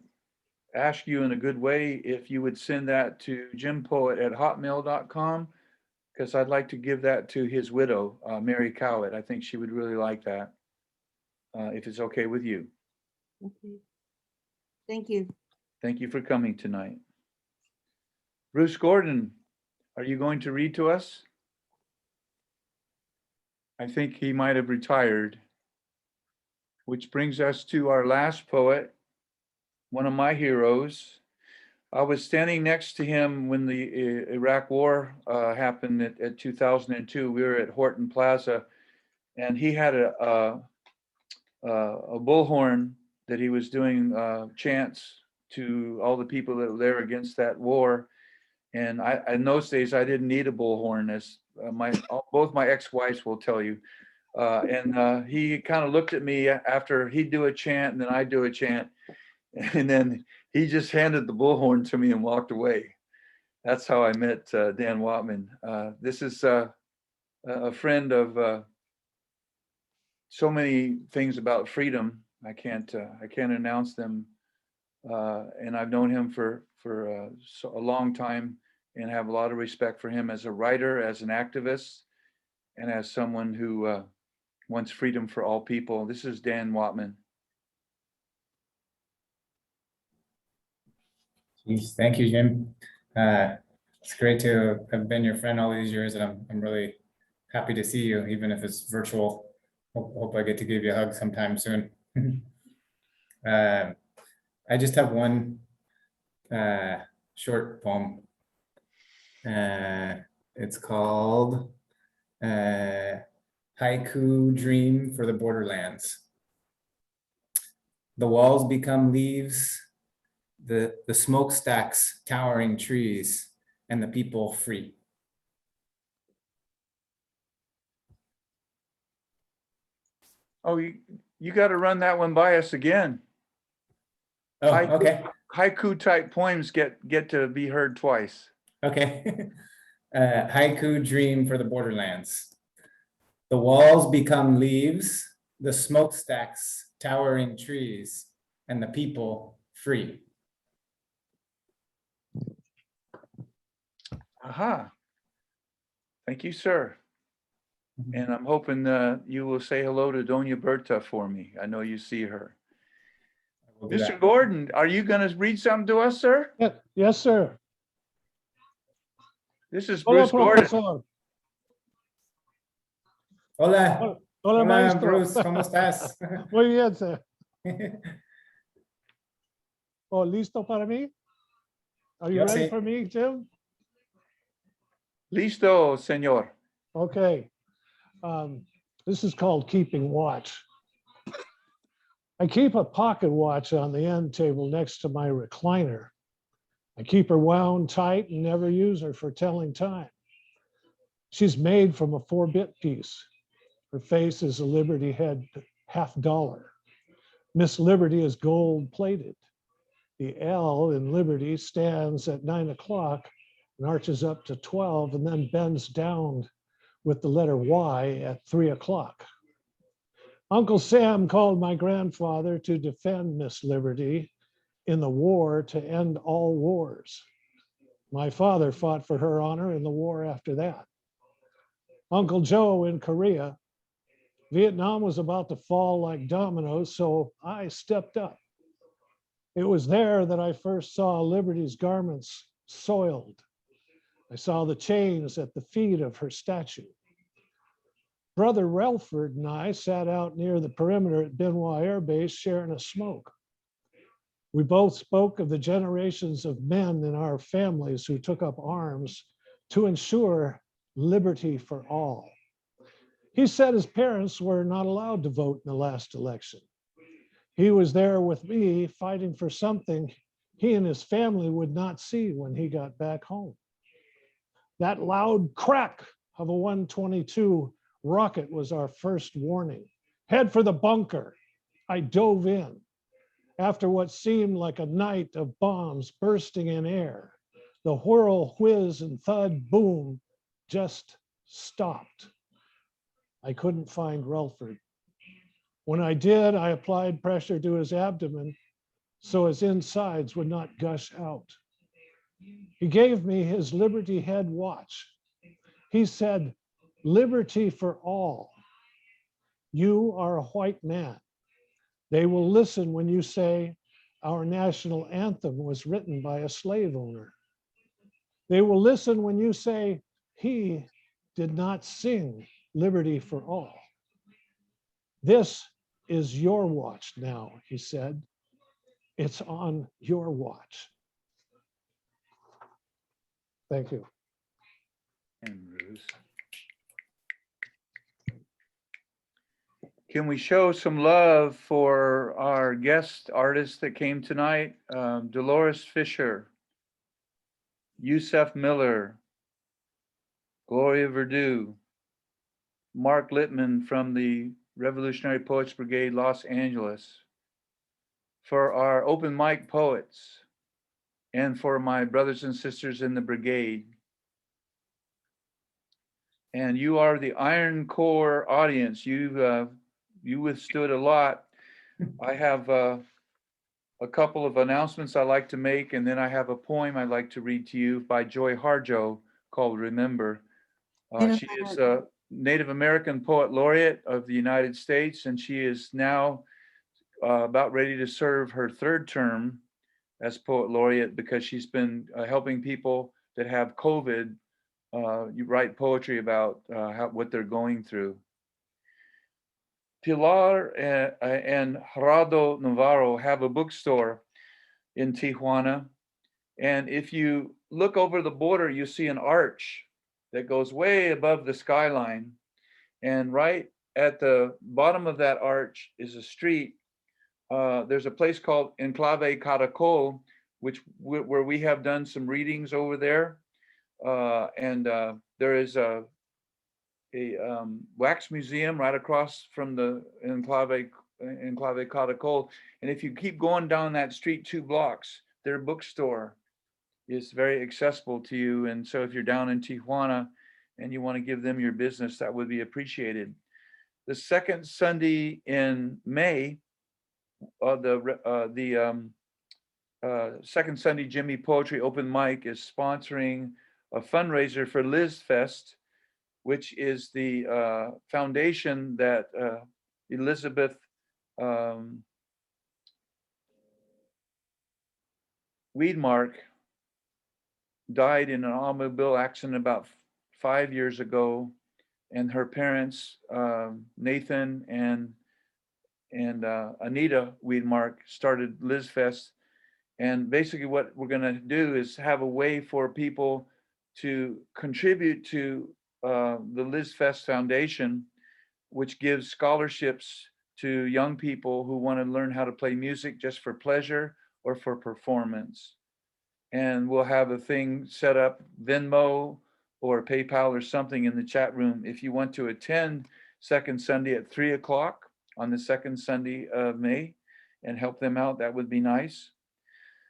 ask you in a good way if you would send that to jimpoet@hotmail.com, because I'd like to give that to his widow, Mary Cowett. I think she would really like that, if it's okay with you. Okay. Thank you. Thank you for coming tonight. Bruce Gordon, are you going to read to us? I think he might have retired. Which brings us to our last poet, one of my heroes. I was standing next to him when the Iraq War happened at 2002. We were at Horton Plaza, and he had a bullhorn that he was doing chants to all the people that were there against that war. And in those days, I didn't need a bullhorn, as both my ex-wives will tell you. He kind of looked at me after he'd do a chant and then I'd do a chant. And then he just handed the bullhorn to me and walked away. That's how I met Dan Whatman. This is a friend of so many things about freedom. I can't announce them. And I've known him for a long time and have a lot of respect for him as a writer, as an activist, and as someone who wants freedom for all people. This is Dan Whatman. Jeez, thank you, Jim. It's great to have been your friend all these years, and I'm really happy to see you, even if it's virtual. Hope I get to give you a hug sometime soon. I just have one short poem. It's called Haiku Dream for the Borderlands. The walls become leaves, the smokestacks towering trees, and the people free. Oh, you got to run that one by us again. Oh, okay. Haiku type poems get to be heard twice. Okay. Haiku Dream for the Borderlands. The walls become leaves, the smokestacks towering trees, and the people free. Aha. Thank you, sir. And I'm hoping you will say hello to Doña Berta for me. I know you see her. Mr. Gordon, are you going to read something to us, sir? Yes, sir. This is Hola, Bruce Gordon. profesor. Hola. Hola, maestro. Bruce, ¿cómo estás? Muy bien, sir. Oh, ¿listo para mí? Are you Yes, ready sí. for me, Jim? Listo, señor. Okay. This is called keeping watch. I keep a pocket watch on the end table next to my recliner. I keep her wound tight and never use her for telling time. She's made from a 4-bit piece. Her face is a Liberty head $50. Miss Liberty is gold plated. The L in Liberty stands at 9 o'clock and arches up to 12 and then bends down with the letter Y at 3 o'clock. Uncle Sam called my grandfather to defend Miss Liberty in the war to end all wars. My father fought for her honor in the war after that. Uncle Joe in Korea, Vietnam was about to fall like dominoes, so I stepped up. It was there that I first saw Liberty's garments soiled. I saw the chains at the feet of her statue. Brother Relford and I sat out near the perimeter at Benoit Air Base sharing a smoke. We both spoke of the generations of men in our families who took up arms to ensure liberty for all. He said his parents were not allowed to vote in the last election. He was there with me fighting for something he and his family would not see when he got back home. That loud crack of a 122 rocket was our first warning. Head for the bunker. I dove in. After what seemed like a night of bombs bursting in air, the whirl, whiz, and thud boom just stopped. I couldn't find Relford. When I did, I applied pressure to his abdomen so his insides would not gush out. He gave me his Liberty head watch. He said, "Liberty for all. You are a white man. They will listen when you say our national anthem was written by a slave owner. They will listen when you say he did not sing liberty for all. This is your watch now," he said. "It's on your watch." Thank you. And Bruce. Can we show some love for our guest artists that came tonight? Dolores Fisher, Yusef Miller, Gloria Verdue, Mark Littman from the Revolutionary Poets Brigade, Los Angeles, for our open mic poets, and for my brothers and sisters in the brigade. And you are the Iron Core audience. You withstood a lot. I have a couple of announcements I like to make, and then I have a poem I'd like to read to you by Joy Harjo called Remember. She is a Native American Poet Laureate of the United States, and she is now about ready to serve her 3rd term as Poet Laureate because she's been helping people that have COVID you write poetry about what they're going through. Pilar and Gerardo Navarro have a bookstore in Tijuana. And if you look over the border, you see an arch that goes way above the skyline. And right at the bottom of that arch is a street. There's a place called Enclave Caracol, where we have done some readings over there. And there is a wax museum right across from the Enclave Caracol. And if you keep going down that street 2 blocks, their bookstore is very accessible to you. And so if you're down in Tijuana and you want to give them your business, that would be appreciated. The 2nd Sunday in May, the 2nd Sunday Jimmy Poetry Open Mic is sponsoring a fundraiser for Liz Fest, which is the foundation that Elizabeth Weedmark died in an automobile accident about 5 years ago, and her parents, Nathan and Anita Weedmark, started Liz Fest And basically what we're going to do is have a way for people to contribute to the Liz Fest Foundation, which gives scholarships to young people who want to learn how to play music just for pleasure or for performance. And we'll have a thing set up, Venmo or PayPal or something in the chat room. If you want to attend second Sunday at 3 o'clock on the second Sunday of May and help them out, that would be nice.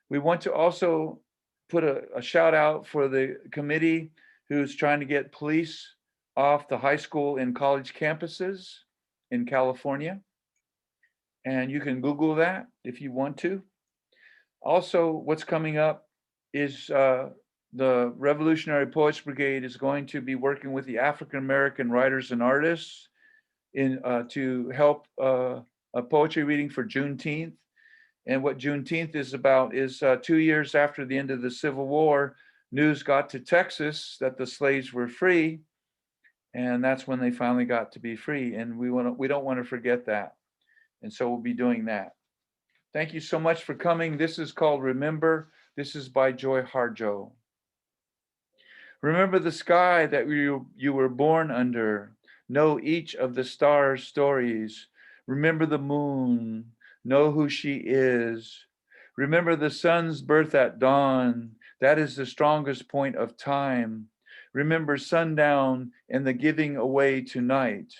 We want to also put a shout out for the committee who's trying to get police off the high school and college campuses in California. And you can Google that if you want to. Also, what's coming up is the Revolutionary Poets Brigade is going to be working with the African American writers and artists to help a poetry reading for Juneteenth. And what Juneteenth is about is 2 years after the end of the Civil War, news got to Texas that the slaves were free. And that's when they finally got to be free. And we don't want to forget that. And so we'll be doing that. Thank you so much for coming. This is called Remember. This is by Joy Harjo. Remember the sky that you were born under. Know each of the stars' stories. Remember the moon. Know who she is. Remember the sun's birth at dawn. That is the strongest point of time. Remember sundown and the giving away tonight.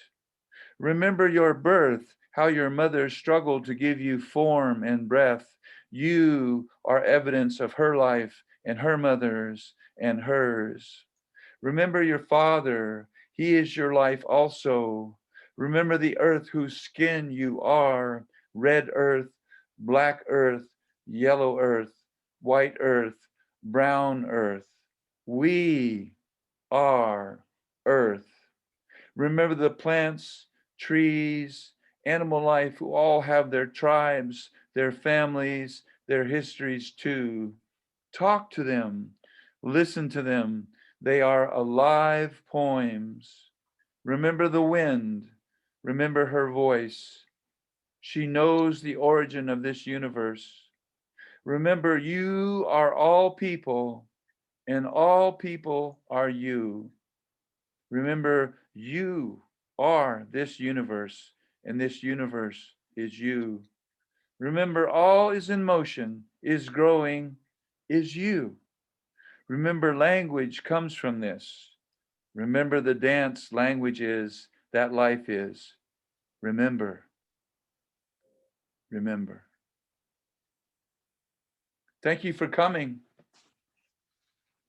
Remember your birth, how your mother struggled to give you form and breath. You are evidence of her life and her mother's and hers. Remember your father, he is your life also. Remember the earth whose skin you are, red earth, black earth, yellow earth, white earth, brown earth. We are earth. Remember the plants, trees, animal life who all have their tribes, their families, their histories too. Talk to them, listen to them. They are alive poems. Remember the wind, remember her voice. She knows the origin of this universe. Remember, you are all people, and all people are you. Remember, you are this universe, and this universe is you. Remember, all is in motion, is growing, is you. Remember, language comes from this. Remember, the dance language is, that life is. Remember, remember. Thank you for coming.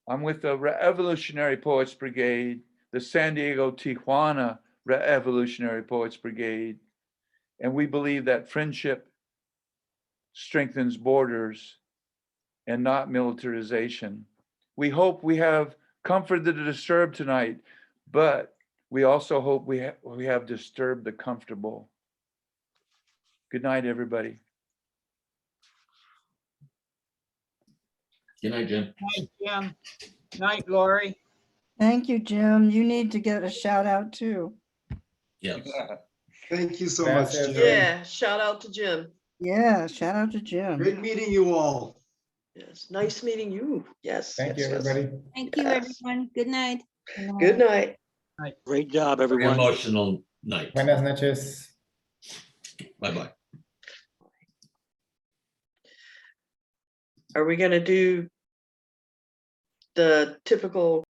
I'm with the Revolutionary Poets Brigade, the San Diego Tijuana Revolutionary Poets Brigade, and we believe that friendship strengthens borders and not militarization. We hope we have comforted the disturbed tonight, but we also hope we have disturbed the comfortable. Good night, everybody. Good night, Jim. Night, Jim. Night, Lori. Thank you, Jim. You need to get a shout out too. Yes. Thank you so much, Gracias, Jim. Yeah, shout out to Jim. Yeah, shout out to Jim. Great meeting you all. Yes, nice meeting you. Yes. Thank you, yes, yes. everybody. Thank you, Yes. everyone. Good night. Good night. Great job, Very everyone. emotional night. Buenas noches. Bye-bye. Are we going to do the typical